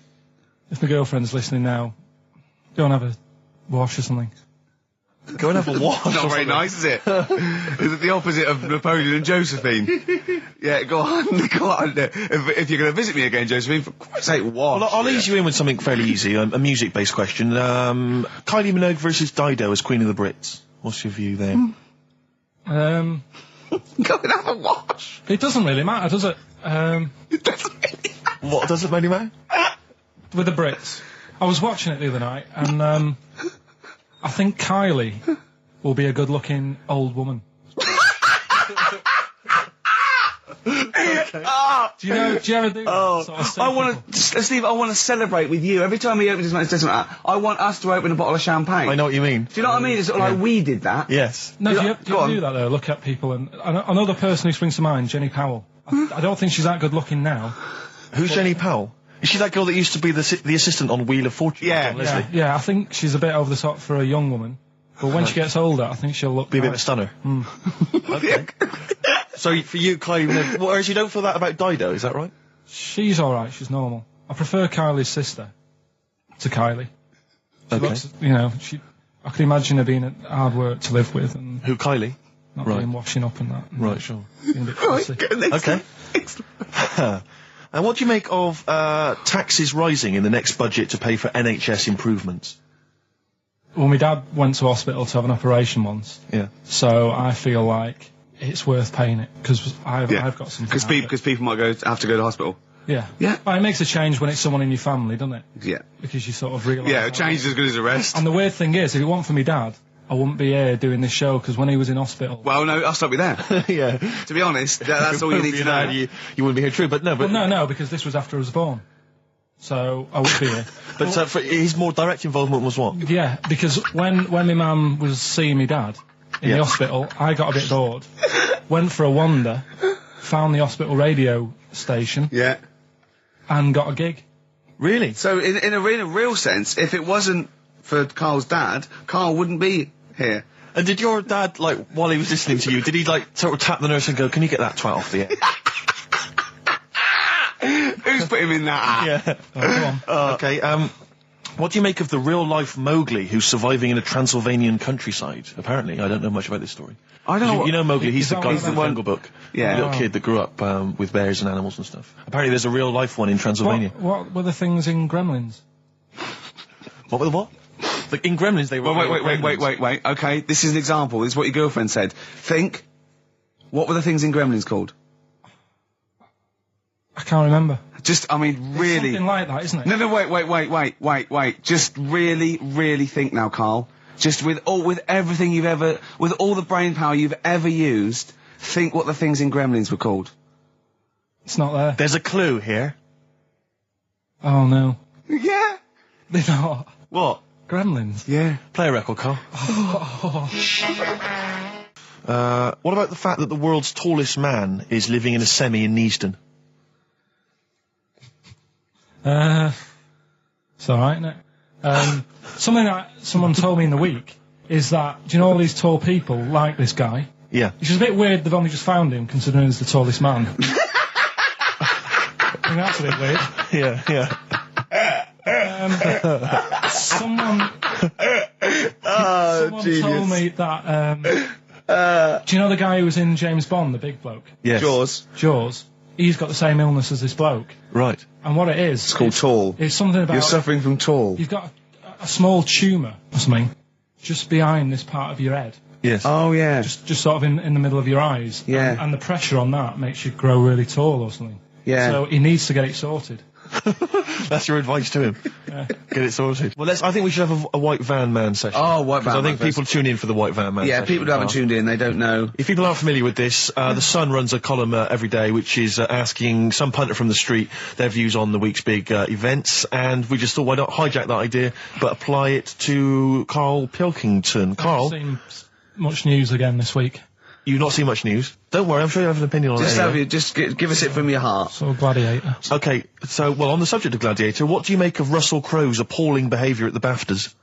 If my girlfriend's listening now, go and have a wash or something. Go and have a wash. Not very nice, is it? Is it the opposite of Napoleon and Josephine? Yeah, go on. If you're going to visit me again, Josephine, for Christ's sake, wash. Well, I'll ease you in with something fairly easy, a music-based question. Kylie Minogue versus Dido as Queen of the Brits. What's your view there? Go and have a wash. It doesn't really matter, does it? It doesn't really matter. What doesn't really matter? With the Brits. I was watching it the other night, and I think Kylie will be a good-looking old woman. Okay. Do you ever do that sort of I want to, Steve, I want to celebrate with you. Every time he opens his mouth, says something like that, I want us to open a bottle of champagne. I know what you mean. Do you know what I mean? It's sort of like we did that. Yes. No, do you ever do that, though? Look at people, and another person who springs to mind, Jenny Powell. I don't think she's that good-looking now. Who's Jenny Powell? Is she that girl that used to be the assistant on Wheel of Fortune? Yeah, I think she's a bit over the top for a young woman. But when she gets older, I think she'll be a bit of a stunner. Okay. So for you, Kylie, whereas you don't feel that about Dido, is that right? She's alright, she's normal. I prefer Kylie's sister to Kylie. She looks, I can imagine her being hard work to live with. And who, Kylie? Not being washing up and that. And right, sure. Being a bit fussy. Okay. And what do you make of taxes rising in the next budget to pay for NHS improvements? Well, my dad went to hospital to have an operation once. Yeah. So I feel like it's worth paying it, because I've got something. Because people might have to go to hospital. Yeah. Yeah. But it makes a change when it's someone in your family, doesn't it? Yeah. Because you sort of realise... Yeah, a change is as good as a rest. And the weird thing is, if it weren't for my dad, I wouldn't be here doing this show, because when he was in hospital... Well, no, I'll stop you there. Yeah. To be honest, that's all you need to know. You wouldn't be here, true, but no. But well, no, because this was after I was born. So I would be here. But for his more direct involvement was what? Yeah, because when my mum was seeing my dad in the hospital, I got a bit bored, went for a wander, found the hospital radio station... Yeah. And got a gig. Really? So in a real sense, if it wasn't for Karl's dad, Karl wouldn't be here. And did your dad, while he was listening to you, did he, sort of tap the nurse and go, can you get that twat off the air? Who's put him in that? Yeah. Oh, go on. Okay, what do you make of the real-life Mowgli who's surviving in a Transylvanian countryside? Apparently, I don't know much about this story. I don't know. You know Mowgli, he's the guy from the Jungle Book. Yeah. The little kid that grew up with bears and animals and stuff. Apparently there's a real-life one in Transylvania. What were the things in Gremlins? What were the what? In Gremlins they were... Wait. Okay, this is an example. This is what your girlfriend said. Think. What were the things in Gremlins called? I can't remember. Really... It's something like that, isn't it? No, wait. Just really think now, Karl. Just with everything with all the brain power you've ever used, think what the things in Gremlins were called. It's not there. There's a clue here. Oh, no. Yeah. They're not. What? Gremlins. Yeah. Play a record, Karl. What about the fact that the world's tallest man is living in a semi in Neasden? It's alright, isn't it? Something that someone told me in the week is that, do you know all these tall people like this guy? Yeah. It's just a bit weird they've only just found him, considering he's the tallest man. I think that's a bit weird. Yeah. Someone told me that, do you know the guy who was in James Bond, the big bloke? Yes. Jaws. He's got the same illness as this bloke. Right. And what it is... It's called tall. It's something about... You're suffering from tall. You've got a small tumour or something just behind this part of your head. Yes. Oh, yeah. Just sort of in the middle of your eyes. Yeah. And the pressure on that makes you grow really tall or something. Yeah. So he needs to get it sorted. That's your advice to him. Get it sorted. Well, I think we should have a white van man session. Oh, white van man. I think people tune in for the white van man session. Yeah, people who haven't tuned in, they don't know. If people aren't familiar with this, The Sun runs a column every day which is asking some punter from the street their views on the week's big events, and we just thought, why not hijack that idea but apply it to Karl Pilkington. Karl? I haven't seen much news again this week. You've not seen much news? Don't worry, I'm sure you have an opinion on it. Just give us it from your heart. So Gladiator. Okay, so, well, on the subject of Gladiator, what do you make of Russell Crowe's appalling behaviour at the BAFTAs?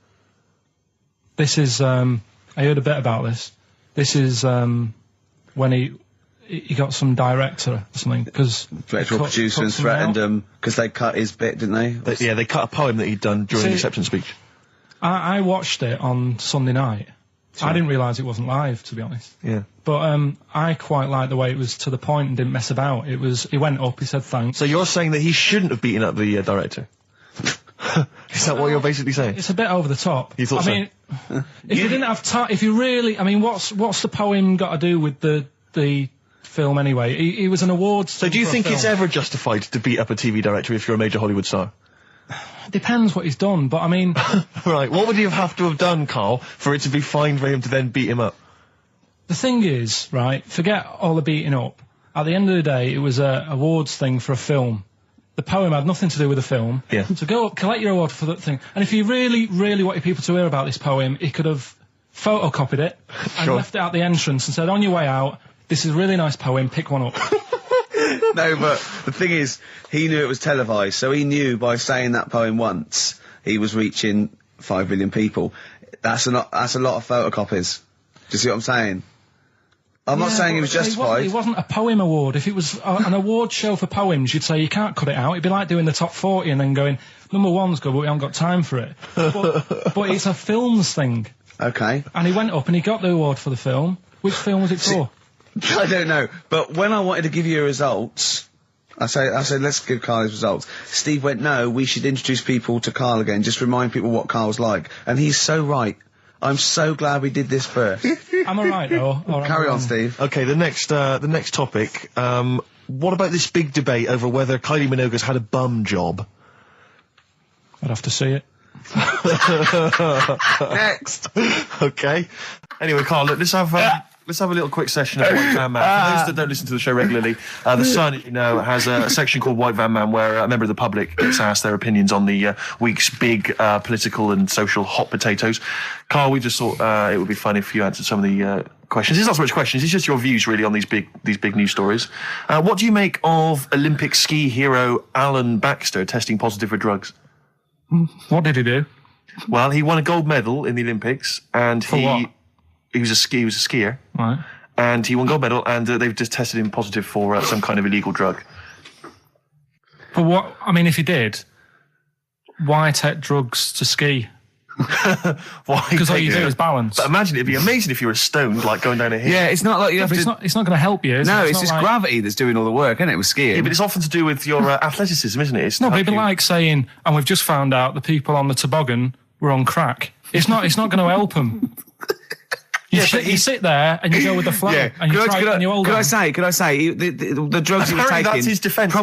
This is, I heard a bit about this. This is, when he got some director or something, because... Director or producer and threatened him, because they cut his bit, didn't they? They cut a poem that he'd done during the acceptance speech. I watched it on Sunday night. Sure. I didn't realise it wasn't live, to be honest. Yeah. But I quite liked the way it was to the point and didn't mess about. He went up, he said thanks. So you're saying that he shouldn't have beaten up the director? Is that what you're basically saying? It's a bit over the top. You thought I mean, if you didn't have time, if you really, I mean, what's the poem got to do with the film anyway? He was an awards. So do you think it's ever justified to beat up a TV director if you're a major Hollywood star? Depends what he's done, but I mean... Right, what would he have to have done, Karl, for it to be fine for him to then beat him up? The thing is, right, forget all the beating up. At the end of the day, it was a awards thing for a film. The poem had nothing to do with the film. Yeah. So go up, collect your award for that thing. And if you really, really wanted people to hear about this poem, he could have photocopied it and left it at the entrance and said, on your way out, this is a really nice poem, pick one up. No, but the thing is, he knew it was televised, so he knew by saying that poem once, he was reaching 5 billion people. That's a lot of photocopies. Do you see what I'm saying? I'm not saying he was justified. It wasn't a poem award. If it was an award show for poems, you'd say you can't cut it out. It'd be like doing the top 40 and then going, number one's good, but we haven't got time for it. But it's a films thing. Okay. And he went up and he got the award for the film. Which film was it for? I don't know, but when I wanted to give you results, I said, let's give Karl his results. Steve went, no, we should introduce people to Karl again, just remind people what Karl's like. And he's so right. I'm so glad we did this first. Am I right, though? Carry on, Steve. Okay, the next topic, what about this big debate over whether Kylie Minogue's had a bum job? I'd have to see it. Next. Okay. Anyway, Karl, let's have a little quick session of White Van Man. For those that don't listen to the show regularly, The Sun, as you know, has a section called White Van Man where a member of the public gets asked their opinions on the week's big political and social hot potatoes. Karl, we just thought it would be fun if you answered some of the questions. It's not so much questions, it's just your views really on these big news stories. What do you make of Olympic ski hero Alan Baxter testing positive for drugs? What did he do? Well, he won a gold medal in the Olympics, and what? He was a skier. Right. And he won gold medal, and they've just tested him positive for some kind of illegal drug. But what? I mean, if he did, why take drugs to ski? Why? Because all you do is balance. But imagine it'd be amazing if you were stoned, like going down a hill. Yeah, it's not like you have to. It's not going to help you. No, it's just like... gravity that's doing all the work, isn't it? With skiing. Yeah, but it's often to do with your athleticism, isn't it? It's no, but it'd be like saying, and we've just found out the people on the toboggan were on crack. It's not going to help them. You sit there and you go with the flow, and you try and you hold on. Could I say the drugs he was taking? That's his defence.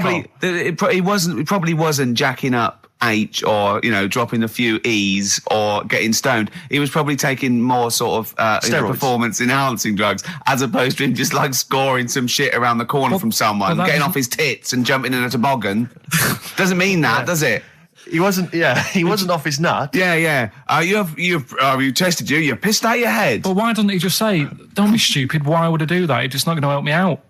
He probably wasn't jacking up H or dropping a few E's or getting stoned. He was probably taking more sort of performance enhancing drugs as opposed to him just like scoring some shit around the corner from someone, getting off his tits and jumping in a toboggan. Doesn't mean that, does it? He wasn't off his nut. Yeah. You tested you pissed out your head. But why doesn't he just say, don't be stupid, why would I do that? It's just not going to help me out.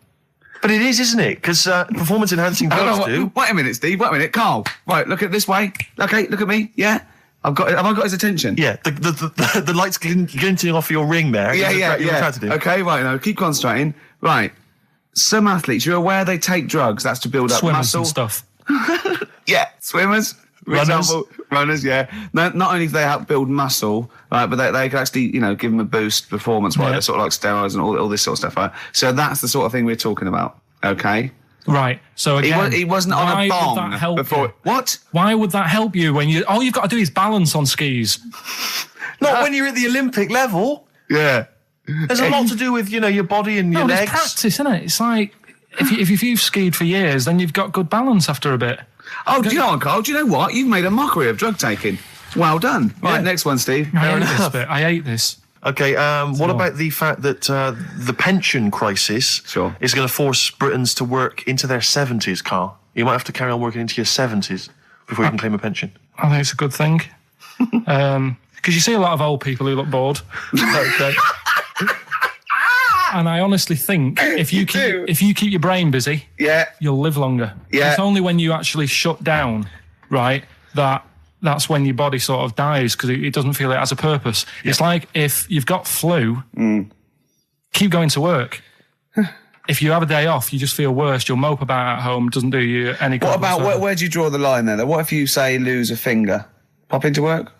But it is, isn't it? Because performance enhancing drugs do. Wait a minute, Steve, wait a minute. Karl, right, look at this way. Okay, look at me, yeah? Have I got his attention? Yeah, the light's glinting off your ring there. Yeah. Okay, right, now keep concentrating. Right, some athletes, you're aware they take drugs, that's to build up muscle. And stuff. Yeah, swimmers. Runners, yeah. Not only do they help build muscle, right, but they can actually, give them a boost performance-wise, yeah. Sort of like steroids and all this sort of stuff, right? So that's the sort of thing we're talking about, okay? Right. So again, he wasn't on a bong would that help before. You? What? Why would that help you when all you've got to do is balance on skis? Not when you're at the Olympic level. Yeah. There's a lot to do with your body and your legs. It's practice, isn't it? It's like if you've skied for years, then you've got good balance after a bit. Oh, do you know what, Carl? Do you know what? You've made a mockery of drug taking. Well done. Right, next one, Steve. I hate this. Okay, what about the fact that the pension crisis is going to force Britons to work into their 70s, Carl? You might have to carry on working into your 70s before you can claim a pension. I think it's a good thing. Because you see a lot of old people who look bored. Okay. And I honestly think if you keep your brain busy, you'll live longer. Yeah. It's only when you actually shut down, right, that's when your body sort of dies because it doesn't feel it has a purpose. Yeah. It's like if you've got flu, keep going to work. If you have a day off, you just feel worse. You'll mope about at home. Doesn't do you any good. What about where do you draw the line there? What if you say lose a finger? Pop into work?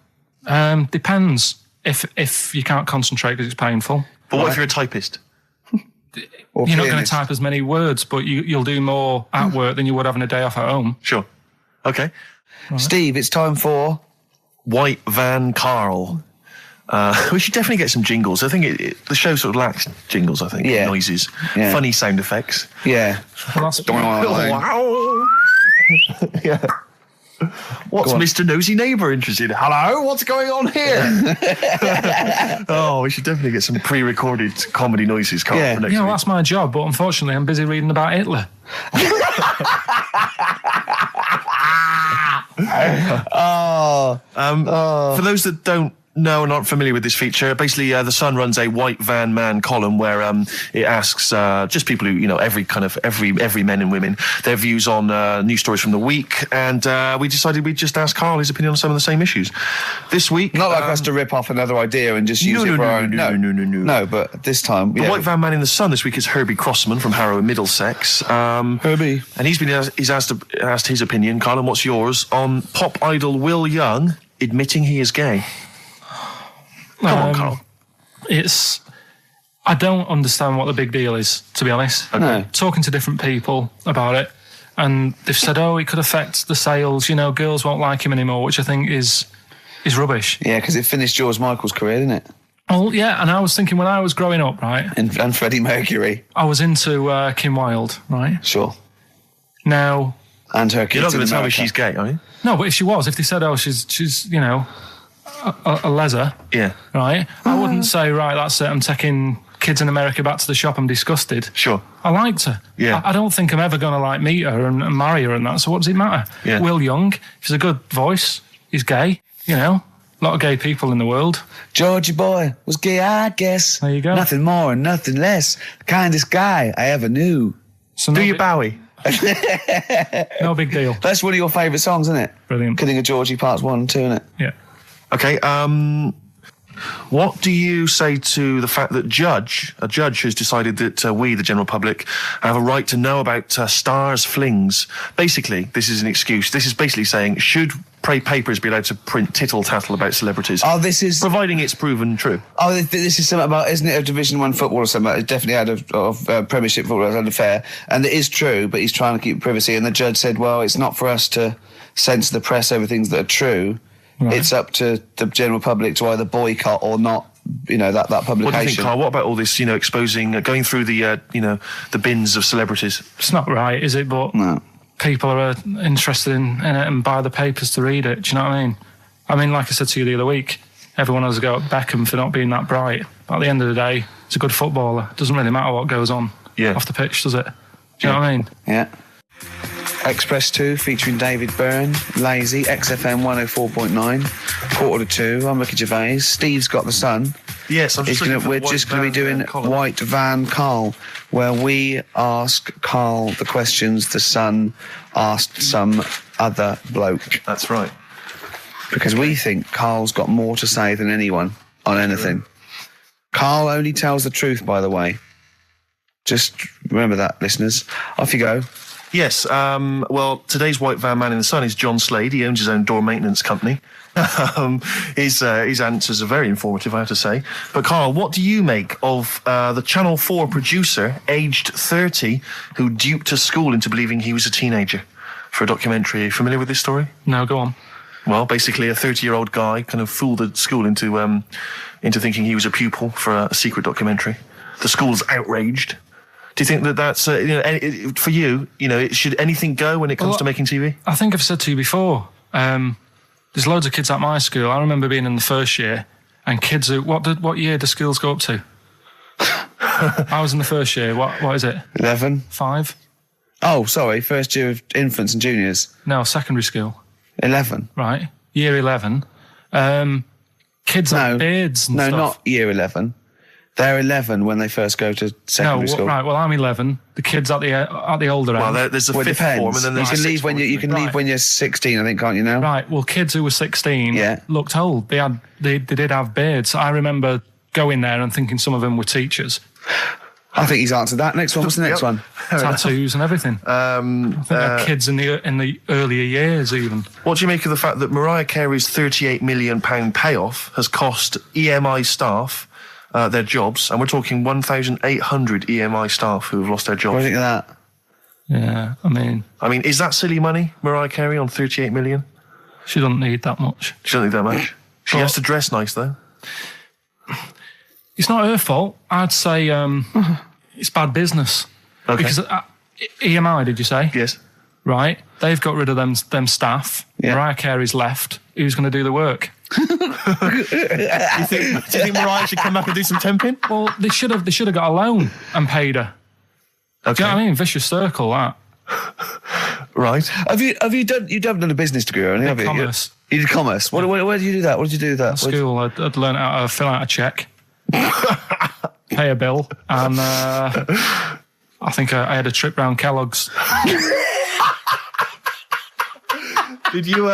Depends. If you can't concentrate because it's painful. But what if you're a typist? You're not going to type as many words, but you'll do more at work than you would having a day off at home. Sure. Okay. Right. Steve, it's time for White Van Karl. We should definitely get some jingles. I think the show sort of lacks jingles, I think. Noises. Funny sound effects. Yeah. Wow. Yeah. What's Mr. Nosy Neighbour interested in? Hello, what's going on here? Oh, we should definitely get some pre-recorded comedy noises, Carl, for next week. That's my job, but unfortunately I'm busy reading about Hitler. For those that don't know and aren't familiar with this feature, basically The Sun runs a White Van Man column where it asks just people who, every men and women, their views on news stories from the week, and we decided we'd just ask Carl his opinion on some of the same issues. This week... Not like us to rip off another idea and just use it for our own... No, but this time... The White Van Man in The Sun this week is Herbie Crossman from Harrow in Middlesex. Herbie. And he's asked his opinion, Carl, and what's yours, on pop idol Will Young admitting he is gay. Come on, Carl. I don't understand what the big deal is, to be honest. Okay. No. Talking to different people about it, and they've said, it could affect the sales, girls won't like him anymore, which I think is rubbish. Yeah, because it finished George Michael's career, didn't it? Oh, yeah, and I was thinking when I was growing up, right? And Freddie Mercury. I was into Kim Wilde, right? Sure. Now... And her kids. You're not going to tell me she's gay, are you? No, but if she was, if they said, she's a leather, right? I wouldn't say, right, that's it, I'm taking kids in America back to the shop, I'm disgusted. Sure. I liked her. Yeah. I don't think I'm ever going to meet her and marry her and that, so what does it matter? Yeah. Will Young, he's a good voice, he's gay, a lot of gay people in the world. Georgie boy was gay, I guess. There you go. Nothing more and nothing less. The kindest guy I ever knew. So Do you Bowie? No big deal. That's one of your favourite songs, isn't it? Brilliant. Kidding of Georgie Parts 1 and 2, isn't it? Yeah. Okay, what do you say to the fact that a judge has decided that we, the general public, have a right to know about stars' flings? Basically, this is an excuse. This is basically saying, should papers be allowed to print tittle-tattle about celebrities? Oh, this is... Providing it's proven true. Oh, this is something about, isn't it, of Division 1 football or something? It's definitely out of Premiership football, it's unfair. And it is true, but he's trying to keep privacy. And the judge said, well, it's not for us to censor the press over things that are true. Right. It's up to the general public to either boycott or not, that publication. What do you think, Carl? What about all this, exposing, going through the, the bins of celebrities? It's not right, is it? But no. People are interested in it and buy the papers to read it. Do you know what I mean? I mean, like I said to you the other week, everyone has a go at Beckham for not being that bright. But at the end of the day, he's a good footballer. It doesn't really matter what goes on off the pitch, does it? Do you know what I mean? Yeah. Express 2 featuring David Byrne, Lazy, XFM 104.9, 1:45. I'm Ricky Gervais. Steve's got The Sun. Yes, we're just going to be doing White Van Karl, where we ask Karl the questions the Sun asked some other bloke. That's right. Because we think Karl's got more to say than anyone on anything. Karl only tells the truth, by the way. Just remember that, listeners. Off you go. Yes, well, today's White Van Man in the Sun is John Slade. He owns his own door maintenance company. His answers are very informative, I have to say. But, Karl, what do you make of the Channel 4 producer, aged 30, who duped a school into believing he was a teenager for a documentary? Are you familiar with this story? No, go on. Well, basically, a 30-year-old guy kind of fooled the school into thinking he was a pupil for a secret documentary. The school's outraged. Do you think that that's for you? Should anything go when it comes to making TV? I think I've said to you before. There's loads of kids at my school. I remember being in the first year, and kids who what year do schools go up to? I was in the first year. What is it? 11. 5. Oh, sorry. First year of infants and juniors. No, secondary school. 11. Right. Year 11. Kids have beards and stuff. No, not year 11. They're 11 when they first go to secondary school. Right. Well, I'm 11. The kids at the older end. Well, there's a fifth form, and then there's you can leave when you're 16. I think, can't you now? Right. Well, kids who were 16 looked old. They did have beards. I remember going there and thinking some of them were teachers. I think he's answered that. Next one. What's the next one? Tattoos and everything. I think they're kids in the earlier years even. What do you make of the fact that Mariah Carey's £38 million payoff has cost EMI staff their jobs, and we're talking 1,800 EMI staff who have lost their jobs? What do you think of that? Yeah, I mean, is that silly money, Mariah Carey, on 38 million? She doesn't need that much. She doesn't need that much. She has to dress nice, though. It's not her fault. I'd say it's bad business. Okay. Because EMI, did you say? Yes. Right. They've got rid of them staff. Yeah. Mariah Carey's left. Who's going to do the work? Do you think Mariah should come back and do some temping? Well, they should have got a loan and paid her. Okay. Do you know what I mean? Vicious circle, that. Right. Have you done a business degree or anything? Commerce. You did commerce. Where did you do that? What did you do with that? At school, I'd learned how to fill out a cheque, pay a bill, and I think I had a trip round Kellogg's. Did you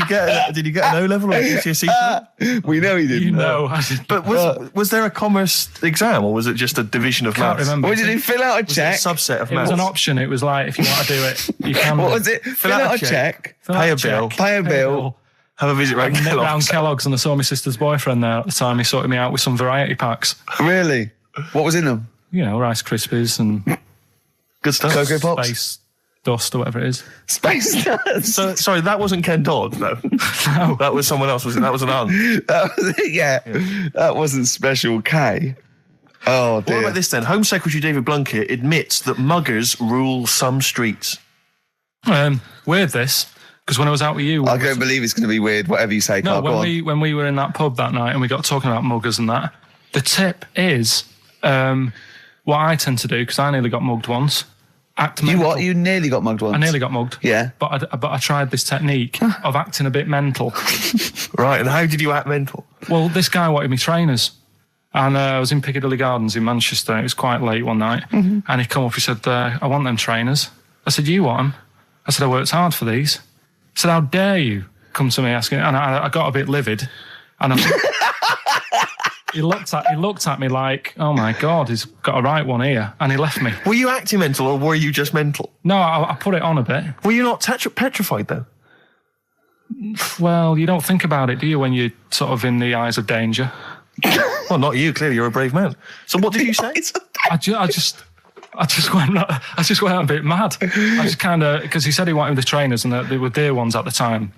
get an O level or a GCSE? We know he didn't. You know, but was there a commerce exam, or was it just a division of maths? Remember. What did he fill out a check? Was it a subset of maths? It was an option. It was like, if you want to do it, you can. What was it? Fill out a check. Pay a bill. Have a visit round Kellogg's. Round Kellogg's, and I saw my sister's boyfriend there at the time. He sorted me out with some variety packs. Really? What was in them? Rice Krispies and good stuff. Cocoa Pops. Space Dust or whatever it is. Space Dust. So sorry, that wasn't Ken Dodd, no. No. That was someone else, was it? That was an aunt. That wasn't Special K. Oh dear. What about this then? Home Secretary David Blunkett admits that muggers rule some streets. Weird this, because when I was out with you, I don't believe it's going to be weird. Whatever you say, Carl. No, when we were in that pub that night and we got talking about muggers and that, the tip is what I tend to do, because I nearly got mugged once. Act mental. You what? You nearly got mugged once? I nearly got mugged. Yeah. But I tried this technique of acting a bit mental. Right, and how did you act mental? Well, this guy wanted me trainers. And I was in Piccadilly Gardens in Manchester. It was quite late one night. Mm-hmm. And he come up, he said, I want them trainers. I said, you want them? I said, I worked hard for these. He said, how dare you come to me asking? And I got a bit livid. And he looked at me like, oh my God, he's got a right one here. And he left me. Were you acting mental or were you just mental? No, I put it on a bit. Were you not petrified though? Well, you don't think about it, do you, when you're sort of in the eyes of danger? Well, not you. Clearly, you're a brave man. So, what did you say? I just went a bit mad. I just kind of, because he said he wanted the trainers and they were dear ones at the time,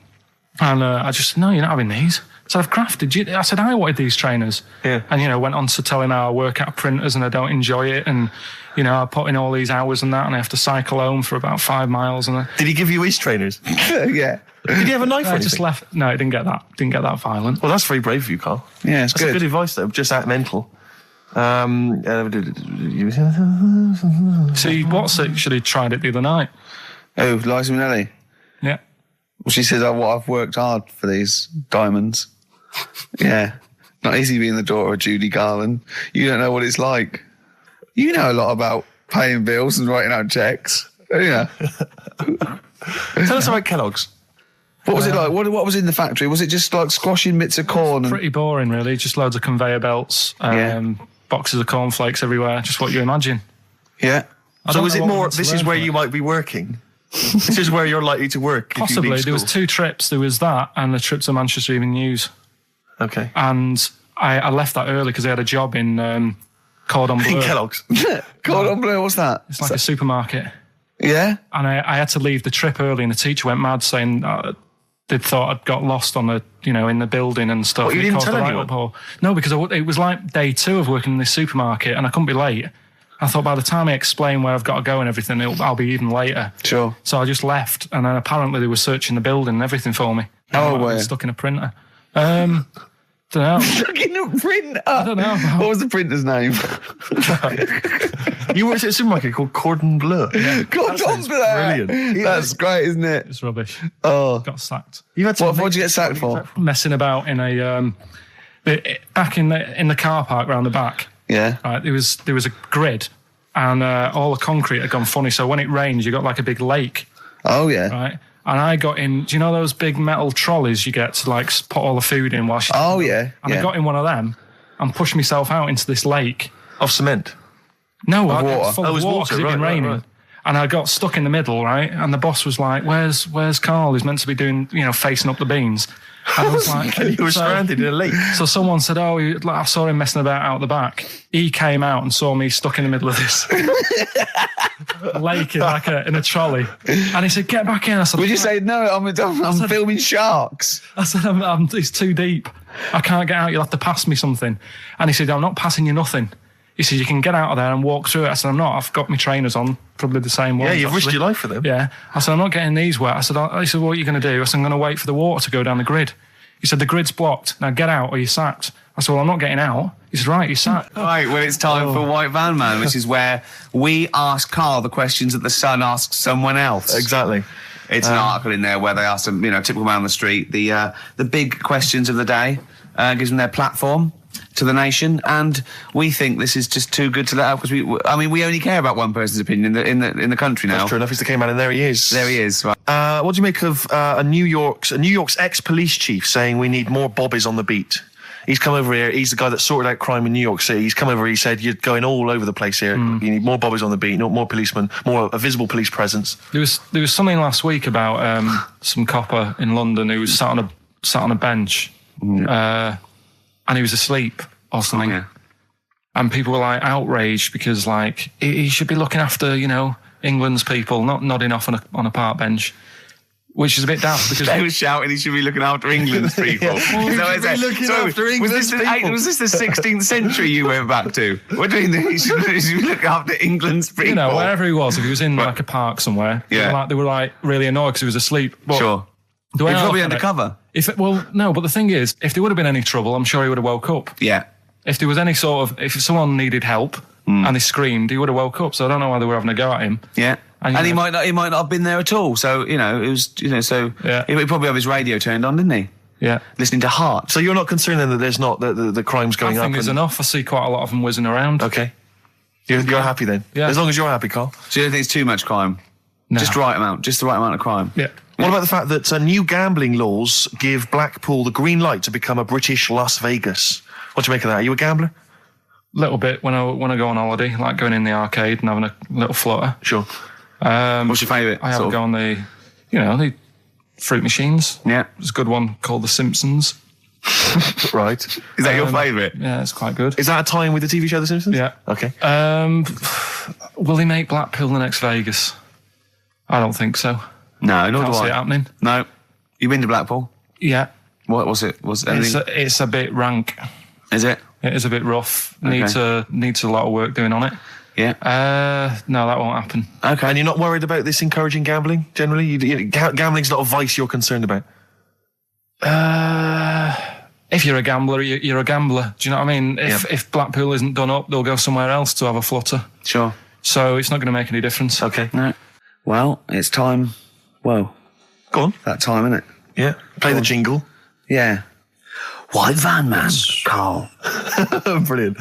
and I just said, no, you're not having these. So I've crafted you. I said I wanted these trainers. Yeah. And went on to tell him how I work at printers and I don't enjoy it, and I put in all these hours and that, and I have to cycle home for about 5 miles. And did he give you his trainers? Yeah. Did he have a knife? I just left. No, it didn't get that. Didn't get that violent. Well, that's very brave of you, Carl. Yeah, it's that's good. Good advice, though. Just act mental. See, what's it? Should have tried it the other night. Oh, Liza Minnelli. Yeah. Well, she says, I've worked hard for these diamonds. Yeah. Not easy being the daughter of Judy Garland. You don't know what it's like. You know a lot about paying bills and writing out checks. Yeah. Tell us about Kellogg's. What was it like? What was in the factory? Was it just like squashing bits of corn? Pretty boring, really. Just loads of conveyor belts, boxes of cornflakes everywhere. Just what you imagine. Yeah. So is it more, this is where you might be working? This is where you're likely to work? Possibly. If you leave there was school. 2 trips. There was that and the trip to Manchester Evening News. Okay. And I left that early because I had a job in Cordon Bleu. In Kellogg's? Cordon Bleu, what's that? It's like a supermarket. Yeah? And I had to leave the trip early, and the teacher went mad saying they'd thought I'd got lost on the, in the building and stuff. What, you didn't tell anyone? No, because it was like day 2 of working in this supermarket, and I couldn't be late. I thought by the time I explain where I've got to go and everything, I'll be even later. Sure. So I just left, and then apparently they were searching the building and everything for me. Stuck in a printer. Don't know. Stuck in a printer? I don't know. What was the printer's name? You worked at a supermarket called Cordon Bleu. Yeah. Cordon Bleu. Brilliant. That's great, isn't it? It's rubbish. Oh. Got sacked. What did you get sacked for? Messing about in a back in the car park round the back. Yeah. Right, there was a grid, and all the concrete had gone funny. So when it rains, you got like a big lake. Oh yeah. Right. And I got in. Do you know those big metal trolleys you get to like put all the food in while? Oh yeah. And I got in one of them and pushed myself out into this lake of cement. No, water. Full of water. It'd been raining. Right. And I got stuck in the middle, right? And the boss was like, "Where's Karl? He's meant to be doing, facing up the beans." And I was like, "You were stranded in a lake." So someone said, "Oh, I saw him messing about out the back." He came out and saw me stuck in the middle of this lake in a trolley, and he said, "Get back in." I said, "Would you say no? I'm filming sharks." I said, "It's too deep. I can't get out. You'll have to pass me something." And he said, "I'm not passing you nothing." He said, "You can get out of there and walk through it." I said, "I'm not. I've got my trainers on, probably the same ones." Yeah, you've risked your life for them. Yeah. I said, "I'm not getting these wet." He said, "What are you going to do?" I said, "I'm going to wait for the water to go down the grid." He said, "The grid's blocked. Now get out or you're sacked." I said, "Well, I'm not getting out." He said, "Right, you're sacked." Right, well, it's time for White Van Man, which is where we ask Karl the questions that the Sun asks someone else. Exactly. It's an article in there where they ask them, typical man on the street, the big questions of the day, gives them their platform to the nation, and we think this is just too good to let out because we only care about one person's opinion in the country now. That's true enough. He's the K-man, and there he is. There he is. Right. What do you make of New York's ex-police chief saying we need more bobbies on the beat? He's come over here. He's the guy that sorted out crime in New York City. He's come over here. He said, "You're going all over the place here. You need more bobbies on the beat, more policemen, more a visible police presence." There was something last week about some copper in London who was sat on a bench, and he was asleep or something. Yeah. And people were like outraged because like he should be looking after England's people, not nodding off on a park bench. Which is a bit daft because they were shouting he should be looking after England's people. Was this the 16th century you went back to? What do you mean he should be looking after England's people? Wherever he was, if he was in like a park somewhere, they were like really annoyed because he was asleep. But sure. He's probably undercover. But the thing is, if there would have been any trouble, I'm sure he would have woke up. Yeah. If there was any if someone needed help and he screamed, he would have woke up. So I don't know why they were having a go at him. Yeah. And he might not have been there at all. So, it was, so he probably have his radio turned on, didn't he? Yeah. Listening to Heart. So you're not concerned then that there's not, the crime's going up? I think there's enough. I see quite a lot of them whizzing around. Okay. You're happy then? Yeah. As long as you're happy, Karl. So you don't think it's too much crime? No. Just the right amount of crime? Yeah. What about the fact that new gambling laws give Blackpool the green light to become a British Las Vegas? What do you make of that? Are you a gambler? Little bit when I go on holiday, like going in the arcade and having a little flutter. Sure. What's your favourite? I have a go on the fruit machines. Yeah. There's a good one called The Simpsons. Right. Is that your favourite? Yeah, it's quite good. Is that a tie-in with the TV show The Simpsons? Yeah. Okay. Will he make Blackpool the next Vegas? I don't think so. No, nor do I. Can't see it happening. No. You been to Blackpool? Yeah. What was it? It's a bit rank. Is it? It is a bit rough. Okay. Needs a lot of work doing on it. Yeah. No, that won't happen. Okay. And you're not worried about this encouraging gambling, generally? Gambling's not a vice you're concerned about? If you're a gambler, you're a gambler. Do you know what I mean? If Blackpool isn't done up, they'll go somewhere else to have a flutter. Sure. So it's not going to make any difference. Okay. No. Well, it's time. Well, go on. That time, isn't it? Yeah. Play the jingle. Yeah. White Van Man, Karl. Brilliant.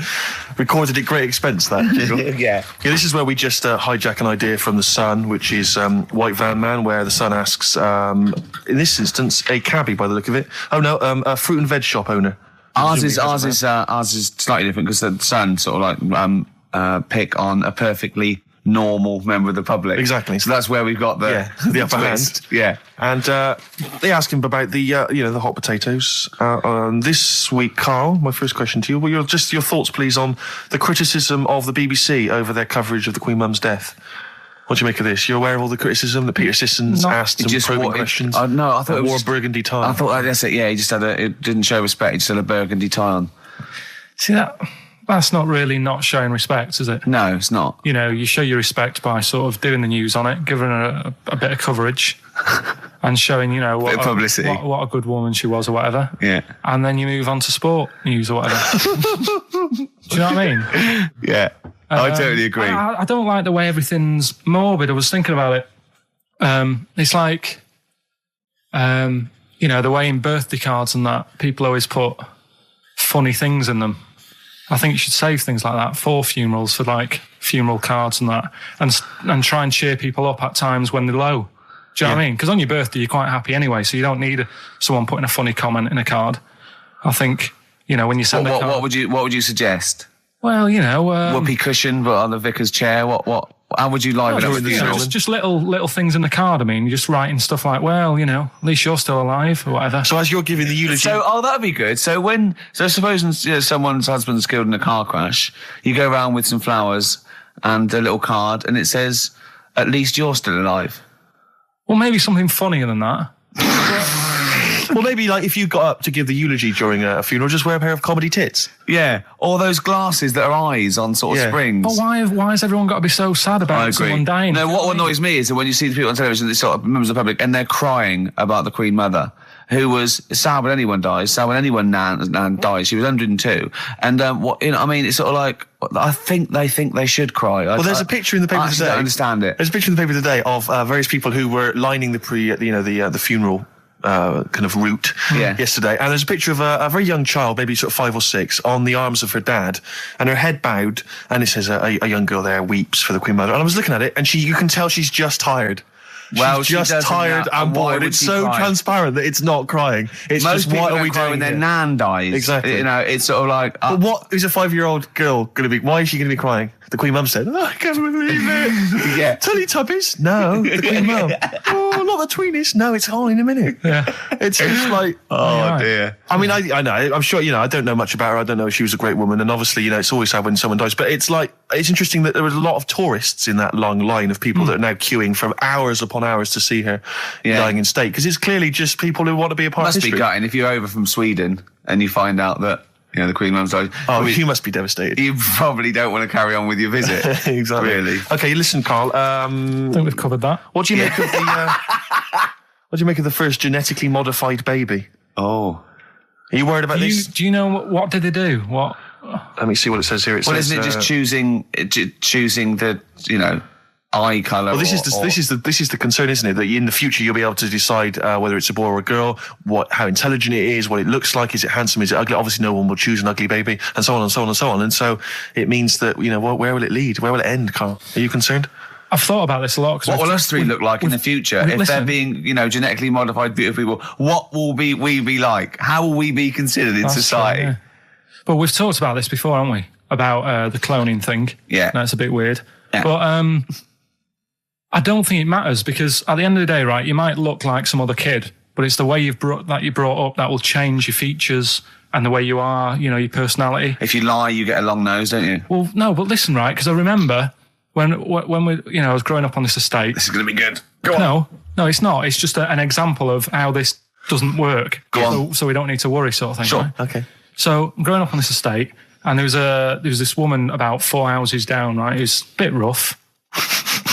Recorded at great expense, that jingle. Yeah. This is where we just hijack an idea from The Sun, which is White Van Man, where The Sun asks, in this instance, a cabbie by the look of it. Oh, no, a fruit and veg shop owner. Ours is slightly different because The Sun sort of like pick on a perfectly normal member of the public. Exactly. So that's where we've got the upper hand. Yeah. And they ask him about the the hot potatoes. This week, Karl, my first question to you, your thoughts, please, on the criticism of the BBC over their coverage of the Queen Mum's death. What do you make of this? You're aware of all the criticism that Peter Sissons asked some probing questions? No, I thought it was wore a burgundy tie. I thought that's it. Yeah, he just had it didn't show respect. He just had a burgundy tie on. See that? that's not really not showing respect, is it? No, it's not. You know, you show your respect by sort of doing the news on it, giving her a bit of coverage and showing, you know, what a good woman she was or whatever. Yeah. And then you move on to sport news or whatever. Do you know what I mean? Yeah. I totally agree. I don't like the way everything's morbid. I was thinking about it. It's like, you know, the way in birthday cards and that, people always put funny things in them. I think you should save things like that for funerals, for like funeral cards and that, and try and cheer people up at times when they're low. Do you know what I mean? Because on your birthday, you're quite happy anyway, so you don't need someone putting a funny comment in a card. I think, you know, when you send a card... What would you suggest? Well, you know... whoopee cushion, but on the vicar's chair, how would you liven up the funeral? Just little things in the card. I mean, you're just writing stuff like, well, you know, at least you're still alive or whatever. So as you're giving the eulogy... that'd be good. So suppose someone's husband's killed in a car crash, you go around with some flowers and a little card, and it says, at least you're still alive. Well, maybe something funnier than that. Well, maybe like if you got up to give the eulogy during a funeral, just wear a pair of comedy tits. Yeah, or those glasses that are eyes on sort of springs. But why has everyone got to be so sad about someone dying? No, what annoys me is that when you see the people on television, they sort of members of the public, and they're crying about the Queen Mother, who was sad when anyone dies, sad when anyone nan dies. She was 102, and I mean, it's sort of like I think they should cry. Well, there's a picture in the paper today. I don't understand it. There's a picture in the paper today of various people who were lining the funeral kind of route yesterday, and there's a picture of a very young child, maybe sort of 5 or 6, on the arms of her dad, and her head bowed, and it says a young girl there weeps for the Queen Mother. And I was looking at it, and you can tell she's just tired. Well, she's just tired and bored. It's so transparent that it's not crying. It's most just, what are we doing when their nan dies? Exactly. You know, it's sort of like... But what is a 5-year-old girl going to be... Why is she going to be crying? The Queen Mum said, I can't believe it. Yeah. Teletubbies? No. The Queen Mum. Oh, not the Tweenies. No, it's all in a minute. Yeah. It's just like... Oh, dear. I mean, I know. I'm sure, you know, I don't know much about her. I don't know if she was a great woman. And obviously, you know, it's always sad when someone dies. But it's like... It's interesting that there was a lot of tourists in that long line of people that are now queuing for hours upon hours to see her dying in state. Because it's clearly just people who want to be a part of history. Must be gutting if you're over from Sweden and you find out that, you know, the Queen Mum's died. Oh, you must be devastated. You probably don't want to carry on with your visit. Exactly. Really. Okay, listen, Carl. I think we've covered that. What do you make of the... what do you make of the first genetically modified baby? Oh. Are you worried about this? Do you know what did they do? What? Let me see what it says here. It says, isn't it just choosing the, you know, eye colour? Well, this is the concern, isn't it? That in the future you'll be able to decide whether it's a boy or a girl, how intelligent it is, what it looks like, is it handsome, is it ugly? Obviously, no one will choose an ugly baby, and so on and so on and so on. And so it means that, you know, where will it lead? Where will it end, Carl? Are you concerned? I've thought about this a lot. What will us three look like in the future if they're being, you know, genetically modified beautiful people? What will we be like? How will we be considered in society? True, yeah. But we've talked about this before, haven't we? About the cloning thing. Yeah. That's a bit weird. Yeah. But I don't think it matters, because at the end of the day, right, you might look like some other kid, but it's the way you brought up that will change your features and the way you are, you know, your personality. If you lie, you get a long nose, don't you? Well, no, but listen, right, because I remember when we, you know, I was growing up on this estate. This is going to be good. Go on. No, it's not. It's just an example of how this doesn't work. Go on. So we don't need to worry, sort of thing. Sure. Right? Okay. So I'm growing up on this estate, and there was this woman about 4 houses down, right, who's a bit rough.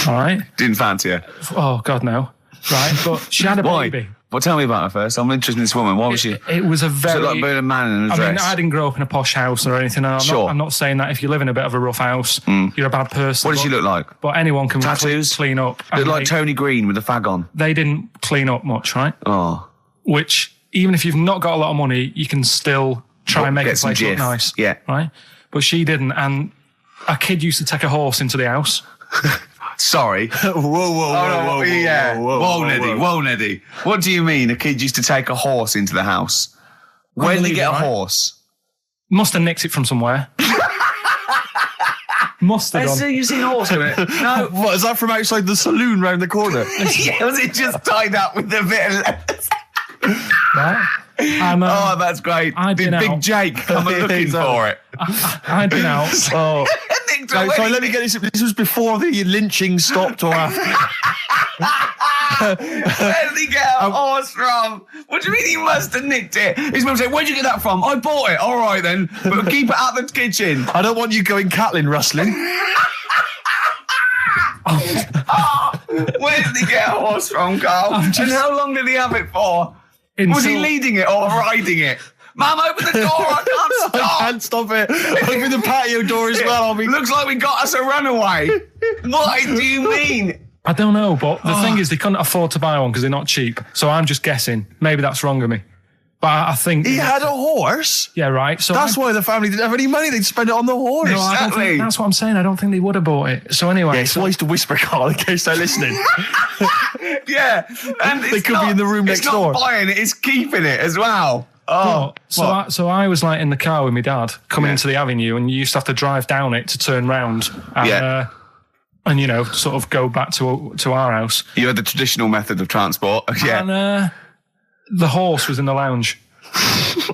All right. Didn't fancy her. Oh, God, no. Right, but she had a baby. Well, tell me about her first. I'm interested in this woman. Why was she? It was a very... Was it like being a man in a dress? I mean, I didn't grow up in a posh house or anything. And I'm not saying that if you live in a bit of a rough house, you're a bad person. What did she look like? But anyone can Tattoos? clean up. Looked like Tony Green with a fag on. They didn't clean up much, right? Oh. Which, even if you've not got a lot of money, you can still try and make the place look nice. Yeah. Right? But she didn't. And a kid used to take a horse into the house. Sorry. Whoa, Neddy. What do you mean a kid used to take a horse into the house? Where did he get a horse? Must have nicked it from somewhere. Must have done. You've seen a horse in it? No. What, is that from outside the saloon round the corner? Yeah, was it just tied up with a bit of leather? Right? Oh, that's great. Big Jake coming looking for it. I'd been out. Oh. So let me get this. This was before the lynching stopped or after? Where did he get a horse from? What do you mean he must have nicked it? His mum said, where'd you get that from? I bought it. All right then, but keep it out the kitchen. I don't want you going cattling rustling. Where did he get a horse from, Carl? And how long did he have it for? Was he leading it or riding it? Mum, open the door, I can't stop. I can't stop it. Open the patio door as well. Looks like we got us a runaway. What do you mean? I don't know, but the thing is they couldn't afford to buy one because they're not cheap. So I'm just guessing. Maybe that's wrong of me. But I think... He had a horse? Yeah, right. So that's why the family didn't have any money. They'd spend it on the horse. No, I don't think, that's what I'm saying. I don't think they would have bought it. So anyway... Yeah, it's wise to whisper, Carl, in case they're listening. Yeah. And they could be in the room next door. It's not buying it, it's keeping it as well. So I was like in the car with my dad coming into the avenue, and you used to have to drive down it to turn round and you know, sort of go back to our house. You had the traditional method of transport. And the horse was in the lounge.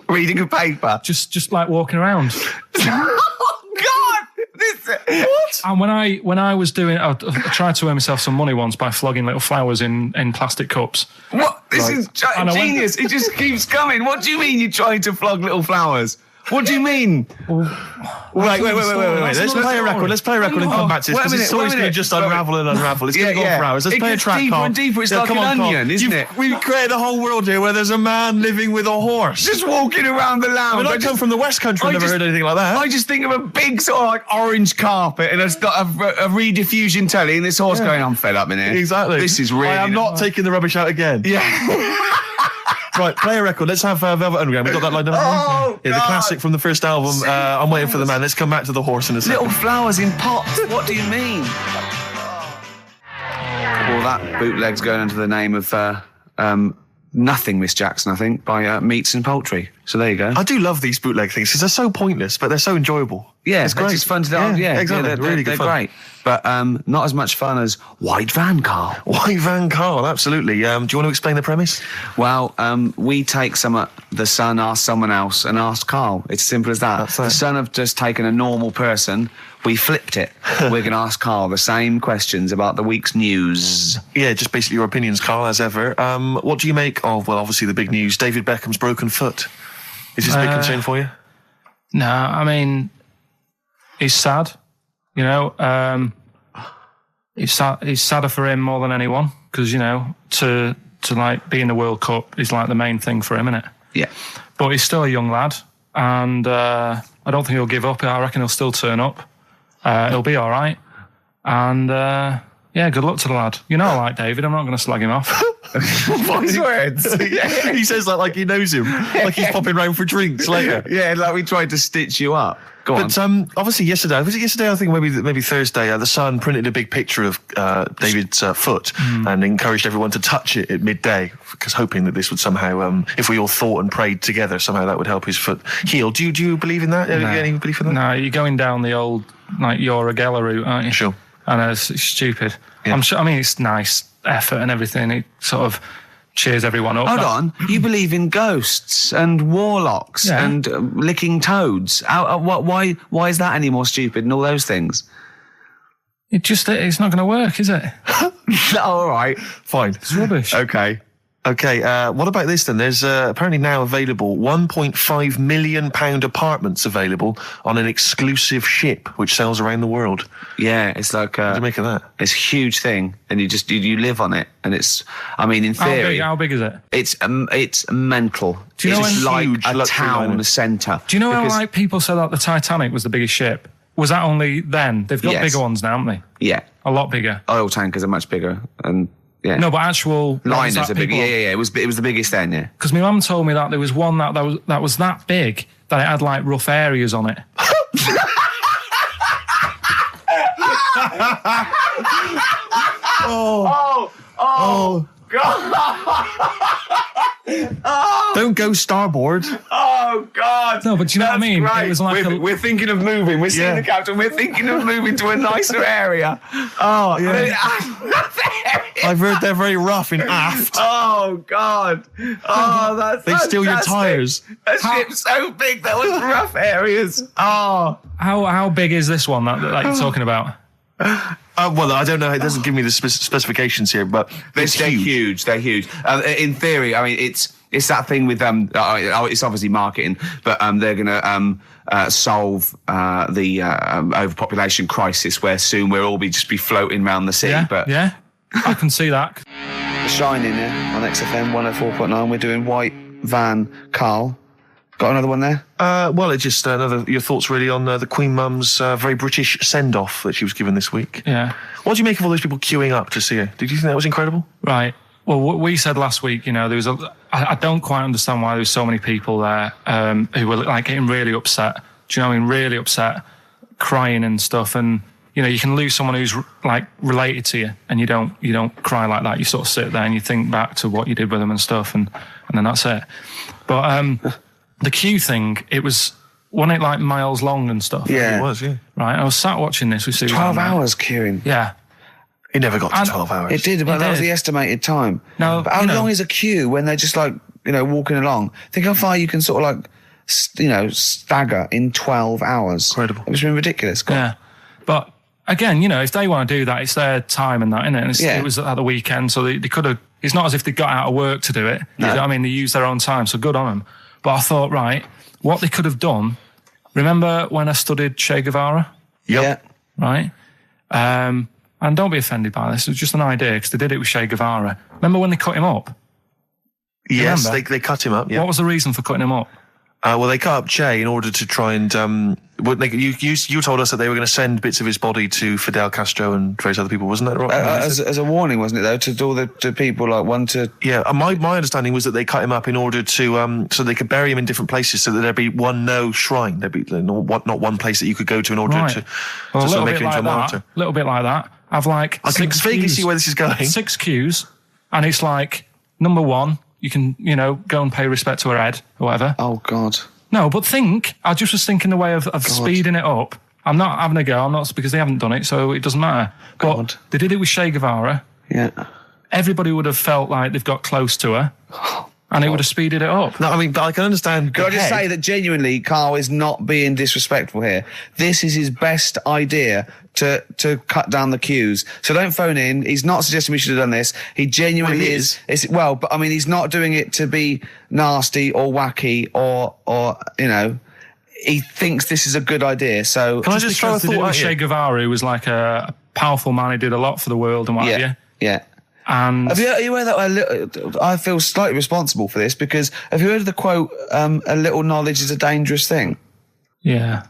Reading a paper. Just like walking around. What? And when I was doing, I tried to earn myself some money once by flogging little flowers in plastic cups. What? This is genius. It just keeps coming. What do you mean you're trying to flog little flowers? What do you mean? Wait. Let's play a record. Let's play a record and come back to this, because it's always going to just unravel and unravel. It's going to go for hours. Let's play a track, Carl. Deeper and deeper. It's like an onion, isn't it? We've created a whole world here where there's a man living with a horse. Just walking around the lounge. I come from the West Country. I've never heard anything like that. I just think of a big sort of like orange carpet, and it's got a rediffusion telly, and this horse going, I'm fed up in here. Exactly. This is really... I am not taking the rubbish out again. Yeah. Right, play a record. Let's have Velvet Underground. We got that lined up. Oh, yeah, the classic from the first album. I'm waiting for the man. Let's come back to the horse in a second. Little flowers in pots. What do you mean? Well, that bootleg's going under the name of Nothing, Miss Jackson, I think, by Meats and Poultry. So there you go. I do love these bootleg things because they're so pointless, but they're so enjoyable. Yeah, it's great. It's fun to do. Yeah, exactly. They're really good fun. They're great. But not as much fun as White Van Carl. White Van Carl, absolutely. Do you want to explain the premise? Well, we take the Sun, ask someone else, and ask Carl. It's as simple as that. The Sun have just taken a normal person. We flipped it. We're going to ask Carl the same questions about the week's news. Yeah, just basically your opinions, Carl, as ever. What do you make of, well, obviously the big news, David Beckham's broken foot? Is this a big concern for you? No, I mean, he's sad. You know, it's sadder for him more than anyone because, you know, to like be in the World Cup is like the main thing for him, isn't it? Yeah. But he's still a young lad, and I don't think he'll give up. I reckon he'll still turn up. He'll be all right. And, yeah, good luck to the lad. You know I like David. I'm not going to slag him off. Wise words. Yeah. He says that like he knows him. Like he's popping round for drinks later. Yeah, like we tried to stitch you up. Go on. But obviously yesterday, was it yesterday? I think maybe Thursday, the Sun printed a big picture of David's foot and encouraged everyone to touch it at midday, because hoping that this would somehow, if we all thought and prayed together, somehow that would help his foot heal. Do you believe in that? No. Any belief in that? No, you're going down the old like Yoragella route, aren't you? Sure. And it's stupid. Yeah. I'm sure. I mean, it's nice effort and everything. It sort of cheers everyone up. Hold on. You believe in ghosts and warlocks and licking toads. Why is that any more stupid than all those things? It's not going to work, is it? All right. Fine. It's rubbish. Okay. What about this then? There's apparently now available £1.5 million apartments available on an exclusive ship which sails around the world. Yeah, it's like what do you make of that? It's a huge thing, and you live on it, and it's. I mean, in theory, how big is it? It's mental. Do you know it's like a town centre. Do you know how like people said that the Titanic was the biggest ship? Was that only then? They've got bigger ones now, haven't they? Yeah, a lot bigger. Oil tankers are much bigger, and. Yeah. No, but actual liners are big. Yeah. It was the biggest then. Yeah. Because my mum told me that there was one that was that big that it had like rough areas on it. Oh God! Don't go starboard. Oh God! No, but do you know what I mean? Right. It was like we're thinking of moving. We're seeing the captain. We're thinking of moving to a nicer area. Oh yeah. I've heard they're very rough in aft. Oh God! Oh, that's they steal your tires. A ship's so big that was rough areas. Oh, how big is this one that you're talking about? Well, I don't know. It doesn't give me the specifications here, but they're huge. They're huge. In theory, I mean, it's that thing with it's obviously marketing, but they're going to solve the overpopulation crisis, where soon we'll all just be floating around the sea. Yeah, I can see that. The Shining on XFM 104.9. We're doing White Van Karl. Got another one there? Well, it's just your thoughts really on the Queen Mum's very British send-off that she was given this week. Yeah. What do you make of all those people queuing up to see her? Did you think that was incredible? Right. Well, what we said last week, there was I don't quite understand why there was so many people there who were like getting really upset. Do you know what I mean? Really upset, crying and stuff. And, you can lose someone who's like related to you, and you don't cry like that. You sort of sit there and you think back to what you did with them and stuff, and then that's it. But the queue thing, wasn't it like miles long and stuff? Yeah. It was, yeah. Right, I was sat watching this with Sue. 12 hours queuing. Yeah. It never got to 12 hours. It did, but that was the estimated time. No, but how long is a queue when they're just like, walking along? Think how far you can sort of like, stagger in 12 hours. Incredible. It's been ridiculous. Yeah. But again, if they want to do that, it's their time and that, isn't it? And it was at the weekend, so they could have, it's not as if they got out of work to do it. No. You know what I mean? They used their own time, so good on them. But I thought, right, what they could have done, remember when I studied Che Guevara? Yep. Yeah. Right? And don't be offended by this, it's just an idea, because they did it with Che Guevara. Remember when they cut him up? Yes, they cut him up, yeah. What was the reason for cutting him up? Well, they cut up Che in order to try and... you told us that they were going to send bits of his body to Fidel Castro and various other people, wasn't that right? As a warning, wasn't it, though, to all the people, like one to... Yeah, my understanding was that they cut him up in order to... so they could bury him in different places, so that there'd be one shrine. There'd be not one place that you could go to in order to sort of make him into a martyr. A little bit like that. I've like I can vaguely see where this is going. 6 queues, and it's like, number 1, you can, go and pay respect to her head, or whatever. Oh, God. No, but I just was thinking the way of speeding it up. I'm not having a go, because they haven't done it, so it doesn't matter. God. But they did it with Che Guevara. Yeah. Everybody would have felt like they've got close to her. And it would have speeded it up. No, I mean, I can understand. Can I just say that genuinely, Karl is not being disrespectful here. This is his best idea to cut down the queues. So don't phone in. He's not suggesting we should have done this. He genuinely is. But I mean, he's not doing it to be nasty or wacky or he thinks this is a good idea. So can I just throw a thought at Che Guevara, who was like a powerful man, he did a lot for the world and what have you. Yeah. And are you aware that I feel slightly responsible for this, because have you heard of the quote, a little knowledge is a dangerous thing? Yeah.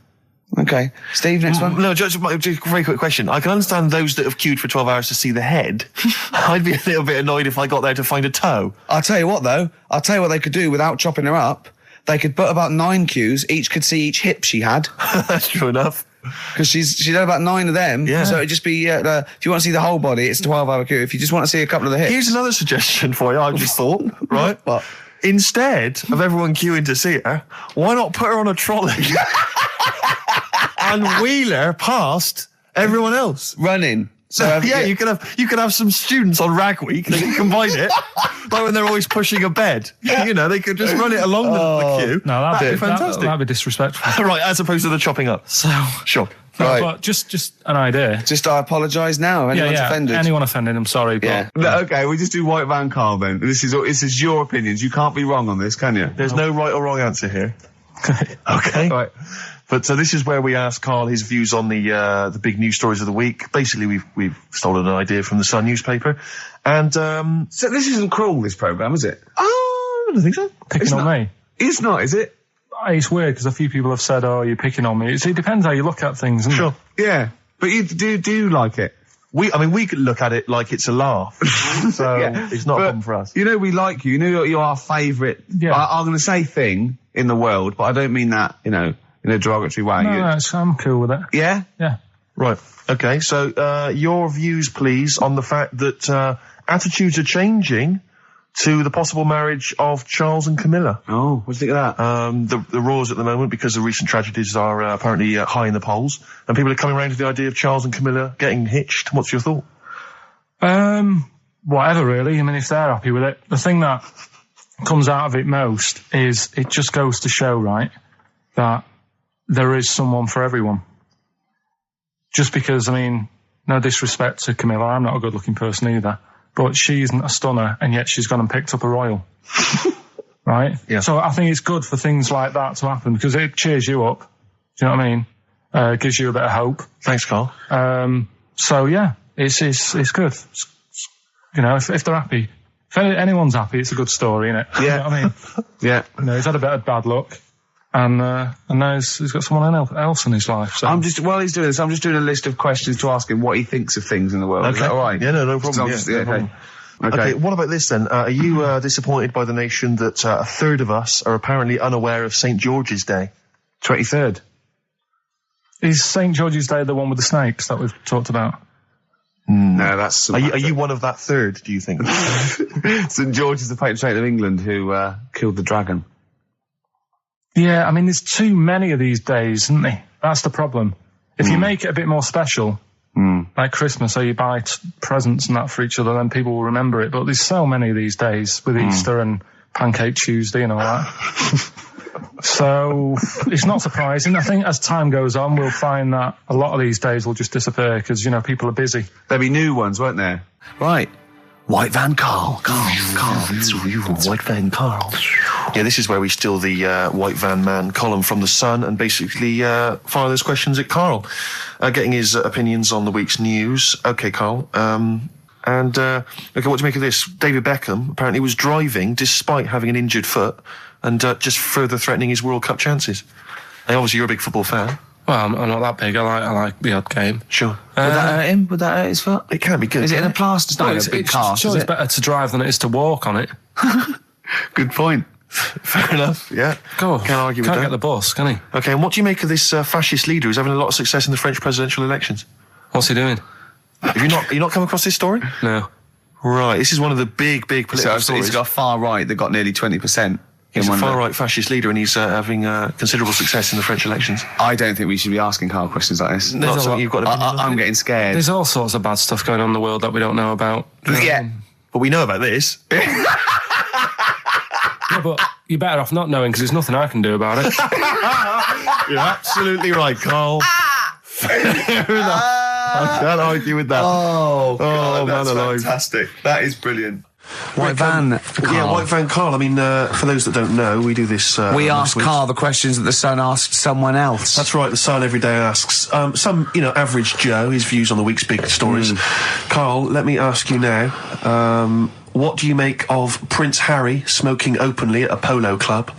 Okay. Steve, next one. No, just a very quick question. I can understand those that have queued for 12 hours to see the head. I'd be a little bit annoyed if I got there to find a toe. I'll tell you what, though. I'll tell you what they could do without chopping her up. They could put about 9 queues. Each could see each hip she had. That's true enough. Because she's done about 9 of them. Yeah. So it'd just be, if you want to see the whole body, it's a 12-hour queue. If you just want to see a couple of the hips. Here's another suggestion for you, I've just thought, right? What? Instead of everyone queuing to see her, why not put her on a trolley and wheel her past everyone else? Running. So you could have some students on Rag Week that can combine it, like when they're always pushing a bed. They could just run it along the queue. No, that'd be fantastic. That'd be disrespectful. Right, as opposed to the chopping up. So sure. No, right. But just an idea. Just I apologise now. Anyone's offended. Anyone offended, I'm sorry. But, yeah. Okay, we just do White Van Karl then. This is your opinions. You can't be wrong on this, can you? There's no right or wrong answer here. Okay. Right. But so this is where we ask Karl his views on the big news stories of the week. Basically, we've stolen an idea from the Sun newspaper, and so this isn't cruel, this programme, is it? Oh, I don't think so. Picking on me. It's not, is it? It's weird because a few people have said, "Oh, you're picking on me." It depends how you look at things, isn't it? Yeah, but you do like it. We could look at it like it's a laugh, so it's not a problem for us. We like you. You're our favourite. Yeah. I'm going to say thing in the world, but I don't mean that. In a derogatory way. No, I'm cool with it. Yeah? Yeah. Right. Okay, so your views, please, on the fact that attitudes are changing to the possible marriage of Charles and Camilla. Oh, what do you think of that? The roars at the moment, because the recent tragedies are apparently high in the polls, and people are coming around to the idea of Charles and Camilla getting hitched. What's your thought? Whatever, really. I mean, if they're happy with it. The thing that comes out of it most is it just goes to show, right, that there is someone for everyone. Just because, I mean, no disrespect to Camilla, I'm not a good-looking person either, but she isn't a stunner, and yet she's gone and picked up a royal. Right? Yeah. So I think it's good for things like that to happen, because it cheers you up. Do you know what I mean? Gives you a bit of hope. Thanks, Carl. So yeah, it's good. You know, if they're happy, if anyone's happy, it's a good story, isn't it? Yeah. You know what I mean? Yeah. You know, he's had a bit of bad luck, and now he's got someone else in his life. So. While he's doing this, I'm just doing a list of questions to ask him what he thinks of things in the world. Okay. Is that all right? Yeah, no problem. No problem. Okay, what about this then? Are you disappointed by the nation that a third of us are apparently unaware of St. George's Day? 23rd. Is St. George's Day the one with the snakes that we've talked about? No, that's... Are you one of that third, do you think? St. George is the patron saint of England who killed the dragon. Yeah, I mean, there's too many of these days, isn't there? That's the problem. If you make it a bit more special, like Christmas, so you buy presents and that for each other, then people will remember it. But there's so many of these days with Easter and Pancake Tuesday and all that. So it's not surprising. I think as time goes on, we'll find that a lot of these days will just disappear because, you know, people are busy. There'll be new ones, won't there? Right. White Van Karl. White Van Karl. Yeah, this is where we steal the White Van Man column from The Sun and basically fire those questions at Karl, getting his opinions on the week's news. Okay, Karl. Okay, what do you make of this? David Beckham apparently was driving despite having an injured foot and just further threatening his World Cup chances. And obviously, you're a big football fan. Well, I'm not that big. I like the odd game. Sure. Would that hurt him? Would that hurt his foot? It can be good. Is it in a plaster? It's not a big cast, Sure, is it's it? better to drive than it is to walk on it. Good point. Fair enough, yeah. Go on. Can't argue with Can't that. get the bus, can he? Okay, and what do you make of this fascist leader who's having a lot of success in the French presidential elections? What's he doing? Have you not come across this story? No. Right, this is one of the big political stories. He's got a far right that got nearly 20%. He's a far-right fascist leader and he's having considerable success in the French elections. I don't think we should be asking Karl questions like this. Not something you've got to I'm getting scared. There's all sorts of bad stuff going on in the world that we don't know about. Yeah. But we know about this. Yeah, but you're better off not knowing because there's nothing I can do about it. You're absolutely right, Karl. Fair enough. I can't argue with that. Oh, God, man that's alive. fantastic. That is brilliant. White Van Karl. Yeah, White Van Karl. I mean, for those that don't know, we do this... we ask Karl the questions that The Sun asked someone else. That's right, The Sun every day asks some, average Joe, his views on the week's big stories. Karl, let me ask you now, what do you make of Prince Harry smoking openly at a polo club?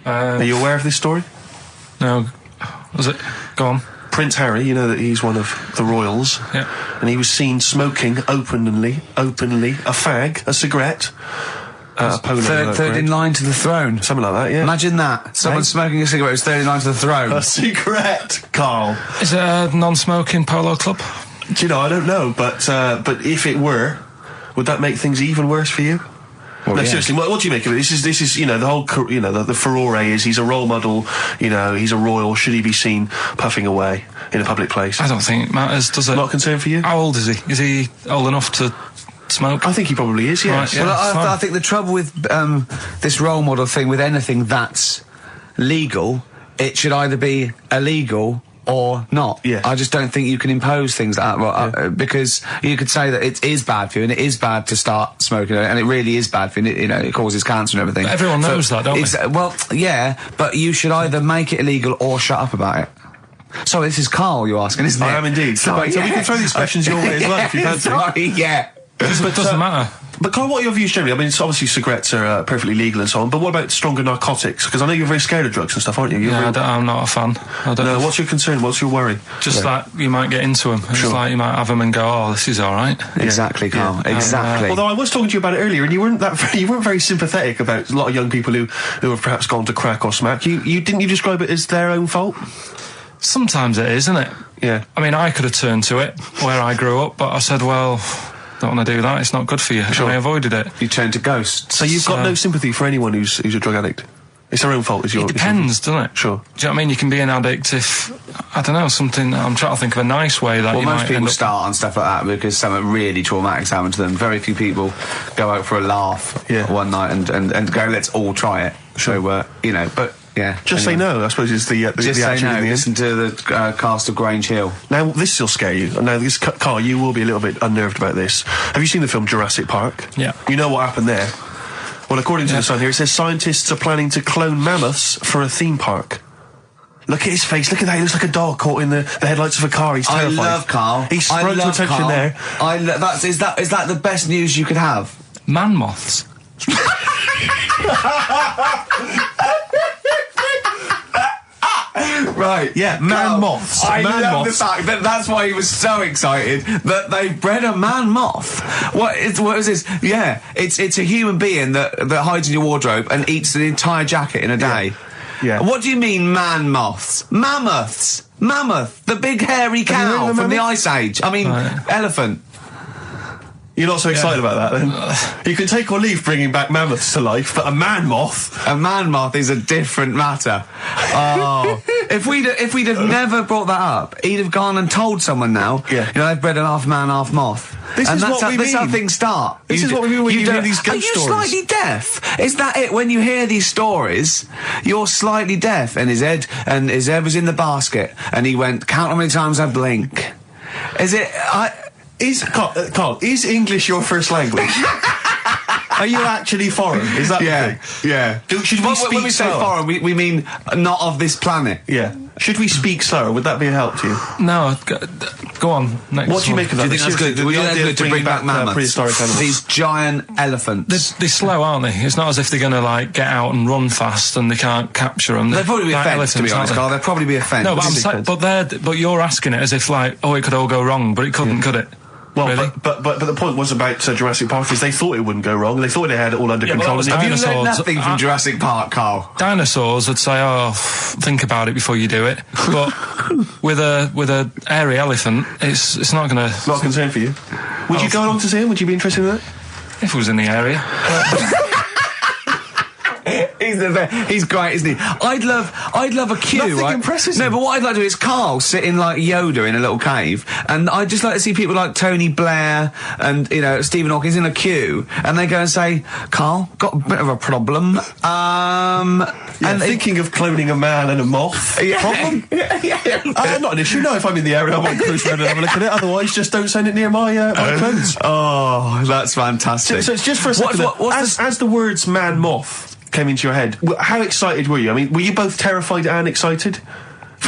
Are you aware of this story? No. Was it? Go on. Prince Harry, you know that he's one of the royals. Yeah. And he was seen smoking openly, a fag, a cigarette, a polo. Third in line to the throne. Something like that, yeah. Imagine that. Someone smoking a cigarette was third in line to the throne. A cigarette, Karl. Is it a non-smoking polo club? Do you know, I don't know, but if it were, would that make things even worse for you? Well, no, yeah. seriously, what do you make of it? This is, the whole, the furore is he's a role model, he's a royal. Should he be seen puffing away in a public place? I don't think it matters, does it? Not a concern for you? How old is he? Is he old enough to smoke? I think he probably is, yes. Right, yeah. Well, I think the trouble with this role model thing, with anything that's legal, it should either be illegal or not. Yeah. I just don't think you can impose things like that, because you could say that it is bad for you, and it is bad to start smoking, and it really is bad for you, it causes cancer and everything. But everyone knows that, don't they? Well, yeah, but you should either make it illegal or shut up about it. So this is Karl you're asking, isn't it? I am indeed. Sorry, So we can throw these questions your way as well if you fancy. Sorry, yeah. But it doesn't matter. But Karl, what are your views generally? I mean, it's obviously cigarettes are perfectly legal and so on, but what about stronger narcotics? Because I know you're very scared of drugs and stuff, aren't you? I'm not a fan. No, what's your concern? What's your worry? Just that you might get into them. It's like you might have them and go, oh, this is all right. Exactly, Karl. Yeah. Exactly. Although I was talking to you about it earlier, and you weren't very sympathetic about a lot of young people who have perhaps gone to crack or smack. Didn't you describe it as their own fault? Sometimes it is, isn't it? Yeah. I mean, I could have turned to it where I grew up, but I said, well, don't want to do that. It's not good for you. Sure. And I avoided it. You turned to ghosts. So you've got no sympathy for anyone who's a drug addict? It's their own fault, is your... It depends, doesn't it? Sure. Do you know what I mean? You can be an addict if, I don't know, something... I'm trying to think of a nice way that you might most people end up... start on stuff like that because something really traumatic's happened to them. Very few people go out for a laugh one night and go, let's all try it. Sure. So, but Yeah. Just say no, I suppose, is the Just say attitude no. in the end. Listen to the cast of Grange Hill. Now, this will scare you. Now, Carl, you will be a little bit unnerved about this. Have you seen the film Jurassic Park? Yeah. You know what happened there? Well, according to The Sun here, it says scientists are planning to clone mammoths for a theme park. Look at his face. Look at that. He looks like a dog caught in the headlights of a car. He's terrified. I love Carl. He sprung to attention Carl. there. Is that the best news you could have? Man moths. Right, Yeah, man moths. I Man love moths. the fact that that's why he was so excited that they bred a man moth. What is this? Yeah, it's a human being that hides in your wardrobe and eats an entire jacket in a day. Yeah. What do you mean, man moths? Mammoths. Mammoth, the big hairy Have you heard cow of a from the mammoth? Ice Age. I mean, elephant. You're not so excited about that, then? You can take or leave bringing back mammoths to life, but a man moth... A man moth is a different matter. Oh, if we'd have never brought that up, he'd have gone and told someone now. Yeah. You know, they've bred an half man, half moth. This is what we That's how mean. things start. This is what we mean when you hear these ghost Are you stories. slightly deaf? Is that it? When you hear these stories, you're slightly deaf. And his head was in the basket, and he went, count how many times I blink. Is it? Carl, is English your first language? Are you actually foreign? Is that the thing? Yeah. Should we speak when we say slower? foreign, we mean not of this planet. Yeah. Should we speak slower? Would that be a help to you? No, go on. Next What do you one. make of Do that? you think that's good? Seriously, Do you the think that's idea good of to bring bringing back mammoths? prehistoric animals. These giant elephants. They're slow, aren't they? It's not as if they're going to like get out and run fast and they can't capture them. They'd probably be a fence, to be honest, Carl. They'd probably be a fence. No, but I'm saying, but you're asking it as if like, oh, it could all go wrong, but it couldn't, could it? Well, Really? but the point was about Jurassic Park is they thought it wouldn't go wrong. They thought they had it all under Yeah, but control. that was and Have you learned dinosaurs. nothing from Jurassic Park, Carl? Dinosaurs would say, "Oh, think about it before you do it." But with a airy elephant, it's not going to. Not a concern for you. Would you go along to see him? Would you be interested in that? If it was in the area, He's great, isn't he? I'd love a queue, Nothing right? impresses No, him. but what I'd like to do is Carl sitting like Yoda in a little cave, and I'd just like to see people like Tony Blair and Stephen Hawking's in a queue, and they go and say, "Carl, got a bit of a problem." And thinking of cloning a man and a moth. Problem? Not an issue. No, if I'm in the area, I might cruise around and have a look at it. Otherwise, just don't send it near my clothes. Oh, that's fantastic. So it's just for a second. As the words "man moth" came into your head, how excited were you? I mean, were you both terrified and excited?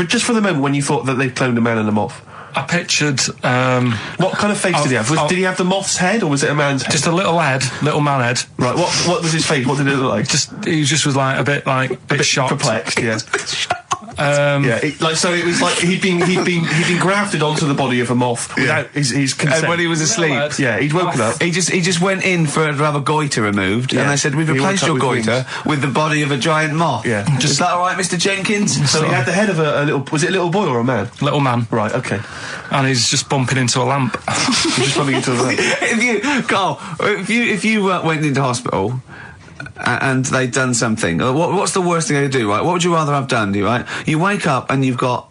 Just for the moment when you thought that they'd cloned a man and a moth? I pictured What kind of face did he have? Did he have the moth's head or was it a man's head? just a little head, little man head. Right, what was his face? What did it look like? He just was like a bit shocked. Perplexed, yeah. So it was like he'd been grafted onto the body of a moth without his consent. And when he was asleep, Yeah, he'd woken up. he just went in to have a goiter removed, and they said, "We've He replaced woke your up with goiter with the body of a giant moth." Yeah. Is that all right, Mr. Jenkins? So he had the head of a little. Was it a little boy or a man? Little man, Right. Okay. and he's just bumping into a lamp. He's just bumping into a lamp. If you went into hospital and they'd done something, what's the worst thing they could do, right? What would you rather have done, right? You wake up and you've got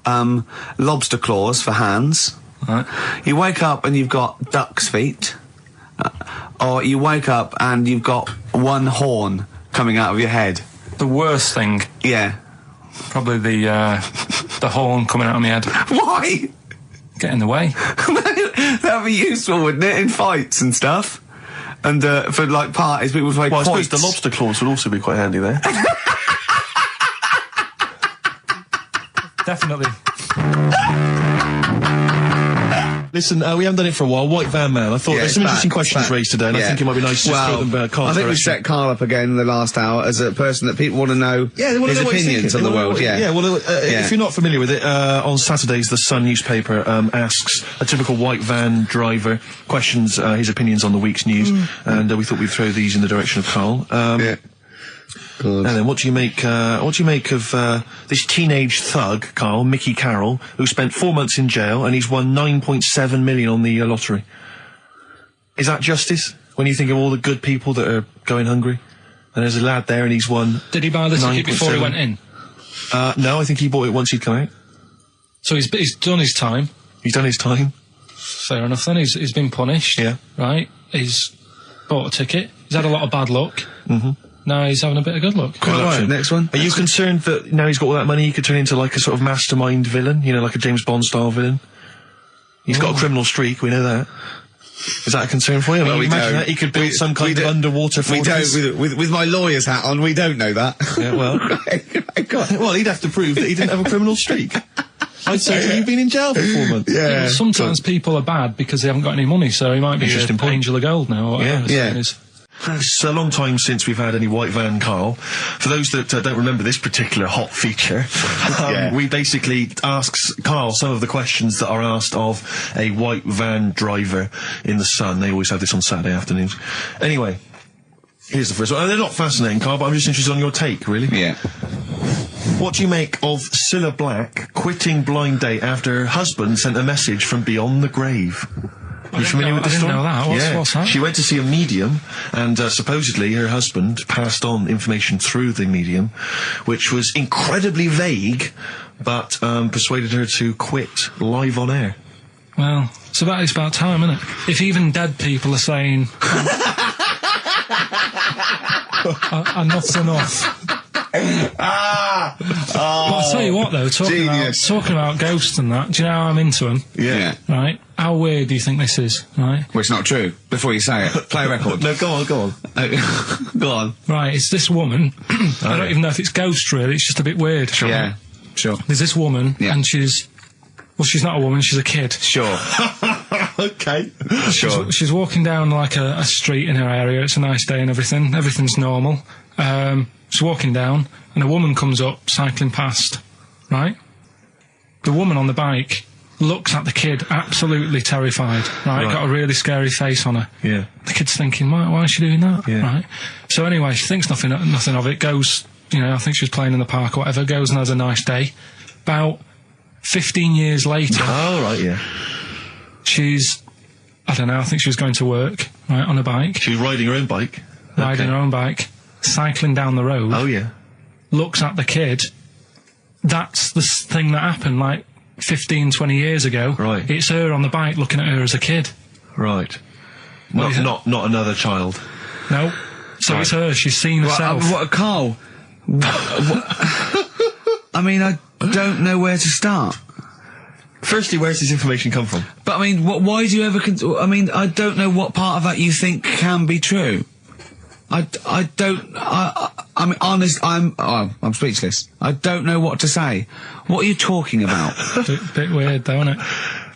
lobster claws for hands. Right. You wake up and you've got duck's feet. Or you wake up and you've got one horn coming out of your head. The worst thing, Yeah. probably the horn coming out of my head. Why? Get in the way. That'd be useful, wouldn't it, in fights and stuff? And for like parties, people would play Well, I suppose quoits. the lobster claws would also be quite handy there. Definitely. Listen, we haven't done it for a while. White Van Man. I thought there's some interesting questions raised today, and I think it might be nice to just throw them Carl's I think we direction. set Carl up again in the last hour as a person that people want to know They wanna his know what he's opinions thinking. on the world. Well, if you're not familiar with it, on Saturdays, the Sun newspaper asks a typical white van driver questions his opinions on the week's news, and we thought we'd throw these in the direction of Carl. Good. And then, what do you make of this teenage thug, Carl, Mickey Carroll, who spent 4 months in jail and he's won 9.7 million on the lottery? Is that justice? When you think of all the good people that are going hungry, and there's a lad there and he's won. Did he buy the ticket before he 9.7? went in? No, I think he bought it once he'd come out. So he's done his time. He's done his time. Fair enough then. He's been punished. Yeah. Right. He's bought a ticket. He's had a lot of bad luck. Mm-hmm. No, he's having a bit of good luck. Quite right. Next one. Are you concerned that now he's got all that money, he could turn into like a sort of mastermind villain? You know, like a James Bond style villain? He's got a criminal streak, we know that. Is that a concern for you? Well, we imagine don't. that he could build some kind of underwater fortress. We don't. With my lawyer's hat on, we don't know that. Yeah, well. Well, he'd have to prove that he didn't have a criminal streak. I'd say you've been in jail for 4 months. Yeah. Sometimes people are bad because they haven't got any money, so he might be just an angel of gold now. Or whatever it is. It's a long time since we've had any white van, Carl. For those that don't remember this particular hot feature, we basically ask Carl some of the questions that are asked of a white van driver in the Sun. They always have this on Saturday afternoons. Anyway, here's the first one. They're not fascinating, Carl, but I'm just interested on your take, really. Yeah. What do you make of Cilla Black quitting Blind Date after her husband sent a message from beyond the grave? Are you familiar with this story? I didn't know that. What's that? She went to see a medium, and supposedly her husband passed on information through the medium, which was incredibly vague, but persuaded her to quit live on air. Well, it's about time, isn't it? If even dead people are saying, enough's enough. But I'll tell you what, though, talking about ghosts and that, do you know how I'm into them? Yeah. Right? How weird do you think this is, right? Well, it's not true. Before you say it, play a record. No, go on. Go on. Right, it's this woman. I don't even know if it's ghost, really. It's just a bit weird. Sure. Yeah, sure. There's this woman, and she's not a woman, she's a kid. Sure. Okay. Sure. She's walking down, like, a street in her area. It's a nice day and everything. Everything's normal. She's walking down, and a woman comes up, cycling past, right? The woman on the bike looks at the kid, absolutely terrified, right? Got a really scary face on her. Yeah. The kid's thinking, why is she doing that? Yeah. Right? So anyway, she thinks nothing of it, goes, I think she was playing in the park or whatever, goes and has a nice day. About 15 years later... Oh, right, yeah. She's, I don't know, I think she was going to work, right, on a bike. She was riding her own bike? Riding her own bike, cycling down the road. Oh, yeah. Looks at the kid. That's the thing that happened, like, 15, 20 years ago. Right. It's her on the bike looking at her as a kid. Right. Not another child. No. So it's her. She's seen herself. Carl? I mean, I don't know where to start. Firstly, where's this information come from? But I mean, why do you ever? I mean, I don't know what part of that you think can be true. I mean, honest, I'm speechless. I don't know what to say. What are you talking about? Bit weird, though, isn't it?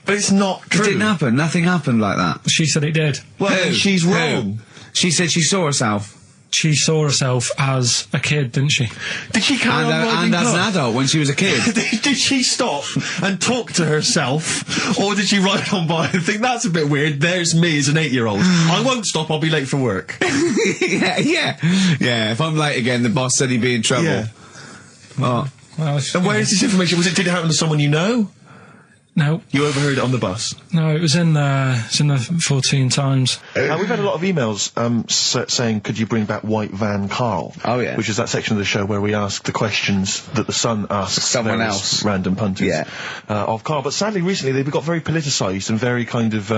But it's not true. It didn't happen. Nothing happened like that. She said it did. Well, she's wrong. She said she saw herself. She saw herself as a kid, didn't she? Did she carry on riding and as an adult when she was a kid. Did she stop and talk to herself, or did she ride on by and think, that's a bit weird, there's me as an 8-year-old. I won't stop, I'll be late for work. Yeah, if I'm late again, the boss said he'd be in trouble. Yeah. Well, and where is this information? Did it happen to someone you know? No. You overheard it on the bus? No, it was in the 14 Times. We've had a lot of emails saying, could you bring back White Van Carl? Oh, yeah. Which is that section of the show where we ask the questions that the Sun asks someone else, random punters of Carl. But sadly, recently, they've got very politicised and very kind of,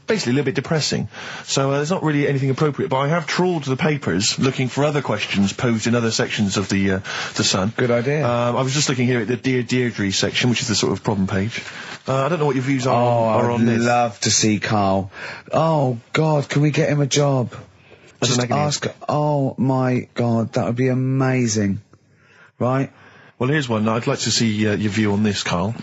basically a little bit depressing. So there's not really anything appropriate. But I have trawled the papers looking for other questions posed in other sections of the Sun. Good idea. I was just looking here at the Dear Deirdre section, which is the sort of problem page. I don't know what your views are on this. I'd love to see Carl. Oh, God, can we get him a job? Just ask. Oh, my God, that would be amazing. Right? Well, here's one. I'd like to see your view on this, Carl.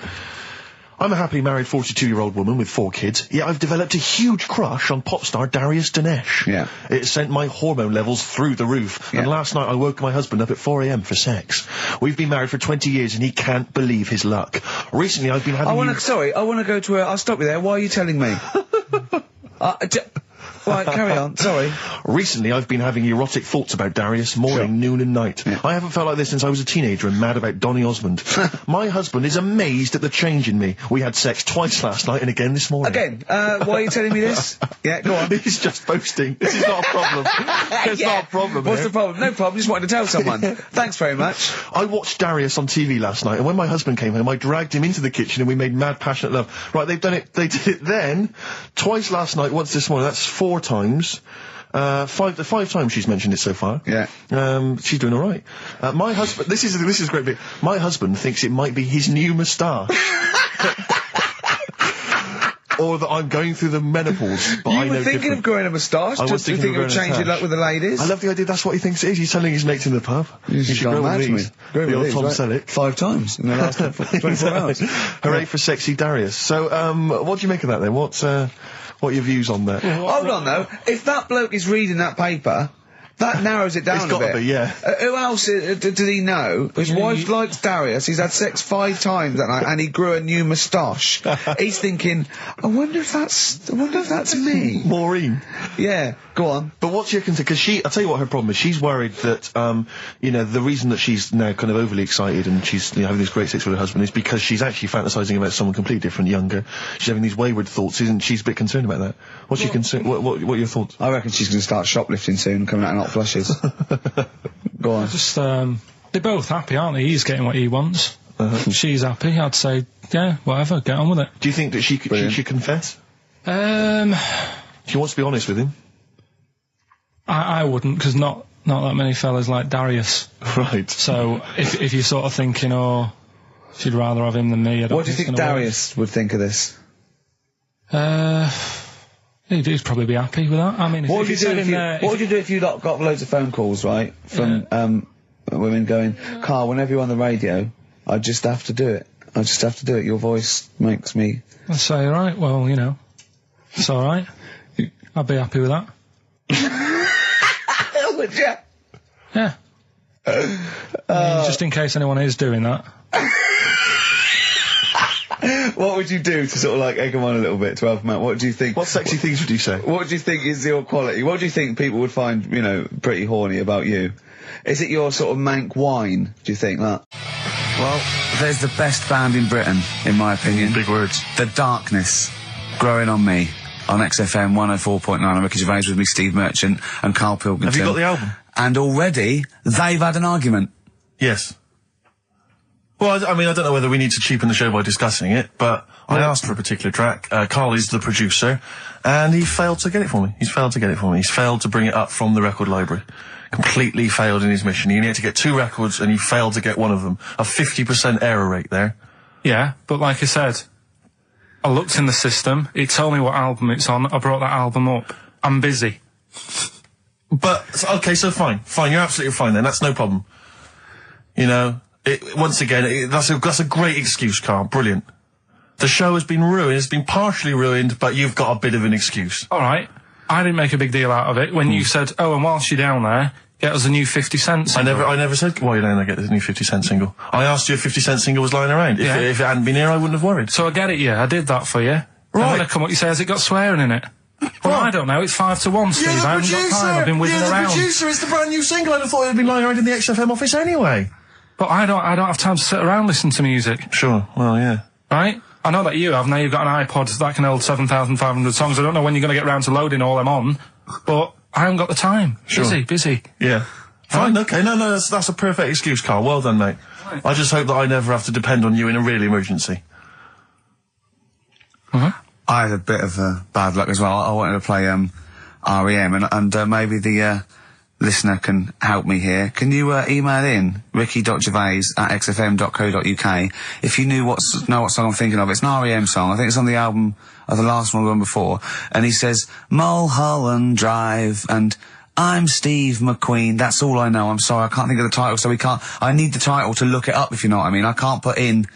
I'm a happily married 42-year-old woman with 4 kids, yet I've developed a huge crush on pop star Darius Dinesh. Yeah. It sent my hormone levels through the roof, and last night I woke my husband up at 4 a.m. for sex. We've been married for 20 years and he can't believe his luck. Recently I've been having I want to go to I'll stop you there. Why are you telling me? Right, carry on. Sorry. Recently, I've been having erotic thoughts about Darius morning, noon and night. Yeah. I haven't felt like this since I was a teenager and mad about Donny Osmond. My husband is amazed at the change in me. We had sex twice last night and again this morning. Again? Why are you telling me this? Yeah, go on. He's just boasting. This is not a problem. It's not a problem. What's the problem? No problem. Just wanted to tell someone. Thanks very much. I watched Darius on TV last night, and when my husband came home, I dragged him into the kitchen and we made mad, passionate love. Right, they did it then, twice last night, once this morning. That's 4 times. The 5 times she's mentioned it so far. Yeah. She's doing all right. My husband, this is a great bit. My husband thinks it might be his new moustache. Or that I'm going through the menopause, but I know You were thinking of growing a moustache? I was thinking of changing luck with the ladies? I love the idea. That's what he thinks it is. He's telling his mates in the pub. You should grow with these. The old Tom Selleck. 5 times in the last 24 hours. Hooray for sexy Darius. So, what do you make of that then? What are your views on that? Hold on though. If that bloke is reading that paper, that narrows it down It's a gotta bit. be, yeah. Who else did he know? His wife likes Darius. He's had sex 5 times that night, and he grew a new moustache. He's thinking, I wonder if that's me. Maureen. Yeah, go on. But what's your concern? Because I'll tell you what her problem is. She's worried that, the reason that she's now kind of overly excited and she's having this great sex with her husband is because she's actually fantasizing about someone completely different, younger. She's having these wayward thoughts, isn't she's a bit concerned about that? What's your concern? What are your thoughts? I reckon she's going to start shoplifting soon and coming out in hot flushes. Go on. Just, they're both happy, aren't they? He's getting what he wants. She's happy. I'd say, yeah, whatever, get on with it. Do you think that she should confess? She wants to be honest with him. I wouldn't, because not that many fellas like Darius. Right. So if you're sort of thinking, oh, she'd rather have him than me, I don't What do you think Darius would think of this? He'd probably be happy with that. I mean, What would you do if you got loads of phone calls, right, from women going, Karl, whenever you're on the radio, I just have to do it. I just have to do it. Your voice makes me... I'd say, right, well, it's all right. I'd be happy with that. Would you? Yeah. I mean, just in case anyone is doing that. What would you do to sort of like egg them on a little bit to help them out? What do you think? What sexy things would you say? What do you think is your quality? What do you think people would find, pretty horny about you? Is it your sort of mank wine, do you think, that? Well, there's the best band in Britain, in my opinion. Big words. The Darkness, Growing on Me, on XFM 104.9. I'm Ricky Gervais with me, Steve Merchant, and Karl Pilkington. Have you got the album? And already, they've had an argument. Yes. Well, I mean, I don't know whether we need to cheapen the show by discussing it, but I asked for a particular track. Karl is the producer, and he failed to get it for me. He's failed to bring it up from the record library. Completely failed in his mission. He needed to get 2 records, and he failed to get one of them. A 50% error rate there. Yeah, but like I said, I looked in the system, it told me what album it's on, I brought that album up. I'm busy. But, okay, so fine, you're absolutely fine then, that's no problem. Once again, that's a great excuse, Karl, brilliant. The show has been ruined, it's been partially ruined, but you've got a bit of an excuse. Alright, I didn't make a big deal out of it when you said, oh, and whilst you're down there, get us a new 50 Cent single. I never said, while you're down there, get the new 50 Cent single. I asked you if 50 Cent single was lying around. If it hadn't been here, I wouldn't have worried. So I get it, yeah, I did that for you. Right. And when I come up, you say, has it got swearing in it? Well, I don't know, it's 5 to 1, Steve, I haven't got time, I've been whizzing around. You're the producer, it's the brand new single, I'd have thought it had been lying around in the XFM office anyway. But I don't have time to sit around listening to music. Sure, well, yeah. Right? I know that you have, now you've got an iPod that can hold 7,500 songs, I don't know when you're going to get round to loading all them on, but I haven't got the time. Sure. Busy. Yeah. Fine, okay, no, that's a perfect excuse, Karl, well done, mate. Right. I just hope that I never have to depend on you in a real emergency. I had a bit of bad luck as well. I wanted to play REM, and maybe the listener can help me here. Can you email in ricky.gervais@xfm.co.uk if you know what song I'm thinking of? It's an REM song. I think it's on the album of the last one before. And he says Mulholland Drive and I'm Steve McQueen. That's all I know. I'm sorry, I can't think of the title, so I need the title to look it up, if you know what I mean. I can't put in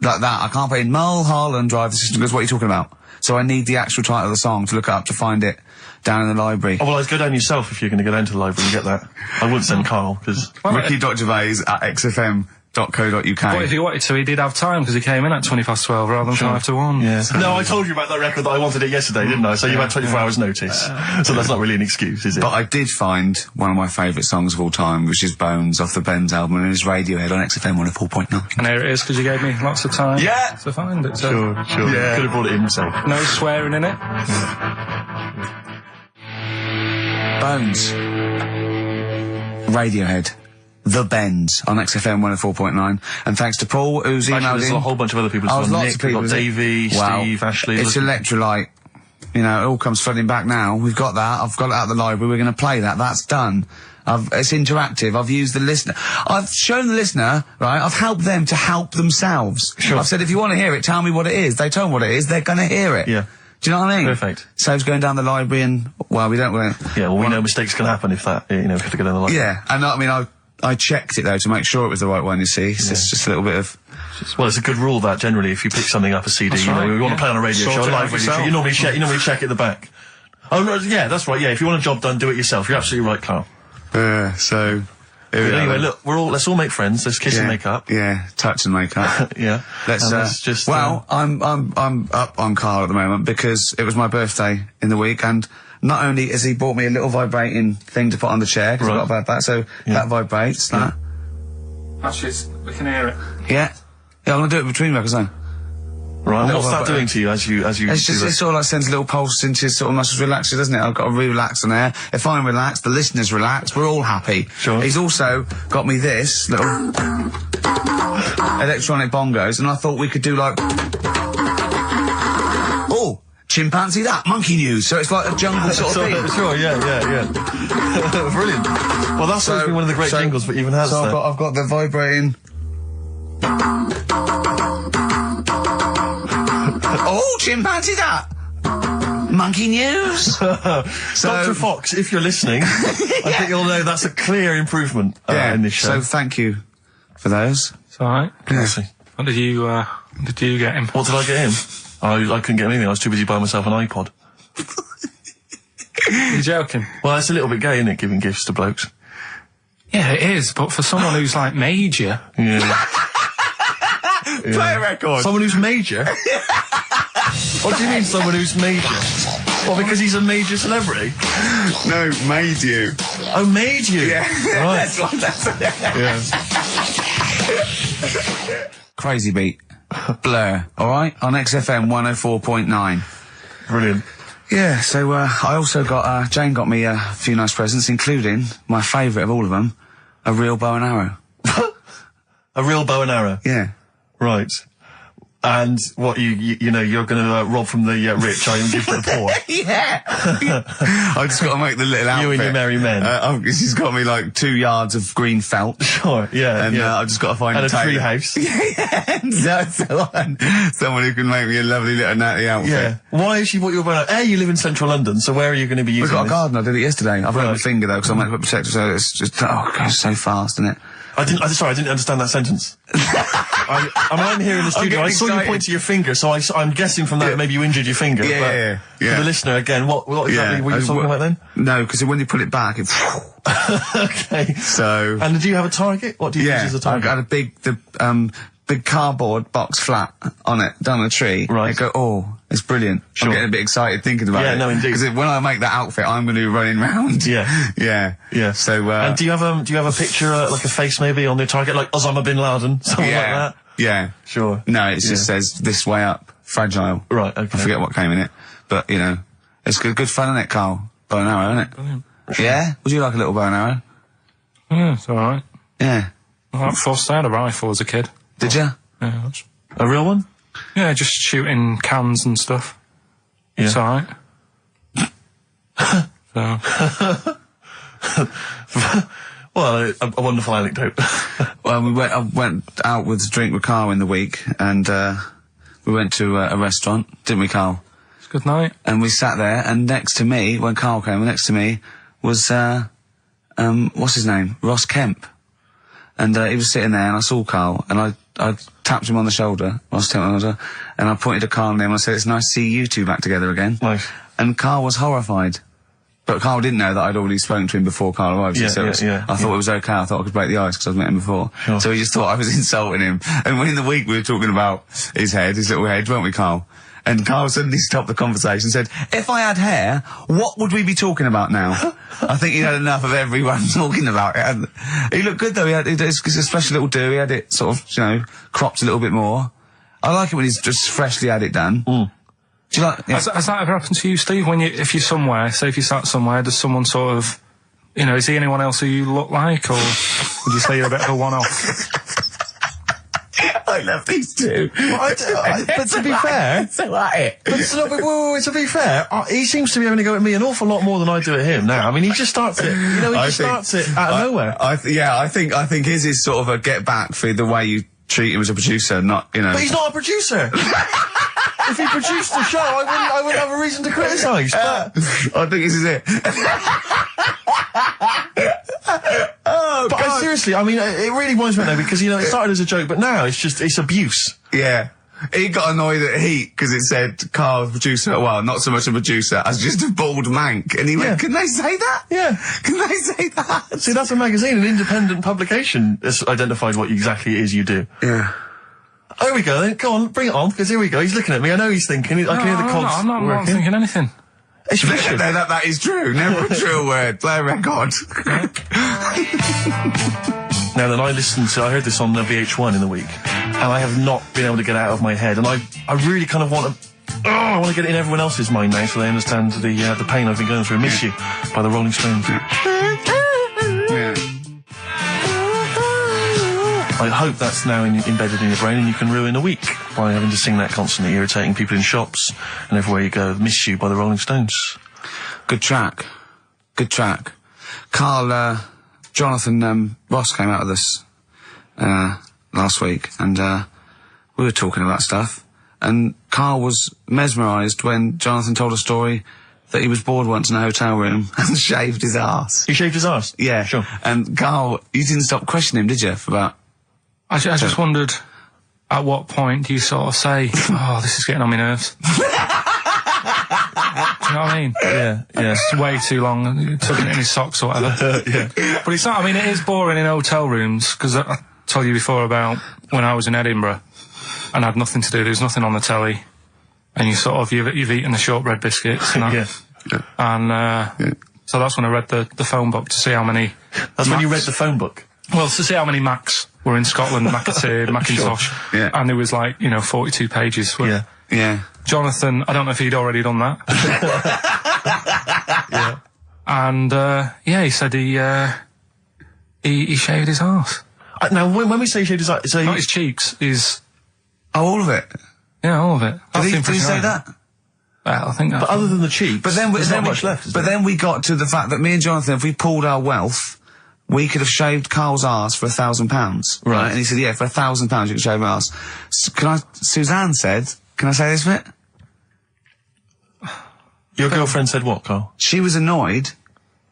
like that. I can't put in Mulholland Drive. The system goes, what are you talking about? So I need the actual title of the song to look up to find it down in the library. Oh, well, I'd go down yourself if you're going to go down to the library and get that. I wouldn't send Karl, because... Ricky.gervais@xfm.co.uk. But if he wanted to, he did have time, because he came in at 12 rather than 5 to 1. Yeah. No, I told you about that record that I wanted it yesterday, didn't I? So you had 24 hours notice. So that's not really an excuse, is it? But I did find one of my favourite songs of all time, which is Bones off the Bends album, and it's Radiohead on XFM 104.9. And there it is, because you gave me lots of time to find it. So. Sure. Yeah. Could have brought it in himself. No swearing in it. Bones. Radiohead. The Bends on XFM 104.9. And thanks to Paul, who's emailed there's in. a whole bunch of other people. Lots Nick, of people. Davey, Steve, Ashley. It's Electrolyte. You know, it all comes flooding back now. We've got that. I've got it out of the library. We're going to play that. That's done. It's interactive. I've used the listener. I've shown the listener, right? I've helped them to help themselves. Sure. I've said, if you want to hear it, tell me what it is. They tell me what it is. They're going to hear it. Yeah. Do you know what I mean? Perfect. Saves going down the library and, well, we don't... Yeah, well, we know mistakes can happen if that, you know, if you have to go down the library. Yeah, and I mean, I checked it, though, to make sure it was the right one, you see. So it's just a little bit of... Well, it's a good rule that generally, if you pick something up a CD, That's you know, right, we want to play on a radio Sort show, it a out live radio yourself. show. You normally check at the back. Oh, no, yeah, that's right. Yeah, if you want a job done, do it yourself. You're absolutely right, Carl. So... But anyway, look, let's all make friends. Let's kiss and make up. Yeah, touch and make up. Yeah. Let's just. Well, I'm up on Carl at the moment because it was my birthday in the week, and not only has he bought me a little vibrating thing to put on the chair, because I got about that, so that vibrates. That. Actually, we can hear it. Yeah. Yeah, I'm gonna do it between records now. Right. What's that doing to you as you? It's just, it sort of like sends a little pulse into your sort of muscles, relaxes, doesn't it? I've got to relax on there. If I'm relaxed, the listeners relax, we're all happy. Sure. He's also got me this little electronic bongos, and I thought we could do like, oh, chimpanzee that, monkey news, so it's like a jungle sort of thing. Sure, yeah. Brilliant. Well, that's always been one of the great jingles that even has. So I've got the vibrating. Oh, chimpanzee that! Monkey news! Dr. Fox, if you're listening, I think you'll know that's a clear improvement in this show. So thank you for those. It's alright. Yeah. What did you get him? What did I get him? I couldn't get him anything. I was too busy buying myself an iPod. You're joking? Well, it's a little bit gay, isn't it, giving gifts to blokes? Yeah, it is, but for someone who's like major... Yeah. Play a record! Someone who's major? What do you mean, someone who's major? Well, because he's a major celebrity? No, made you. Oh, made you? Yeah. Right. That's Yeah. Crazy beat. Blur. Alright? On XFM 104.9. Brilliant. Yeah, so I also got, Jane got me a few nice presents, including my favourite of all of them, a real bow and arrow. A real bow and arrow? Yeah. Right. And what, you know, you're going to rob from the rich and give to the poor? Yeah. I just got to make the little outfit. You and your merry men. She's got me like 2 yards of green felt. Sure, yeah. And I've just got to find and a tree house. Yeah. Someone who can make me a lovely little natty outfit. Yeah. Why has she bought you a bow? You live in central London, so where are you going to be using We've got this? a garden. I did it yesterday. I've got my finger though, because I'm meant to put protector, so it's just, it goes so fast, isn't it? I didn't understand that sentence. I'm here in the studio. I saw you point to your finger, so I'm guessing from that maybe you injured your finger. Yeah. For the listener, again, what exactly were you talking about then? No, because when you pull it back, it's... Okay. So... And do you have a target? What do you use as a target? I had a big cardboard box flat on it, down the tree. Right. I go, it's brilliant. Sure. I'm getting a bit excited thinking about it. Yeah, no, indeed. Because when I make that outfit, I'm going to be running round. Yeah. Yeah. So, and do you have a picture, like a face maybe on the target, like Osama bin Laden, something like that? Yeah. Sure. No, it just says, this way up, fragile. Right, okay. I forget what came in it. But, you know, it's good fun, isn't it, Carl? Bow and arrow, isn't it? Brilliant. Yeah? Would you like a little bow and arrow? Yeah, it's alright. Yeah. I forced out a rifle as a kid. Did you? Yeah, that's... A real one? Yeah, just shooting cans and stuff. Yeah. It's alright. So... Well, a wonderful anecdote. Well, I went out with a drink with Carl in the week, and we went to a restaurant, didn't we, Carl? It's a good night. And we sat there, and next to me, when Carl came, next to me was, what's his name? Ross Kemp. And he was sitting there, and I saw Carl, and I tapped him on the shoulder, Ross Kemp on the shoulder, and I pointed to Carl and him, and I said, it's nice to see you two back together again. Nice. And Carl was horrified. But Carl didn't know that I'd already spoken to him before Carl arrived. I thought it was okay. I thought I could break the ice because I'd met him before. Sure. So he just thought I was insulting him. And when in the week we were talking about his little head, weren't we, Carl? And Carl suddenly stopped the conversation and said, if I had hair, what would we be talking about now? I think he had enough of everyone talking about it. And he looked good though. It's a special little do. He had it sort of, cropped a little bit more. I like it when he's just freshly had it done. Mm. Do you like... Yeah. Has that ever happened to you, Steve? If you're somewhere, say if you sat somewhere, does someone sort of, is he anyone else who you look like, or would you say you're a bit of a one-off? I love these two. But to be fair... So at it. To be fair, he seems to be having to go at me an awful lot more than I do at him now. I mean, he just starts it, starts it out of nowhere. I think his is sort of a get back for the way you treat him as a producer, not, you know. But he's not a producer. If he produced the show, I wouldn't have a reason to criticise. But I think this is it. But seriously, I mean, it really winds me up though, because, it started as a joke, but now it's abuse. Yeah. He got annoyed at Heat because it said Karl, producer, well, not so much a producer, as just a bald mank. And he went, can they say that? Yeah. Can they say that? See, that's a magazine, an independent publication has identified what exactly it is you do. Yeah. There we go then. Go on, bring it on, because here we go. He's looking at me. I know he's thinking. I can hear the cogs I'm not thinking anything. It's fiction. No, that is true. Never a true word. Play a record. Now then, I heard this on VH1 in the week, and I have not been able to get it out of my head, and I really kind of want to get it in everyone else's mind now so they understand the pain I've been going through. Miss You by the Rolling Stones. Yeah. I hope that's now embedded in your brain and you can ruin a week by having to sing that constantly, irritating people in shops and everywhere you go. Miss You by the Rolling Stones. Good track. Karl, Jonathan Ross came out with us last week, and we were talking about stuff, and Karl was mesmerised when Jonathan told a story that he was bored once in a hotel room and shaved his arse. He shaved his arse? Yeah. Sure. And Karl, you didn't stop questioning him, did you, for about... I just wondered, at what point do you sort of say, oh, this is getting on my nerves? Do you know what I mean? Yeah. It's way too long, tucking it in his socks or whatever. Yeah. But it's not, I mean, it is boring in hotel rooms, because I told you before about when I was in Edinburgh and had nothing to do, there was nothing on the telly, and you sort of, you've eaten the shortbread biscuits and that. Yeah. And so that's when I read the phone book to see how many... That's when you read the phone book? Well, to see how many Macs were in Scotland, Macintosh. Sure. Yeah. And there was 42 pages. Yeah. Jonathan, I don't know if he'd already done that. Yeah. And, he said he shaved his arse. Now, when we say he shaved his arse... Not his cheeks, Oh, all of it? Yeah, all of it. Did he say that? Well, I think that's... But other than the cheeks, there's not much left, But then we got to the fact that me and Jonathan, if we pulled our wealth, we could have shaved Karl's arse for £1,000. Right. And he said, yeah, for £1,000 you can shave my arse. Suzanne said, can I say this bit? Your girlfriend said what, Karl? She was annoyed.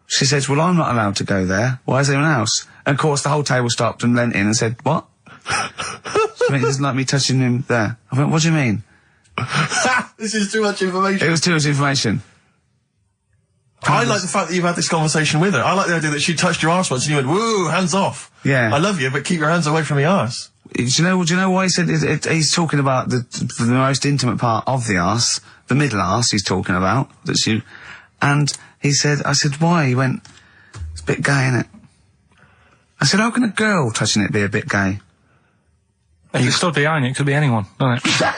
She says, well, I'm not allowed to go there. Why is anyone else? And of course the whole table stopped and leant in and said, what? She went, he doesn't like me touching him there. I went, what do you mean? This is too much information. It was too much information. I like the fact that you've had this conversation with her. I like the idea that she touched your arse once and you went, woo, hands off. Yeah. I love you, but keep your hands away from my arse. Do you know why he said he's talking about the most intimate part of the arse, the middle arse he's talking about, and he said, I said, why? He went, it's a bit gay, innit? I said, how can a girl touching it be a bit gay? If you stood behind it, it could be anyone, doesn't it?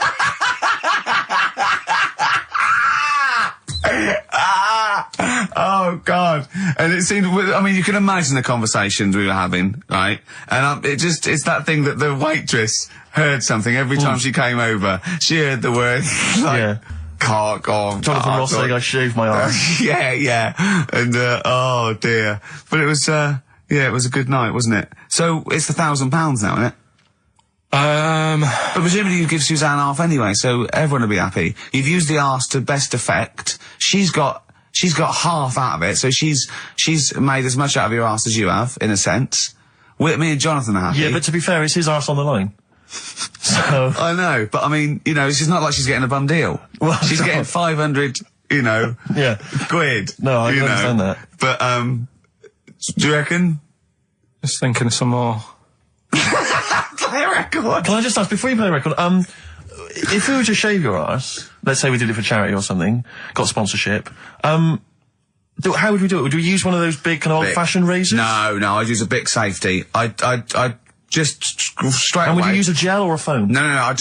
Oh, God. And it seemed, I mean, you can imagine the conversations we were having, right? And it's that thing that the waitress heard something every time she came over. She heard the word, cock or... Jonathan Ross saying I shaved my arse. Yeah. And, oh, dear. But it was, it was a good night, wasn't it? So, it's the £1,000 now, isn't it? But presumably you give Suzanne half anyway, so everyone will be happy. You've used the arse to best effect. She's got half out of it, so she's made as much out of your arse as you have, in a sense. Me and Jonathan are happy. Yeah, but to be fair, it's his arse on the line. So I know, but I mean, it's not like she's getting a bum deal. Well, she's getting 500, quid. No, I can understand that. But do you reckon? Just thinking of some more. Play a record. Can I just ask, before you play a record, if we were to shave your arse, let's say we did it for charity or something, got sponsorship, how would we do it? Would we use one of those big kind of old-fashioned razors? No, I'd use a Bic Safety. I'd Just straight And away. would you use a gel or a foam? No. I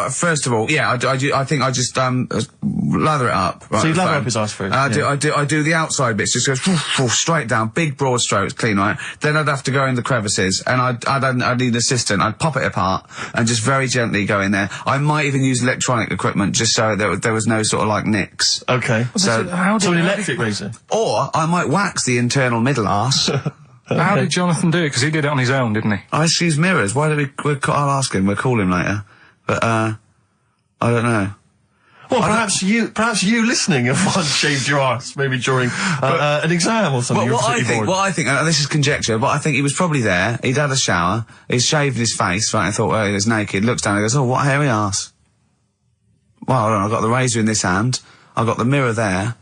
first of all, yeah, I think I just lather it up. Right, So you lather foam. up his arse first? I do the outside bits. Just goes straight down, big broad strokes, clean, right? Then I'd have to go in the crevices, and I'd need an assistant. I'd pop it apart and just very gently go in there. I might even use electronic equipment just so there was no sort of like nicks. Okay. So an electric razor? Or I might wax the internal middle arse. How did Jonathan do it? Because he did it on his own, didn't he? I use mirrors. Why don't I'll ask him. We'll call him later. But, I don't know. Well, perhaps you listening have once shaved your arse, maybe during an exam or something. What I think, and this is conjecture, but I think he was probably there. He'd had a shower. He'd shaved his face, right? I thought, well, he was naked. Looks down and goes, oh, what a hairy arse. Well, hold on, I've got the razor in this hand. I've got the mirror there.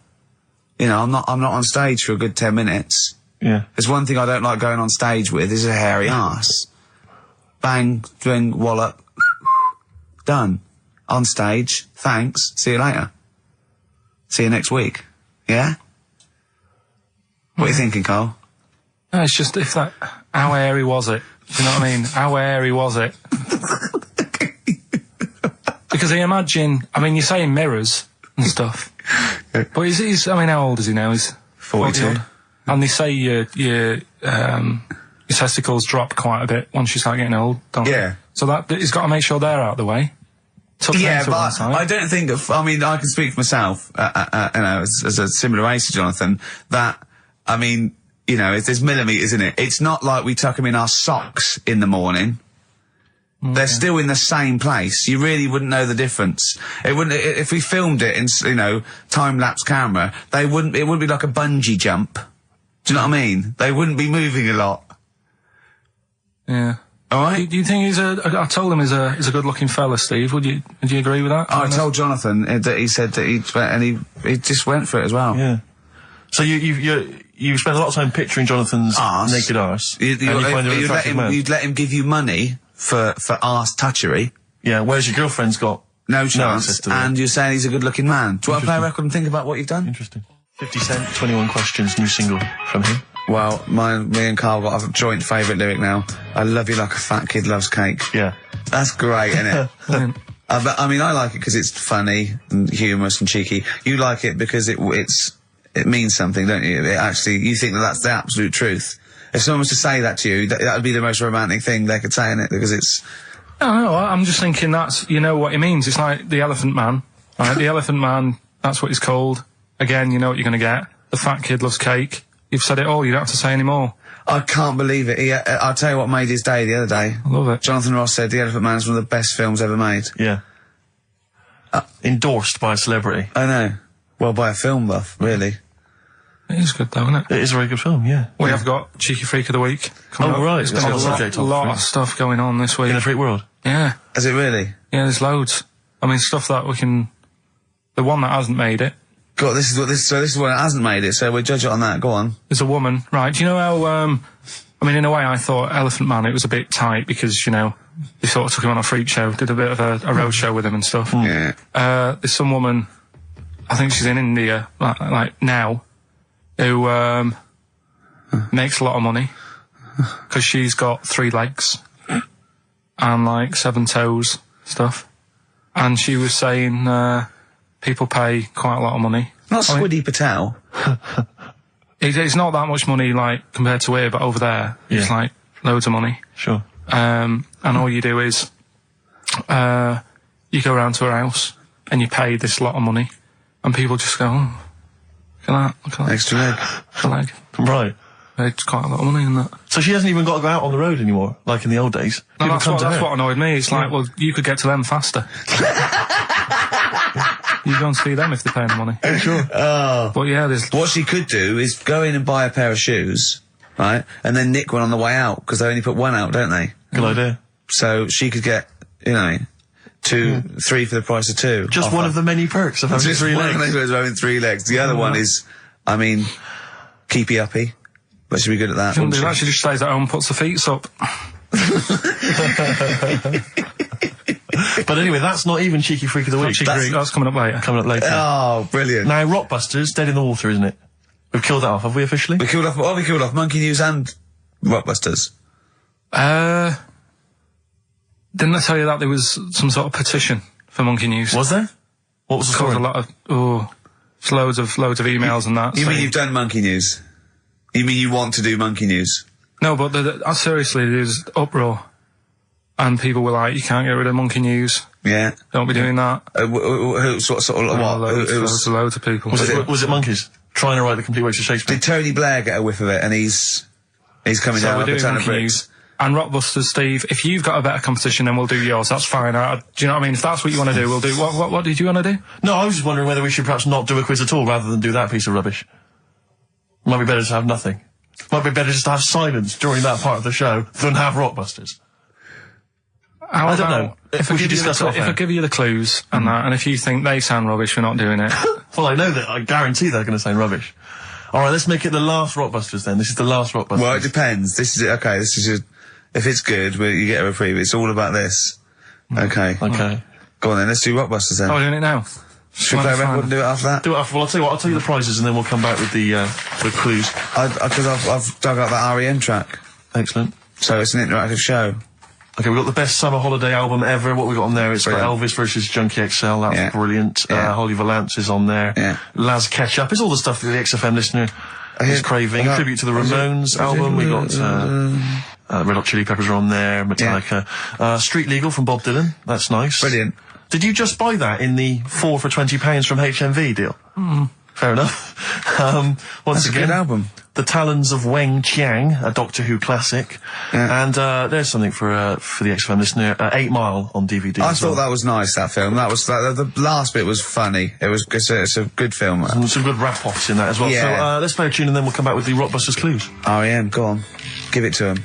You know, I'm not on stage for a good 10 minutes. Yeah. There's one thing I don't like going on stage with is a hairy arse. Bang, drink, wallop, done. On stage, thanks, see you later. See you next week. Yeah? What are you thinking, Carl? No, it's just how hairy was it? Do you know what I mean? How hairy was it? Because I imagine, you say mirrors and stuff, but he's how old is he now? He's 42. And they say your testicles drop quite a bit once you start getting old, don't they? Yeah. So he's got to make sure they're out of the way. Yeah, but I don't think I can speak for myself, as a similar age to Jonathan, that, there's millimetres in it. It's not like we tuck them in our socks in the morning. Okay. They're still in the same place. You really wouldn't know the difference. It wouldn't, if we filmed it in, time-lapse camera, it wouldn't be like a bungee jump. Do you know what I mean? They wouldn't be moving a lot. Yeah. All right. Do you think I told him he's a good-looking fella, Steve. Would you agree with that? I told Jonathan that he said that he just went for it as well. Yeah. So you spent a lot of time picturing Jonathan's naked arse. You'd let him give you money for arse touchery. Yeah. Whereas your girlfriend's got no chance, and you're saying he's a good-looking man. Do you want to play a record and think about what you've done? Interesting. 50 Cent, 21 Questions, new single from him. Well, me and Carl got a joint favourite lyric now. I love you like a fat kid loves cake. Yeah. That's great, isn't it? I like it because it's funny and humorous and cheeky. You like it because it means something, don't you? You think that's the absolute truth. If someone was to say that to you, that would be the most romantic thing they could say, innit? Because it's... No, I'm just thinking what it means. It's like the Elephant Man, right? The Elephant Man, that's what he's called. Again, you know what you're going to get. The fat kid loves cake. You've said it all, you don't have to say any more. I can't believe it. I'll tell you what made his day the other day. I love it. Jonathan Ross said The Elephant Man is one of the best films ever made. Yeah. Endorsed by a celebrity. I know. Well, by a film buff, really. It is good though, isn't it? It is a very good film, yeah. We have got Cheeky Freak of the Week coming up. Right. There's been a lot of stuff going on this week. In the freak world? Yeah. Is it really? Yeah, there's loads. Stuff that we can... The one that hasn't made it. God, this is one that hasn't made it, so we'll judge it on that. Go on. There's a woman, right? Do you know how, in a way I thought Elephant Man, it was a bit tight because, they sort of took him on a freak show, did a bit of a road show with him and stuff. Yeah. There's some woman, I think she's in India, like now, who, makes a lot of money because she's got 3 legs and 7 toes, stuff. And she was saying, people pay quite a lot of money. Not Squiddy Patel. It's not that much money, compared to here, but over there, it's loads of money. Sure. And all you do is, you go around to her house and you pay this lot of money, and people just go, oh, look at that. Extra leg. Extra leg. Right. It's quite a lot of money in that. So she hasn't even got to go out on the road anymore, like in the old days? No, that's what annoyed me. It's well, you could get to them faster. You go and see them if they're paying the money. Sure. But yeah, what she could do is go in and buy a pair of shoes, right, and then nick one on the way out, because they only put one out, don't they? Good idea. So she could get, 3 for the price of 2. Just one of the many perks of having 3 legs. Just one of having 3 legs. The other one is, keepy uppy. But she'd be good at that. She actually just stays at home and puts the feet up. But anyway, that's not even Cheeky Freak of the Week. That's coming up later. Oh, brilliant. Now, Rockbusters, Dead in the Water, isn't it? We've killed that off, have we officially? We killed off Monkey News and Rockbusters. Didn't I tell you that there was some sort of petition for Monkey News? Was there? What was the story? A lot of loads of emails and that. You mean you've done Monkey News? You mean you want to do Monkey News? No, but seriously, there's uproar, and people were like, "You can't get rid of Monkey News. Yeah, don't be doing that." Sort of what? Loads of people. Was it monkeys trying to write the complete works of Shakespeare? Did Tony Blair get a whiff of it, and he's coming down with a ton of bricks? And Rockbusters, Steve, if you've got a better competition, then we'll do yours. That's fine. Do you know what I mean? If that's what you want to do, we'll do. What did you want to do? No, I was just wondering whether we should perhaps not do a quiz at all, rather than do that piece of rubbish. Might be better to have nothing. Might be better just to have silence during that part of the show than have Rockbusters. I don't know. If I give you the clues and that, and if you think they sound rubbish, we're not doing it. Well, I know that. I guarantee they're going to sound rubbish. All right, let's make it the last Rockbusters then. This is the last Rockbusters. Well, it depends. This is okay. This is just. If it's good, you get a reprieve. It's all about this. Okay. Okay. Go on then, let's do Rockbusters then. Oh, we're doing it now. Should we play a record and do it after that? Do it after. Well, I'll tell you what, I'll tell you the prizes and then we'll come back with the clues. Because I've dug up that REM track. Excellent. So it's an interactive show. Okay, we've got the best summer holiday album ever. What we got on there is Elvis versus Junkie XL. That's brilliant. Holly Valance is on there. Yeah. Laz Ketchup. It's all the stuff that the XFM listener is craving. Tribute to the Ramones album. We got Red Hot Chili Peppers are on there. Metallica. Street Legal from Bob Dylan. That's nice. Brilliant. Did you just buy that in the 4 for £20 from HMV deal? Fair enough. Once again, a good album. The Talons of Weng Chiang, a Doctor Who classic. Yeah. And there's something for the XFM listener, 8 Mile on DVD. I thought that was nice, that film. That was the last bit was funny. It's a good film. Some good rap-offs in that as well. Yeah. So let's play a tune and then we'll come back with the Rockbusters clues. REM, go on. Give it to him.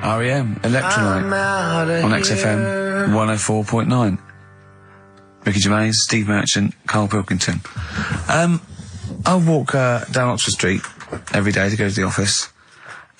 REM, Electrolyte on XFM 104.9. Ricky Gervais, Steve Merchant, Karl Pilkington. I walk down Oxford Street every day to go to the office,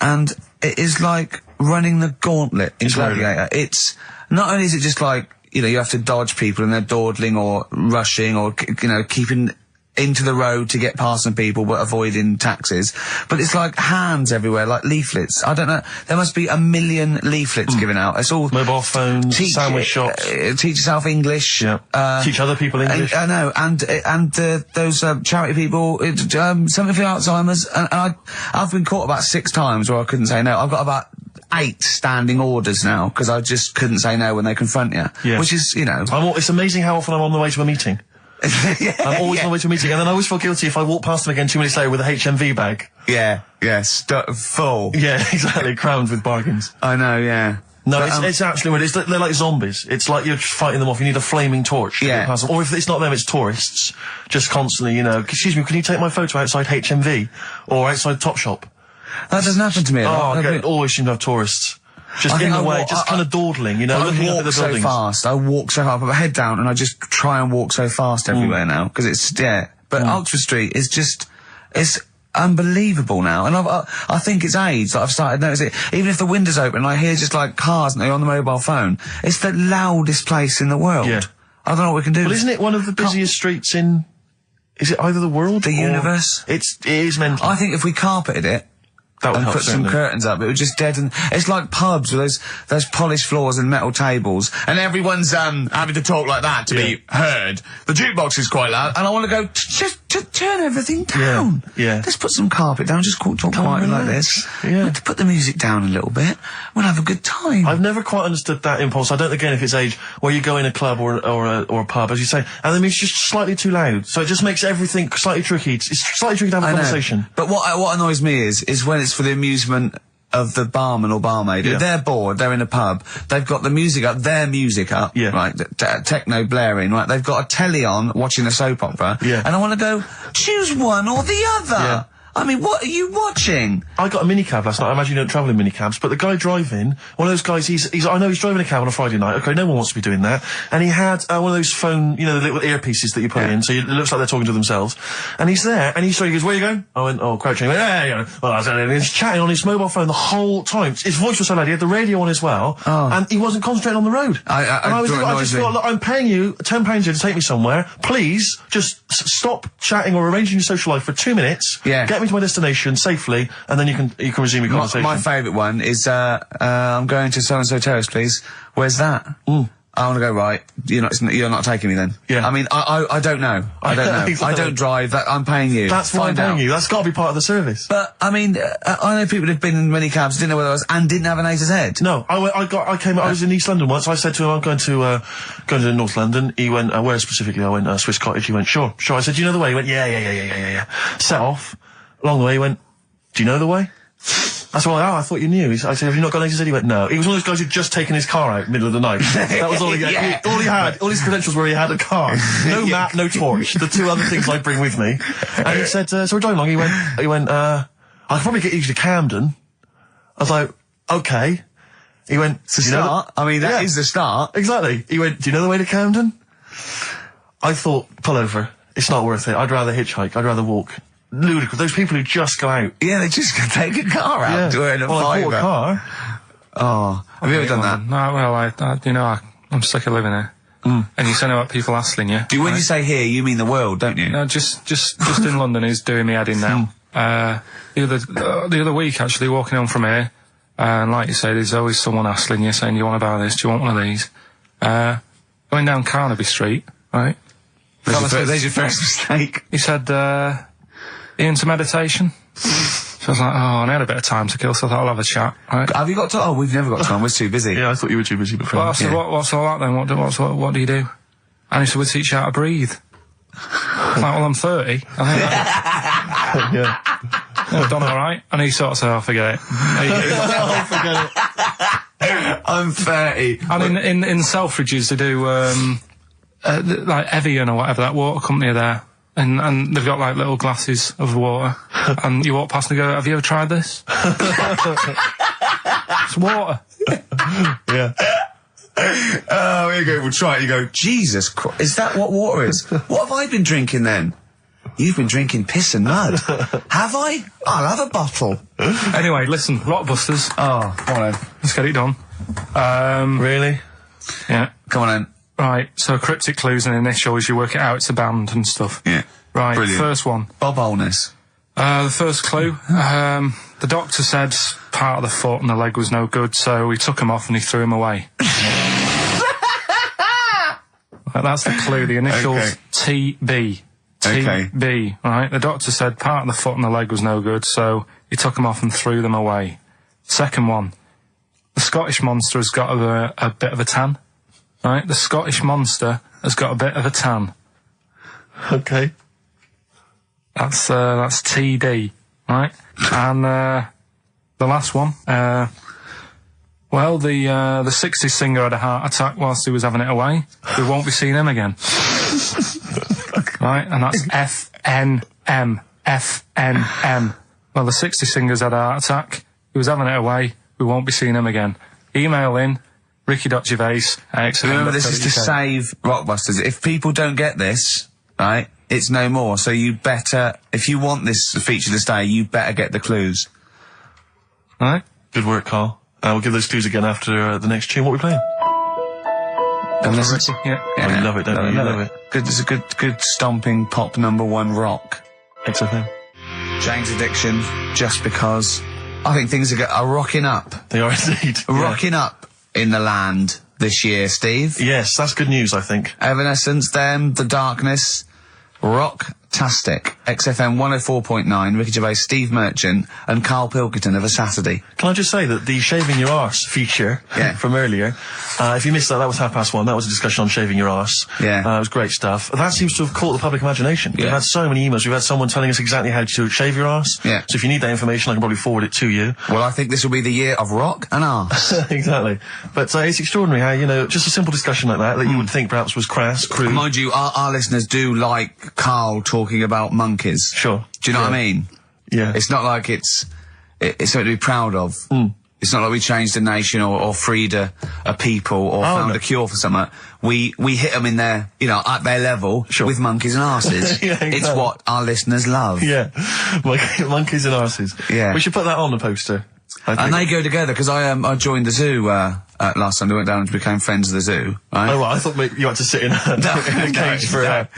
and it is like running the gauntlet in Gladiator. It's not only is it just like, you have to dodge people and they're dawdling or rushing or, keeping into the road to get past some people but avoiding taxis, but it's like hands everywhere, like leaflets. I don't know, there must be 1 million leaflets given out. It's all mobile phones, sandwich shops. Teach yourself English. Teach other people English. I know, and those charity people, something for Alzheimer's, and I've been caught about 6 times where I couldn't say no. I've got about 8 standing orders now because I just couldn't say no when they confront you. Yeah. Which is, it's amazing how often I'm on the way to a meeting. I'm always on the way to a meeting, and then I always feel guilty if I walk past them again 2 minutes later with a HMV bag. Full. Yeah, exactly, crammed with bargains. I know, yeah. No, but, it's absolutely weird. They're like zombies. It's like you're fighting them off. You need a flaming torch to get past them. Or if it's not them, it's tourists. Just constantly, excuse me, can you take my photo outside HMV? Or outside Topshop? That doesn't happen to me. I always seem to have tourists. Just in the way, just kind of dawdling, looking up at the buildings. I walk so fast. I walk so hard. I put my head down and I just try and walk so fast everywhere now because it's But Oxford Street is just, it's unbelievable now, and I think it's age that I've started noticing it. Even if the window's open and I hear just like cars and they're on the mobile phone, it's the loudest place in the world. Yeah. I don't know what we can do. Well, isn't it one of the busiest streets in? Is it either the world, the universe? It is mental. I think if we carpeted it. That would and put some curtains up, it would just deaden. It's like pubs with those polished floors and metal tables, and everyone's having to talk like that to be heard. The jukebox is quite loud, and I want to go just turn everything down. Yeah. Let's put some carpet down. Just talk quietly like this. Yeah. Let's put the music down a little bit. We'll have a good time. I've never quite understood that impulse. I don't know, again, if it's age where you go in a club or a pub, as you say, and the music's just slightly too loud, so it just makes everything slightly tricky. It's slightly tricky to have a conversation. But what annoys me is when it's for the amusement of the barman or barmaid. If they're bored, they're in a pub, they've got the music up, their music up, right, techno blaring, right, they've got a telly on, watching a soap opera, and I want to go, choose one or the other. I mean, what are you watching? I got a minicab last night. I imagine you don't travel in minicabs, but the guy driving, one of those guys, I know he's driving a cab on a Friday night. Okay, no one wants to be doing that. And he had one of those phone, the little earpieces that you put in, so it looks like they're talking to themselves. And he's there, and he goes, where are you going? I went, crouching. He went, and he's chatting on his mobile phone the whole time. His voice was so loud, he had the radio on as well, and he wasn't concentrating on the road. I just thought, look, I'm paying you £10 here to take me somewhere. Please, just stop chatting or arranging your social life for 2 minutes. Get me to my destination safely, and then you can resume your conversation. My favourite one is, I'm going to so-and-so terrace, please. Where's that? I want to go, right, you're not taking me then. Yeah. I mean, I don't know. I don't know. Exactly. I don't drive, I'm paying you. That's why I'm paying you. That's got to be part of the service. But, I mean, I know people who've been in many cabs, didn't know where I was, and didn't have an A to Z. No, I was in East London once. I said to him, I'm going to North London. He went, where specifically? I went, Swiss Cottage. He went, sure. I said, do you know the way? He went, yeah. Set off. Along the way, he went, do you know the way? I said, I thought you knew. I said, have you not got an A to Z? He went, no. He was one of those guys who'd just taken his car out middle of the night. That was all he had. All he had, all his credentials were he had a car. No map, no torch. The two other things I bring with me. And he said, so we're driving along. He went, I could probably get you to Camden. I was like, okay. He went, it's a start. I mean, that is the start. Exactly. He went, do you know the way to Camden? I thought, pull over. It's not worth it. I'd rather hitchhike. I'd rather walk. Ludicrous. Those people who just go out. Yeah, they just take a car out to earn a fiver. I bought a car. Oh, have you ever done that? No, well, I'm sick of living here. And you say about people hassling you. When you say here, you mean the world, don't you? No, just in London, who's doing me head in now. The other week, actually, walking home from here, and like you say, there's always someone hassling you, saying, do you want to buy this? Do you want one of these? Going down Carnaby Street, right? There's your first mistake. He said, into meditation. So I was like, and I had a bit of time to kill, so I thought I'll have a chat, right? Have you got to? Oh, we've never got time, we're too busy. Yeah, I thought you were too busy before. Well, I said, what's all that then? What do you do? And he said, we teach you how to breathe. I was like, well, I'm 30. I think I've done alright. And he sort of said, oh, forget it. Forget it. I'm 30. And in Selfridges, they do, like Evian or whatever, that water company are there. And they've got like little glasses of water, and you walk past and go, have you ever tried this? It's water. Yeah. Oh, here you go, we'll try it. You go, Jesus Christ, is that what water is? What have I been drinking then? You've been drinking piss and mud. Have I? I'll have a bottle. Anyway, listen, Rockbusters. Oh, come on then. Let's get it done. Really? Yeah. Come on then. Right, so cryptic clues and initials, you work it out, it's a band and stuff. Yeah. Right, Brilliant. First one. Bob Holness. The first clue, the doctor said part of the foot and the leg was no good, so he took him off and he threw him away. That's the clue, the initials TB. TB, right? The doctor said part of the foot and the leg was no good, so he took them off and threw them away. Second one, the Scottish monster has got a bit of a tan. Right, the Scottish monster has got a bit of a tan. Okay. That's TD, right? And the last one, the 60s singer had a heart attack whilst he was having it away. We won't be seeing him again. Right, and that's FNM. Well, the 60s singer's had a heart attack. He was having it away. We won't be seeing him again. Email in. Ricky.Gervais at XFM. Remember, this is to save Rockbusters. If people don't get this, right, it's no more. So you better, if you want this feature to stay, you better get the clues. Right? Good work, Carl. We'll give those clues again after the next tune. What are we playing? Yeah. Oh, you love it, don't you? You love it. Good, it's a good stomping pop #1 rock. XFM. Jane's Addiction, Just Because. I think things are rocking up. They are indeed. Rocking up in the land this year, Steve. Yes, that's good news, I think. Evanescence, them, The Darkness, rock-tastic. XFM 104.9, Ricky Gervais, Steve Merchant, and Karl Pilkington of A Saturday. Can I just say that the shaving your arse feature from earlier, if you missed that was 1:30. That was a discussion on shaving your arse. Yeah. It was great stuff. That seems to have caught the public imagination. Yeah. We've had so many emails. We've had someone telling us exactly how to shave your arse. Yeah. So if you need that information, I can probably forward it to you. Well, I think this will be the year of rock and arse. Exactly. But it's extraordinary how, just a simple discussion like that you would think perhaps was crass, crude. Mind you, our listeners do like Carl talking about monkeys. Sure. Do you know what I mean? Yeah. It's not like it's something to be proud of. It's not like we changed a nation or freed a people or found a cure for something. We hit them in their, at their level with monkeys and arses. Yeah, exactly. It's what our listeners love. Yeah. Monkeys and arses. Yeah. We should put that on the poster. And they go together, because I joined the zoo last Sunday, went down and became friends of the zoo, right? Oh, well, I thought maybe you had to sit in a cage for that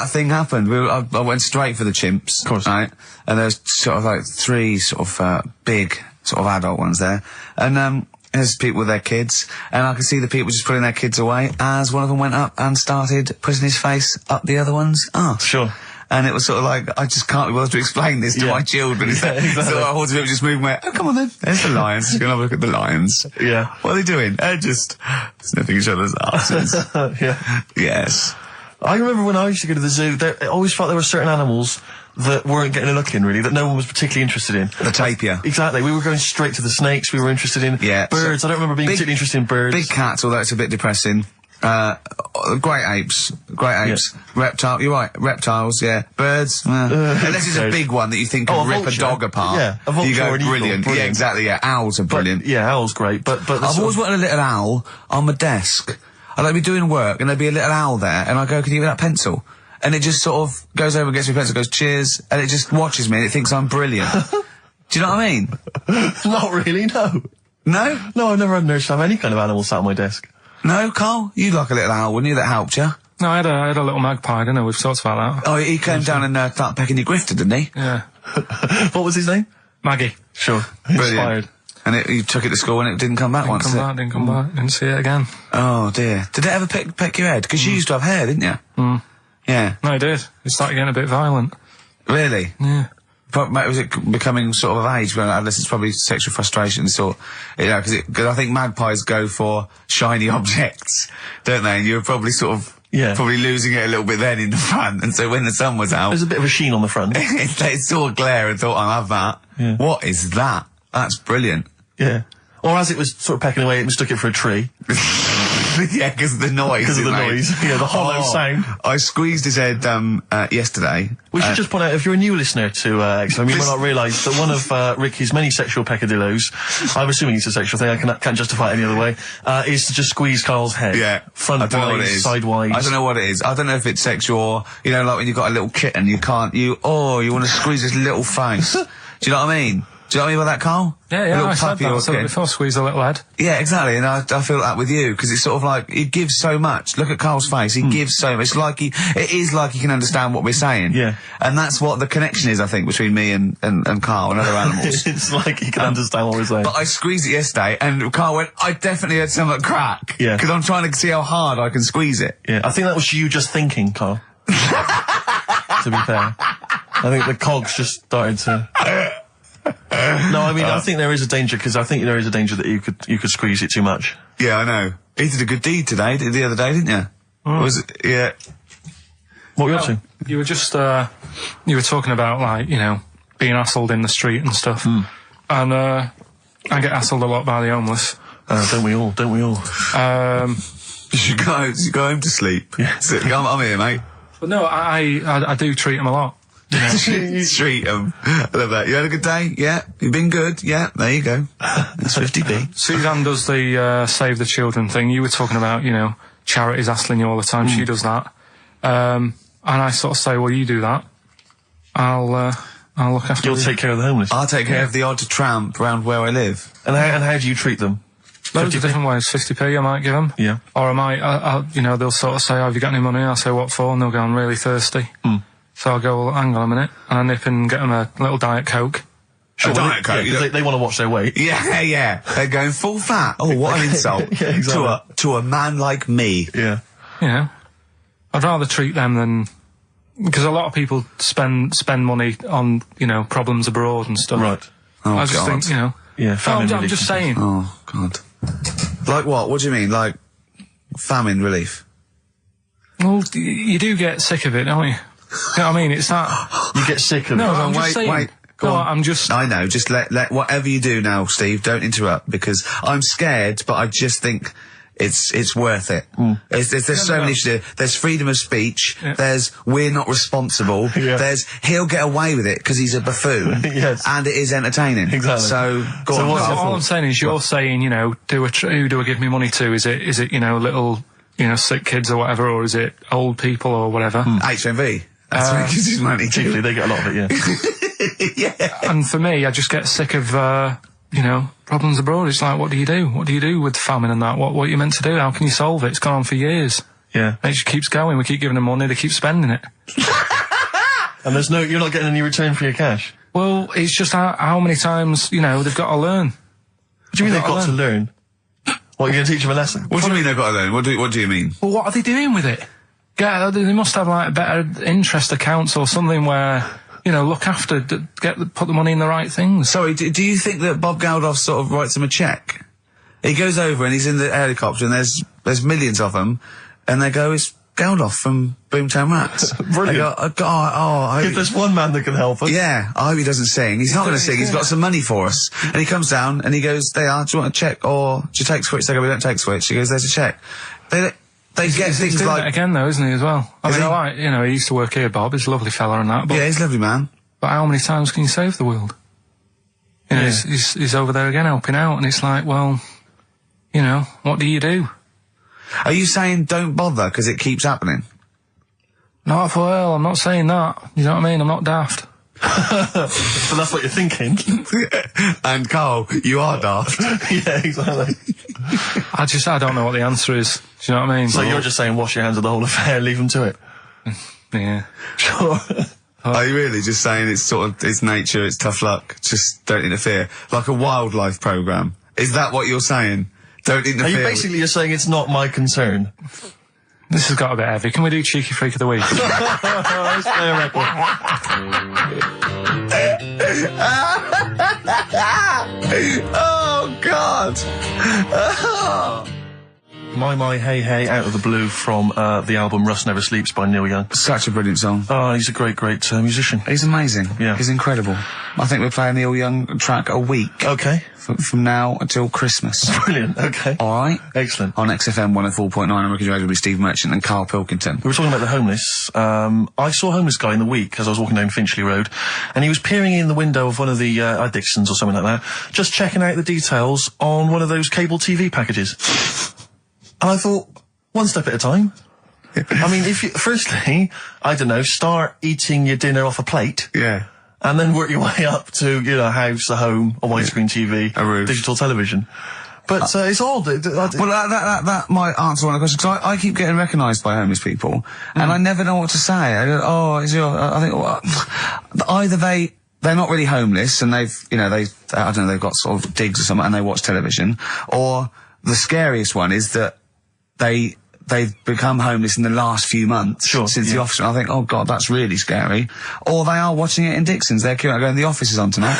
thing happened. I went straight for the chimps, of course, right? And there's sort of like 3 sort of big sort of adult ones there, and there's people with their kids, and I could see the people just putting their kids away as one of them went up and started putting his face up the other one's arse. Sure. And it was sort of like, I just can't be bothered to explain this to my children. Exactly. So I hordes of people just moving away. Oh, come on then. There's the lions. You're going to have a look at the lions. Yeah. What are they doing? They're just sniffing each other's asses. Yeah. Yes. I remember when I used to go to the zoo, I always felt there were certain animals that weren't getting a look in, really, that no one was particularly interested in. The tapir. Exactly. We were going straight to the snakes. We were interested in birds. I don't remember being particularly interested in birds. Big cats, although it's a bit depressing. Great apes. Reptile, you're right, reptiles, birds, unless it's a big one that you think can rip a dog apart. Yeah, a vulture, you go, or an eagle, brilliant. Yeah, exactly, yeah, owls are brilliant. Owls great, but I've always wanted a little owl on my desk. I'd like to be doing work and there'd be a little owl there, and I go, can you give me that pencil? And it just sort of goes over and gets me a pencil, goes cheers, and it just watches me and it thinks I'm brilliant. Do you know what I mean? Not really, no. No? No, I've never had an urge to have any kind of animal sat on my desk. No, Carl? You'd like a little owl, wouldn't you? That helped you. No, I had a little magpie, didn't I? We've talked about that. Oh, he came down and started pecking your grifter, didn't he? Yeah. What was his name? Maggie. Sure. Brilliant. Inspired. And you took it to school and it didn't come back once. Didn't come back. Didn't see it again. Oh dear. Did it ever peck your head? Because you used to have hair, didn't you? Yeah. No, it did. It started getting a bit violent. Really? Yeah. But was it becoming sort of age when adolescence, probably sexual frustration sort, because I think magpies go for shiny objects, don't they? And you were probably sort of probably losing it a little bit then in the front, and so when the sun was out, there's a bit of a sheen on the front. They saw a glare and thought, I'll have that. Yeah. What is that? That's brilliant. Yeah. Or as it was sort of pecking away, it mistook it for a tree. Yeah, because of the noise. Because of the noise. Yeah, the hollow sound. I squeezed his head yesterday. We should just point out, if you're a new listener to XFM, you might not realise that one of Ricky's many sexual peccadillos, I'm assuming it's a sexual thing, I can't justify it any other way, is to just squeeze Carl's head. Yeah. Front-wise, sidewise. I don't know what it is. I don't know if it's sexual or, like when you've got a little kitten, you want to squeeze his little face. Do you know what I mean? Do you know what I mean by that, Carl? Yeah, I said that before, squeeze a little head. Yeah, exactly, and I feel that with you, because it's sort of like, he gives so much. Look at Carl's face, he gives so much. It is like he can understand what we're saying. Yeah. And that's what the connection is, I think, between me and Carl and other animals. It's like he can understand what we're saying. But I squeezed it yesterday, and Carl went, I definitely had something crack. Yeah. Because I'm trying to see how hard I can squeeze it. Yeah, I think that was you just thinking, Carl. To be fair. I think the cogs just started to... No, I mean, I think there is a danger, because I think there is a danger that you could squeeze it too much. Yeah, I know. He did a good deed today, the other day, didn't you? Was it? Yeah. What were you up to? You were just, you were talking about, like, being hassled in the street and stuff. And, I get hassled a lot by the homeless. Don't we all? You should go home to sleep. Yeah. I'm here, mate. But no, I do treat them a lot. You treat them. I love that. You had a good day? Yeah. You've been good? Yeah. There you go. That's 50p. Suzanne does the Save the Children thing. You were talking about, charities hassling you all the time. She does that. And I sort of say, well, you do that. I'll look after you. You'll take care of the homeless. I'll take care of the odd tramp around where I live. And how do you treat them? Loads of different ways. 50p I might give them. Yeah. Or I might, they'll sort of say, have you got any money? I'll say, what for? And they'll go, I'm really thirsty. So I'll go, well, hang on a minute, and I nip and get them a little Diet Coke. Sure, Diet Coke? Yeah, they want to watch their weight. Yeah. They're going full fat. Oh, what an insult. Yeah, exactly. To a man like me. Yeah. I'd rather treat them than... Because a lot of people spend money on, problems abroad and stuff. Right. Oh, I just think, Yeah, famine I'm just saying. Oh, God. Like what? What do you mean? Like famine relief? Well, you do get sick of it, don't you? You know what I mean? It's that... You get sick of it. No, I'm just saying. Wait. Go on. I'm just... I know, just let whatever you do now, Steve, don't interrupt, because I'm scared, but I just think it's worth it. There's so many issues. There's freedom of speech, there's we're not responsible, there's he'll get away with it because he's a buffoon, yes. And it is entertaining. Exactly. So, go on. All I'm saying is you're saying, who do I give me money to? Is it little, sick kids or whatever, or is it old people or whatever? HMV. That's where he gives his money to. Chiefly, they get a lot of it, yeah. Yeah. And for me, I just get sick of, problems abroad. It's like, what do you do? What do you do with famine and that? What are you meant to do? How can you solve it? It's gone on for years. Yeah. And it just keeps going. We keep giving them money, they keep spending it. And you're not getting any return for your cash? Well, it's just how many times, they've got to learn. What do you mean they've got to learn? What, you're going to teach them a lesson? What do you mean they've got to learn? What do you mean? Well, what are they doing with it? Yeah, they must have, like, better interest accounts or something where, look after, put the money in the right things. Sorry, do you think that Bob Geldof sort of writes them a cheque? He goes over and he's in the helicopter and there's millions of them, and they go, it's Geldof from Boomtown Rats. Brilliant. They go, if there's one man that can help us. Yeah, I hope he doesn't sing. He's not going to sing. He's got some money for us. And he comes down and he goes, do you want a cheque or do you take Switch? They go, we don't take Switch. He goes, there's a cheque. They get things doing like... that again, though, isn't he, as well? I mean, he used to work here, Bob. He's a lovely fella and that. But, yeah, he's a lovely man. But how many times can you save the world? He's over there again helping out, and it's like, well, what do you do? Are you saying don't bother because it keeps happening? Not for well, I'm not saying that. You know what I mean? I'm not daft. But that's what you're thinking. And Carl, you are daft. Yeah, exactly. I don't know what the answer is. Do you know what I mean? So you're just saying wash your hands of the whole affair, leave them to it? Yeah. Sure. Are you really just saying it's nature, it's tough luck, just don't interfere? Like a wildlife programme. Is that what you're saying? Don't interfere. You're saying it's not my concern? This has got a bit heavy. Can we do Cheeky Freak of the Week? Let's play a record. Oh, God. My Hey Hey out of the blue from the album Rust Never Sleeps by Neil Young. Such a brilliant song. Oh, he's a great musician. He's amazing. Yeah. He's incredible. I think we're playing Neil Young track a week. Okay. From now until Christmas. Brilliant, okay. All right. Excellent. On XFM 104.9, I'm Ricky Gervais with Steve Merchant and Karl Pilkington. We were talking about the homeless. I saw a homeless guy in the week as I was walking down Finchley Road, and he was peering in the window of one of the Dixons or something like that, just checking out the details on one of those cable TV packages. And I thought, one step at a time. I mean, firstly, I don't know, start eating your dinner off a plate. Yeah. And then work your way up to, a house, a home, a widescreen TV, a roof, digital television. But it's odd. Well, that might answer one of the questions, because I keep getting recognised by homeless people, and I never know what to say. I go, I think, well, either they're not really homeless, and they've got sort of digs or something, and they watch television, or the scariest one is that they've become homeless in the last few months since the office. I think, oh God, that's really scary. Or they are watching it in Dixon's. They're going, the office is on tonight.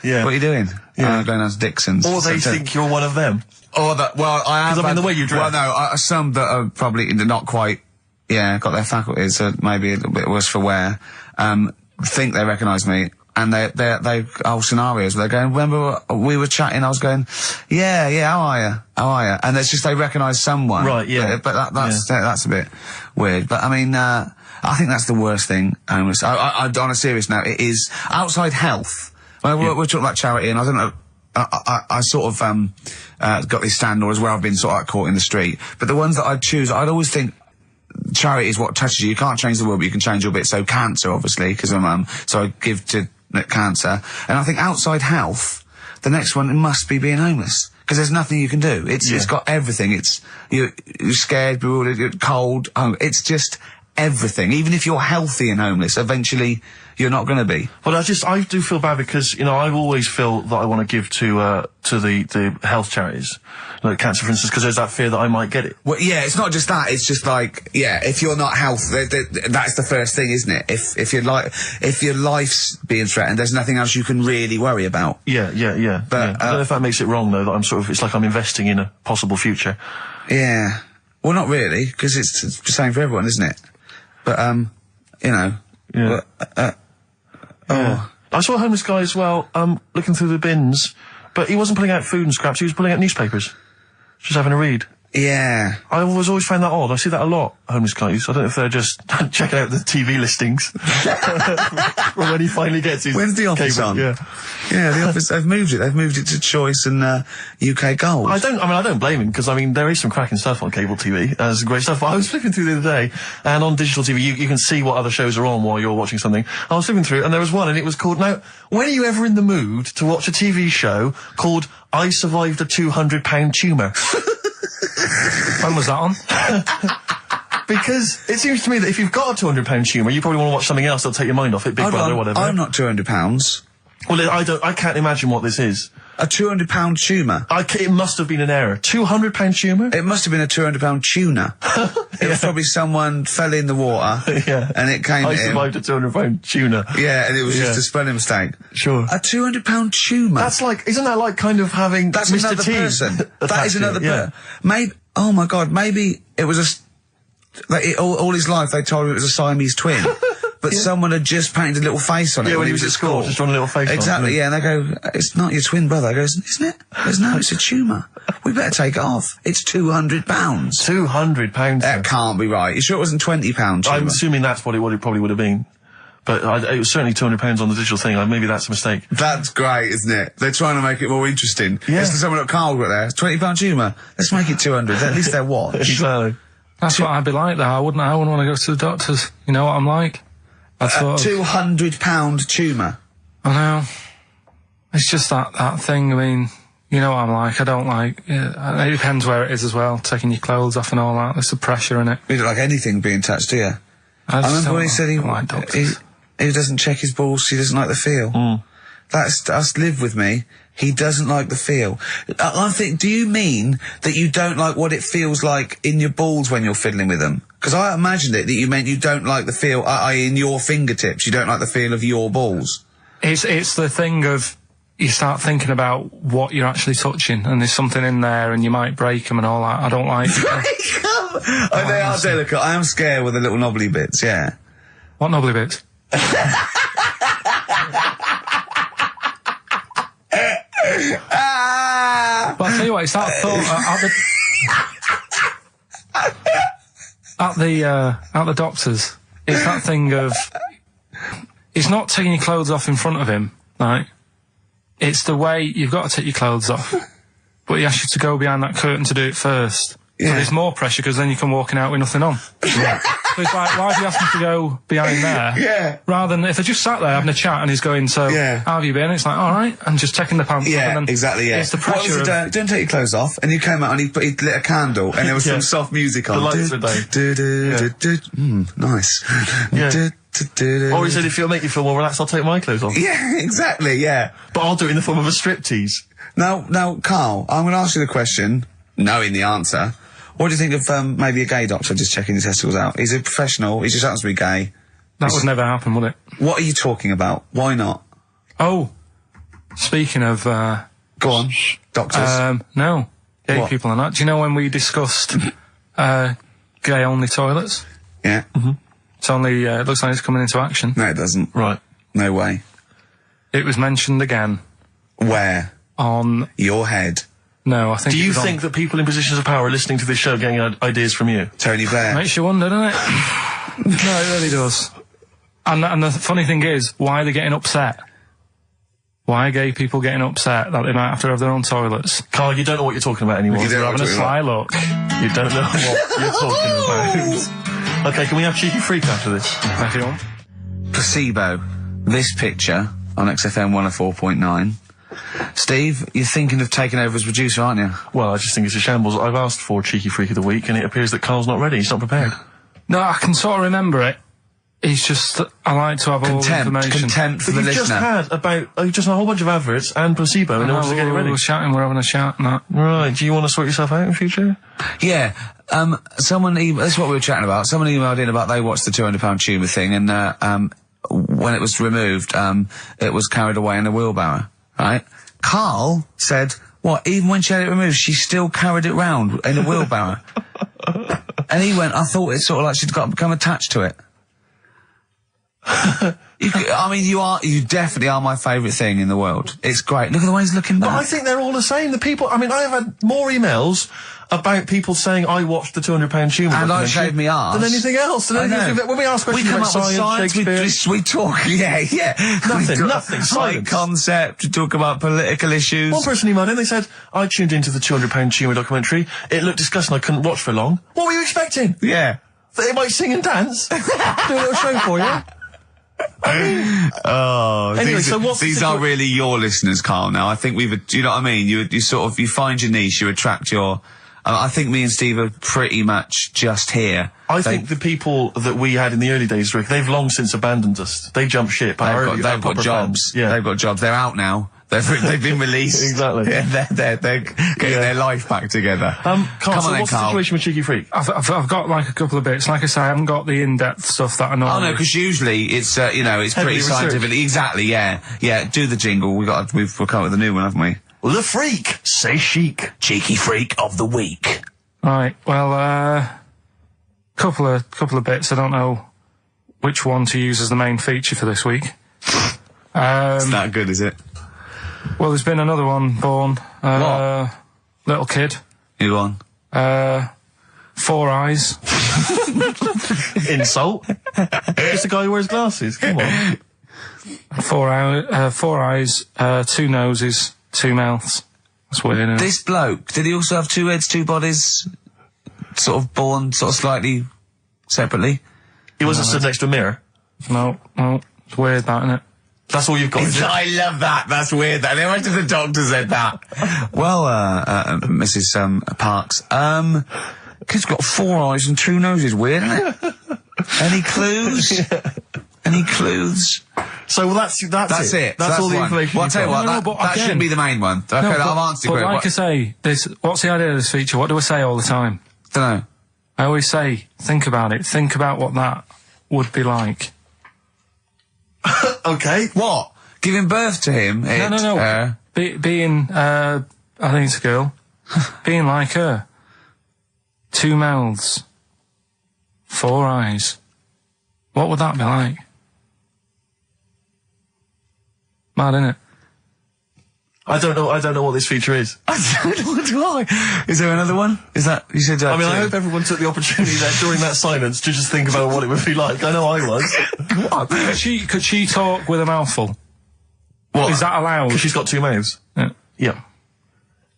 Yeah. What are you doing? Yeah. Going down to Dixon's. Or they think you're one of them. Or that, well, I am. Because I mean, the way you dress. Well, no, some that are probably not quite, got their faculties, so maybe a little bit worse for wear, think they recognise me. And they whole scenarios where they're going, remember we were chatting, I was going, yeah, how are you? And it's just they recognise someone. Right, yeah. But that's a bit weird. But I mean, I think that's the worst thing. On a serious note, it is outside health. Well, we're talking about charity, and I don't know, I sort of, got this stand as where I've been sort of caught in the street. But the ones that I'd choose, I'd always think, charity is what touches you. You can't change the world, but you can change your bit. So cancer, obviously, because I'm so I give to cancer. And I think outside health, the next one must be being homeless, because there's nothing you can do. It's got everything. You're scared, bewildered, you're cold. It's just everything. Even if you're healthy and homeless, eventually you're not going to be. Well, I do feel bad because, I always feel that I want to give to the health charities, like cancer, for instance, because there's that fear that I might get it. Well, yeah, it's not just that. It's just like, if you're not healthy, that's the first thing, isn't it? If your life's being threatened, there's nothing else you can really worry about. Yeah. But I don't know if that makes it wrong, though, that it's like I'm investing in a possible future. Yeah. Well, not really, because it's the same for everyone, isn't it? But, Yeah. I saw a homeless guy as well, looking through the bins, but he wasn't pulling out food and scraps, he was pulling out newspapers. Just having a read. Yeah. I always found that odd. I see that a lot, homeless guys. I don't know if they're just checking out the TV listings. Or when he finally gets his When's The Office cable. on? Yeah. Yeah, The Office, they've moved it. They've moved it to Choice and UK Gold. I don't blame him, because, there is some cracking stuff on cable TV. There's great stuff. I was flipping through the other day, and on digital TV, you can see what other shows are on while you're watching something. I was flipping through, and there was one, and it was called, now, when are you ever in the mood to watch a TV show called I Survived a 200-pound tumour? When was that on? Because it seems to me that if you've got a 200-pound tumour, you probably want to watch something else that'll take your mind off it, Big Brother or whatever. I'm not £200. Well, I can't imagine what this is. A £200 tumour. It must have been an error. £200 tumour? It must have been a £200 tuna. It was probably someone fell in the water. Yeah. And it came I survived a £200 tuna. Yeah, and it was just a spelling mistake. Sure. A £200 tumour. That's like, isn't that like kind of having That's Mr. another T person. That is another person. person. Maybe, oh my God, maybe it was all his life they told him it was a Siamese twin. But someone had just painted a little face on it when he was at school. Just drawn a little face exactly, on it. Yeah, and they go, it's not your twin brother. I goes, isn't it? Goes, no, it's a tumour. We better take it off. It's £200. £200. That can't be right. You sure it wasn't £20? I'm assuming that's what it probably would have been. But it was certainly £200 on the digital thing. Maybe that's a mistake. That's great, isn't it? They're trying to make it more interesting. Yeah. It's someone at Carl got there. £20 tumour. Let's make it 200. At least they're what? Exactly. That's what I'd be like, though. I wouldn't want to go to the doctors. You know what I'm like? A £200 tumour. I know. It's just that thing. I mean, you know what I'm like. I don't like. It depends where it is as well. Taking your clothes off and all that. There's the pressure in it. You don't like anything being touched, do you? I remember when he said he doesn't check his balls. He doesn't like the feel. That's live with me. He doesn't like the feel. I think, do you mean that you don't like what it feels like in your balls when you're fiddling with them? Because I imagined it that you meant you don't like the feel, in your fingertips. You don't like the feel of your balls. It's the thing of, you start thinking about what you're actually touching, and there's something in there, and you might break them and all that. I don't like. Break them? They are delicate. I am scared with the little knobbly bits. Yeah. What knobbly bits? But I'll tell you what, it's that thought at the doctors. It's that thing of, it's not taking your clothes off in front of him, right? It's the way you've got to take your clothes off, but he asks you to go behind that curtain to do it first. Yeah. So there's more pressure because then you come walking out with nothing on. Yeah. So it's like, why have you asked me to go behind there? Yeah. Rather than if they just sat there having a chat and he's going, so how have you been? It's like, all right, and just taking the pants off. And then exactly. Yeah. It's the pressure. Don't take your clothes off. And you came out and he lit a candle and there was some soft music on. The lights were down. Nice. Yeah. Or he said, if it'll make you feel more relaxed, I'll take my clothes off. Yeah, exactly. Yeah. But I'll do it in the form of a striptease. Now, Carl, I'm going to ask you the question, knowing the answer. What do you think of maybe a gay doctor just checking his testicles out? He's a professional. He just happens to be gay. That would never happen, would it? What are you talking about? Why not? Oh, speaking of... Go on. Doctors? No. Gay people and that. Do you know when we discussed gay-only toilets? Yeah. Mm-hmm. It's only... it looks like it's coming into action. No, it doesn't. Right. No way. It was mentioned again. Where? On... Your head. No, I think. Do you think that people in positions of power are listening to this show getting ideas from you? Tony Blair. Makes you wonder, doesn't it? No, it really does. And the funny thing is, why are they getting upset? Why are gay people getting upset that they might have to have their own toilets? Carl, you don't know what you're talking about anymore. You're having a sly look. You don't know what you're talking about. Okay, can we have Cheeky Freak after this? If you want. Placebo. This picture on XFM 104.9. Steve, you're thinking of taking over as producer, aren't you? Well, I just think it's a shambles. I've asked for Cheeky Freak of the Week, and it appears that Carl's not ready. He's not prepared. No, I can sort of remember it. It's just that I like to have all the information. Contempt for the You've listener. just had a whole bunch of adverts and placebo, and order to get it ready. We're having a chat and that. Right, do you want to sort yourself out in future? Yeah, someone this is what we were chatting about. Someone emailed in about they watched the £200 tumour thing, and when it was removed, it was carried away in a wheelbarrow, right? Carl said, what, even when she had it removed, she still carried it round in a wheelbarrow. And he went, I thought it's sort of like she'd become attached to it. You definitely are my favourite thing in the world. It's great. Look at the way he's looking back. But I think they're all the same. The people, I have had more emails about people saying I watched the £200 Humour and I shaved me arse than anything else. When we ask questions about science, Shakespeare, we talk. Yeah. Nothing. Science concept. We talk about political issues. One person emailed in. They said I tuned into the £200 Humour documentary. It looked disgusting. I couldn't watch for long. What were you expecting? Yeah. That they might sing and dance, do a little show for you. Anyway, these are really your listeners, Carl. Now I think do you know what I mean? You sort of find your niche, you attract your. I think me and Steve are pretty much just here. I think the people that we had in the early days, Rick, they've long since abandoned us. They jumped ship. They've got jobs. Yeah. They've got jobs. They're out now. They've been released. Exactly. Yeah, they're getting their life back together. Carl, Carl. what's the situation with Cheeky Freak? I've got like a couple of bits. Like I say, I haven't got the in-depth stuff that I know. Oh no, because usually it's it's pretty scientific. Exactly. Yeah. Do the jingle. We've come up with a new one, haven't we? The Freak, say chic. Cheeky Freak of the week. Right. Well, couple of bits. I don't know which one to use as the main feature for this week. It's not good, is it? Well, there's been another one born. What? Little kid. You go on. 4 eyes. Insult. Just a guy who wears glasses. Come on. 4 eyes, 2 noses, 2 mouths. That's weird, isn't it? This bloke, did he also have 2 heads, 2 bodies? Sort of born slightly separately? He wasn't stood next to a mirror? No. It's weird, that, isn't it? That's all you've got. I love that. That's weird. That. Imagine the doctor said that. Well, Mrs. Parks, kid's got 4 eyes and 2 noses. Weird, isn't it? Any clues? Yeah. Any clues? So that's it. That's all the information. Well, I'll tell you what, that shouldn't be the main one. Okay, I've answered your question. But like I say, what's the idea of this feature? What do I say all the time? Don't know. I always say, think about it. Think about what that would be like. Okay. What? Giving birth to him? No. Being, I think it's a girl. Being like her. 2 mouths. 4 eyes. What would that be like? Mad, innit? I don't know what this feature is. I don't know why. Is there another one? Is that, you said that? I hope everyone took the opportunity there during that silence to just think about what it would be like. I know I was. What? Could she talk with a mouthful? What? Is that allowed? Because she's got 2 mouths. Yeah.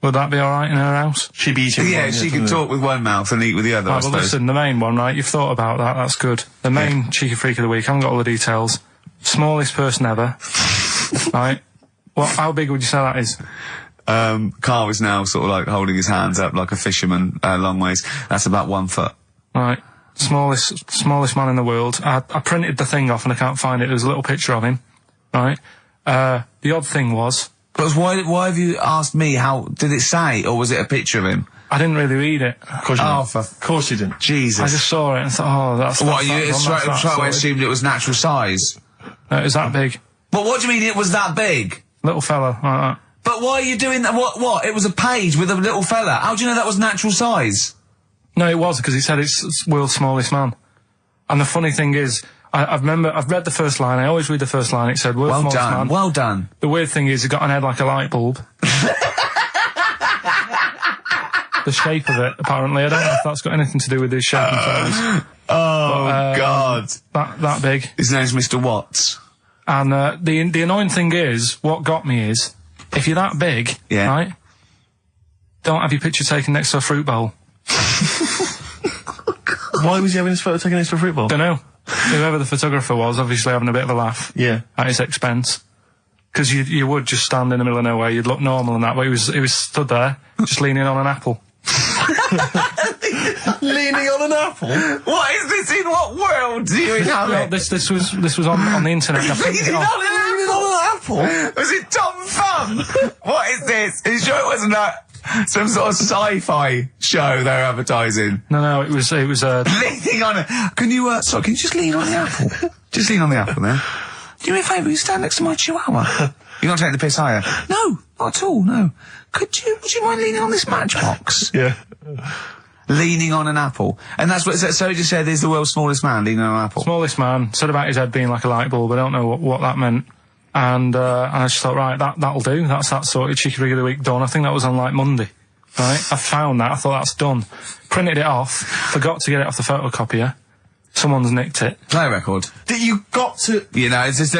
Would that be alright in her house? She'd be eating one. She can talk with one mouth and eat with the other, I suppose. Well, listen, the main one, right? You've thought about that. That's good. The main Cheeky Freak of the week. I haven't got all the details. Smallest person ever. Right? How big would you say that is? Carl is now sort of like holding his hands up like a fisherman, long ways. That's about 1 foot. Right. Smallest man in the world. I printed the thing off and I can't find it. There's a little picture of him. Right? The odd thing was... But why have you asked me how... Did it say, or was it a picture of him? I didn't really read it. Of course you didn't. Jesus. I just saw it and thought, that's... What, you straight away assumed it was natural size? No, it was that big. But what do you mean it was that big? Little fella, like that. But why are you doing that? What? It was a page with a little fella. How do you know that was natural size? No, it was, because he said it's world's smallest man. And the funny thing is, I've read the first line. I always read the first line. It said, world's smallest man. Well done. The weird thing is, he got an head like a light bulb. The shape of it, apparently. I don't know if that's got anything to do with his shape and size. God. That big. His name's Mr. Watts. And the annoying thing is, what got me is, if you're that big, right, don't have your picture taken next to a fruit bowl. Why was he having his photo taken next to a fruit bowl? Don't know. Whoever the photographer was, obviously having a bit of a laugh. Yeah. At his expense. Because you would just stand in the middle of nowhere, you'd look normal and that, but he was stood there, just leaning on an apple. Leaning on an apple? What is this? In what world do you inhabit? This was on the internet. Leaning on an apple? Was it Tom Thumb? What is this? Are you sure it wasn't some sort of sci-fi show they were advertising? No, it was leaning on it. Can you just lean on the apple? Just lean on the apple there. Do me a favour, you stand next to my chihuahua. You're not taking the piss, are you? No, not at all, no. Would you mind leaning on this matchbox? Yeah. Leaning on an apple. And that's what, so he just said he's the world's smallest man leaning on an apple. Smallest man, said about his head being like a light bulb. I don't know what that meant. And I just thought, right, that'll do. That's that sorted. Cheeky Rig of the Week done. I think that was on like Monday. Right? I found that. I thought that's done. Printed it off. Forgot to get it off the photocopier. Someone's nicked it. Play record. You got to... You know, it's just...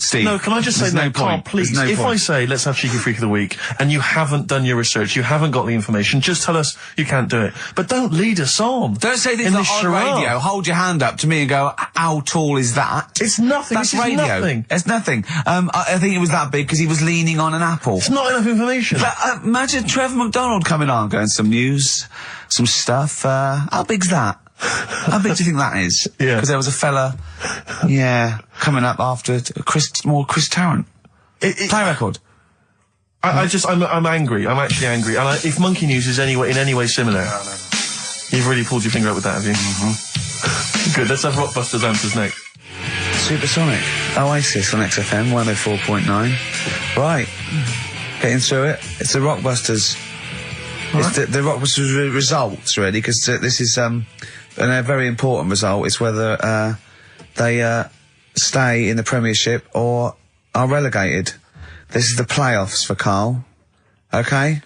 Steve. No, can I just say, no, Carl, please, if I say, let's have Cheeky Freak of the Week, and you haven't done your research, you haven't got the information, just tell us you can't do it. But don't lead us on. Don't say this like on radio. Hold your hand up to me and go, how tall is that? It's nothing. That's this radio. Is nothing. It's nothing. I think it was that big because he was leaning on an apple. It's not enough information. But, imagine Trevor McDonald coming on, going, some news, some stuff. How big's that? How big do you think that is? Yeah. Because there was a fella, coming up after Chris Tarrant. Play record. I'm angry. I'm actually angry. And if Monkey News is in any way similar, you've really pulled your finger up with that, have you? Mm-hmm. Good. Let's have Rockbusters answers next. Supersonic. Oasis on XFM 104.9. Right. Getting through it. It's the Rockbusters. Right. It's the Rockbusters results, really, because this is a very important result. It's whether they stay in the Premiership or are relegated. This is the playoffs for Karl. Okay?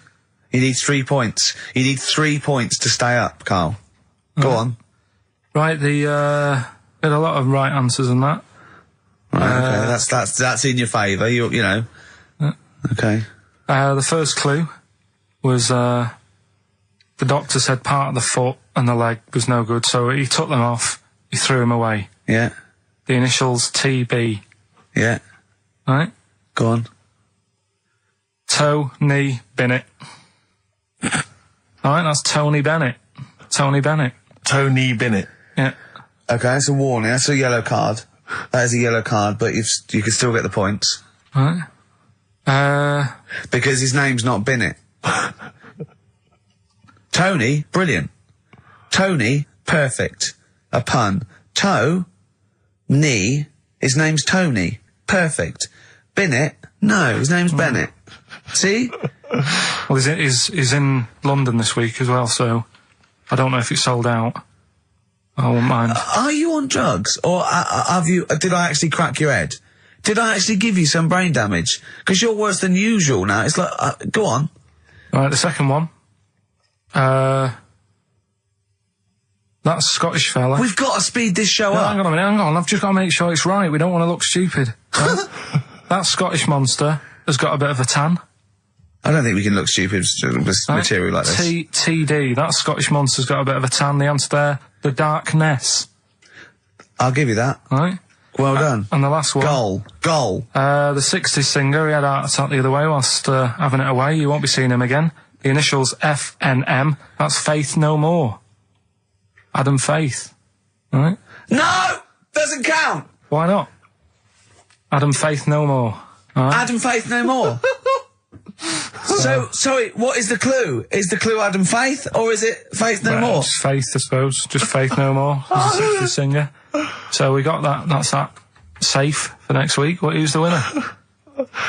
You need 3 points. You need 3 points to stay up, Karl. Go on. Right, had a lot of right answers in that. Right, okay. That's in your favour, you know. Okay. The first clue was the doctor said part of the foot and the leg was no good, so he took them off, he threw them away. Yeah. The initials TB. Yeah. Right? Go on. Tony Bennett. Alright, that's Tony Bennett. Tony Bennett. Tony Bennett. Yeah. Okay, that's a warning. That's a yellow card. That is a yellow card, but you can still get the points. Right. Because his name's not Bennett. Tony, brilliant. Tony, perfect. A pun. Toe, knee, his name's Tony. Perfect. Bennett, no, his name's Bennett. See? Well, he's in London this week as well, so I don't know if it's sold out. I won't mind. Are you on drugs? Or did I actually crack your head? Did I actually give you some brain damage? Because you're worse than usual now. It's like, go on. Right, the second one. That's a Scottish fella. We've got to speed this show up. Hang on a minute, hang on. I've just got to make sure it's right. We don't want to look stupid. Right? That Scottish monster has got a bit of a tan. I don't think we can look stupid with material like this. TD, that Scottish monster's got a bit of a tan. The answer there, the Darkness. I'll give you that. Right. Well done. And the last one. Goal. The 60s singer, he had a heart attack the other way whilst having it away. You won't be seeing him again. The initials FNM. That's Faith No More. Adam Faith. Right? No! Doesn't count! Why not? Adam Faith No More. Right? Adam Faith No More. So, sorry, what is the clue? Is the clue Adam Faith, or is it Faith No More? Just Faith, I suppose. Just Faith No More. He's a 60s singer. So we got that. That's that. Safe for next week. Who's the winner?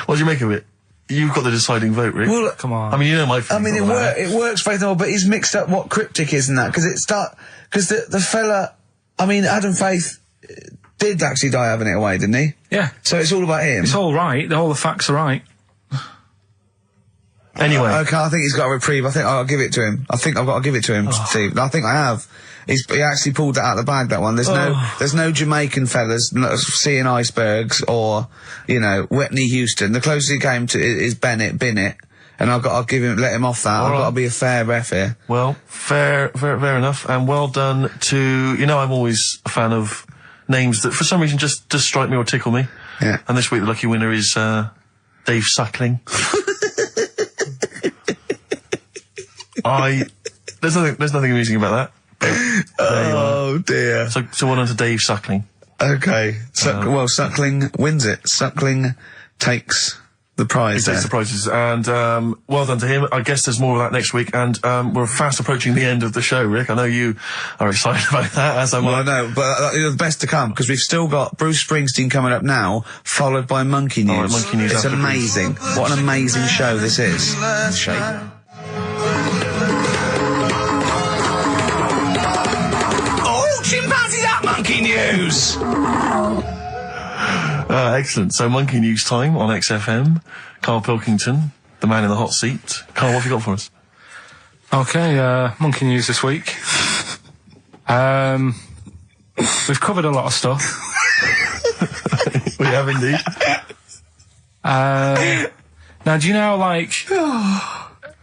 What do you make of it? You've got the deciding vote, Rick. Well, come on. I mean, you know my feelings. I mean, it works, Faith No More, but he's mixed up what cryptic is and that, because the fella, I mean, Adam Faith did actually die having it away, didn't he? Yeah. So it's all about him. It's all right. All the facts are right. Anyway. Okay, I think he's got a reprieve. I think I'll give it to him. I think I've got to give it to him, Steve. I think I have. He actually pulled that out of the bag, that one. There's no Jamaican fellas seeing icebergs or, Whitney Houston. The closest he came to is Bennett, and I'll let him off that. I've got to be a fair ref here. Well, fair enough, and well done to, I'm always a fan of names that for some reason just strike me or tickle me. Yeah. And this week the lucky winner is, Dave Suckling. There's nothing amusing about that. Oh dear. So well done to Dave Suckling. Okay. Suckling wins it. Suckling takes the prize. He takes the prizes, and well done to him. I guess there's more of that next week, and we're fast approaching the end of the show, Rick. I know you are excited about that, as am I. I know, but the best to come, because we've still got Bruce Springsteen coming up now, followed by Monkey News. Monkey News. It's amazing. What an amazing show this is. Shake. Monkey news. Excellent. So, monkey news time on XFM. Karl Pilkington, the man in the hot seat. Karl, what have you got for us? Okay, monkey news this week. We've covered a lot of stuff. We have indeed. Now, do you know, like,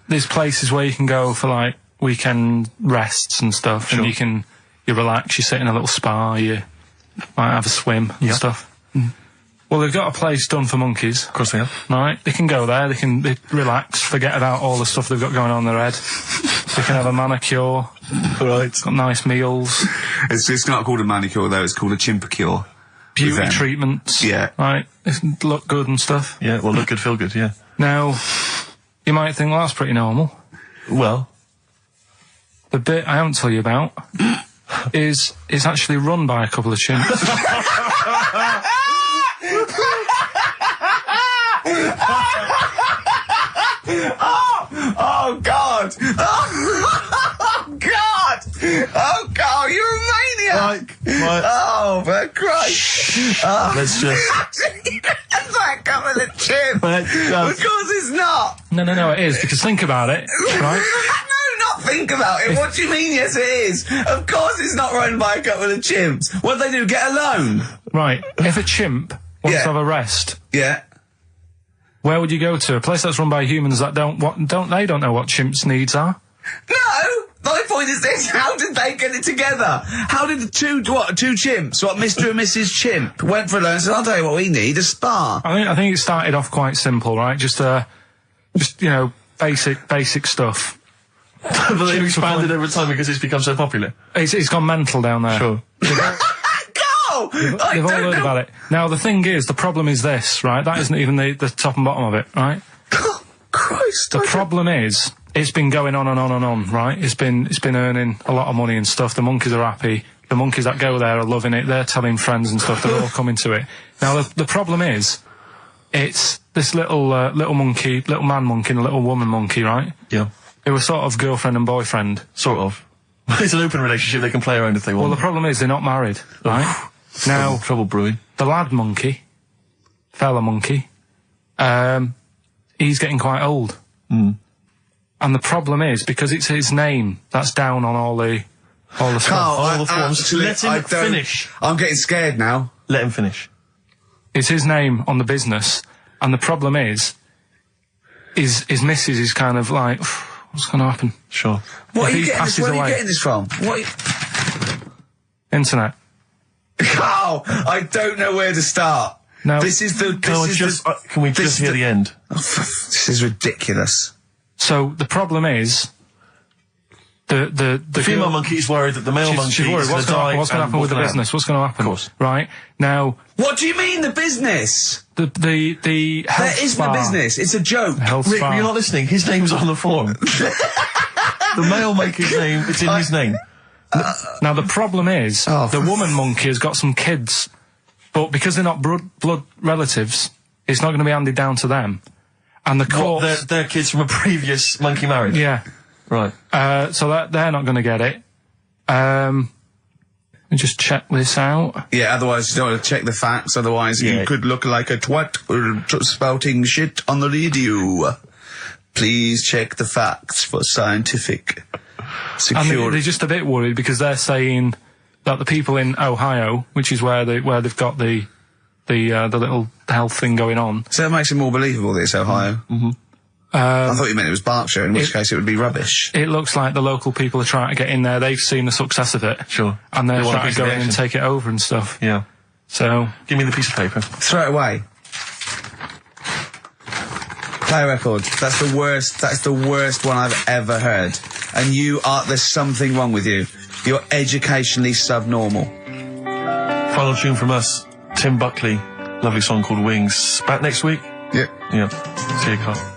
there's places where you can go for, like, weekend rests and stuff, Sure. and you relax, you sit in a little spa, you might have a swim and stuff. Well, they've got a place done for monkeys. Of course they have. Right? They can go there, they relax, forget about all the stuff they've got going on in their head. They can have a manicure. Right. Got nice meals. It's not called a manicure, though. It's called a chimpacure. Beauty treatments. Yeah. Right? They look good and stuff. Yeah, well, look good, feel good, yeah. Now, you might think, well, that's pretty normal. Well, The bit I haven't told you about is it's actually run by a couple of chimps. Oh, God! Oh, God! Oh, God, you're a maniac! Right. Oh, for Christ! Oh. Let's just... It's like coming a chimp! Of course it's not! No, it is, because think about it, right? No, not think about it. What do you mean, yes, it is? Of course it's not run by a couple of chimps. What do they do, get a loan? Right, if a chimp wants Yeah. to have a rest, Yeah. where would you go to? A place that's run by humans that don't know what chimps' needs are? No! My point is this, how did they get it together? How did the two chimps, Mr. and Mrs. Chimp, went for a loan and said, I'll tell you what we need, a spa. I think it started off quite simple, right? Just basic stuff. But they've expanded over time because it's become so popular. It's gone mental down there. Sure. They've all heard about it. Now, the thing is, the problem is this, right? That isn't even the top and bottom of it, right? Oh, Christ. The problem is, it's been going on and on and on, right? It's been earning a lot of money and stuff. The monkeys are happy. The monkeys that go there are loving it. They're telling friends and stuff. They're all coming to it. Now, the problem is, it's this little monkey, little man monkey and a little woman monkey, right? Yeah. Who were sort of girlfriend and boyfriend. Sort of. It's an open relationship. They can play around if they want. Well, the problem is they're not married, right? Now, trouble brewing. the lad monkey, fella monkey, he's getting quite old. Mm. And the problem is, because it's his name that's down on all the stuff. All the forms. Let him finish. I'm getting scared now. Let him finish. It's his name on the business. And the problem is his missus is kind of like, what's going to happen? Sure. What If are you he getting this? passes Where are you away. getting this from? Internet. Oh, I don't know where to start. No. Can we just hear the end? This is ridiculous. So the problem is, the female girl- monkey is worried that the male monkey she's worried. is What's going to die. going to happen with the business? What's going to happen? Of course. Right? Now, What do you mean, the business? the health There isn't spa. a business. It's a joke. Health Rick, spa. you're not listening. His name's on the form. The male monkey's name, it's in his name. Now, the problem is, Oh, the woman monkey has got some kids, but because they're not blood relatives, it's not going to be handed down to them. And the What, courts... they're kids from a previous monkey marriage? Yeah. Right. So they're not going to get it. Let me just check this out. Yeah, otherwise you don't want to check the facts, otherwise Yeah. you could look like a twat spouting shit on the radio. Please check the facts for scientific And security. they're just a bit worried because they're saying that the people in Ohio, which is where they've got the little health thing going on. So that makes it more believable that it's Ohio. Mm-hmm. I thought you meant it was Berkshire, in which case it would be rubbish. It looks like the local people are trying to get in there. They've seen the success of it. Sure. And they're They want a trying piece to of go in and action. take it over and stuff. Yeah. So, Give me the piece of paper. Throw it away. Play a record. That's the worst one I've ever heard. And there's something wrong with you. You're educationally subnormal. Final tune from us, Tim Buckley. Lovely song called Wings. Back next week? Yep. Yeah. See you, Carl.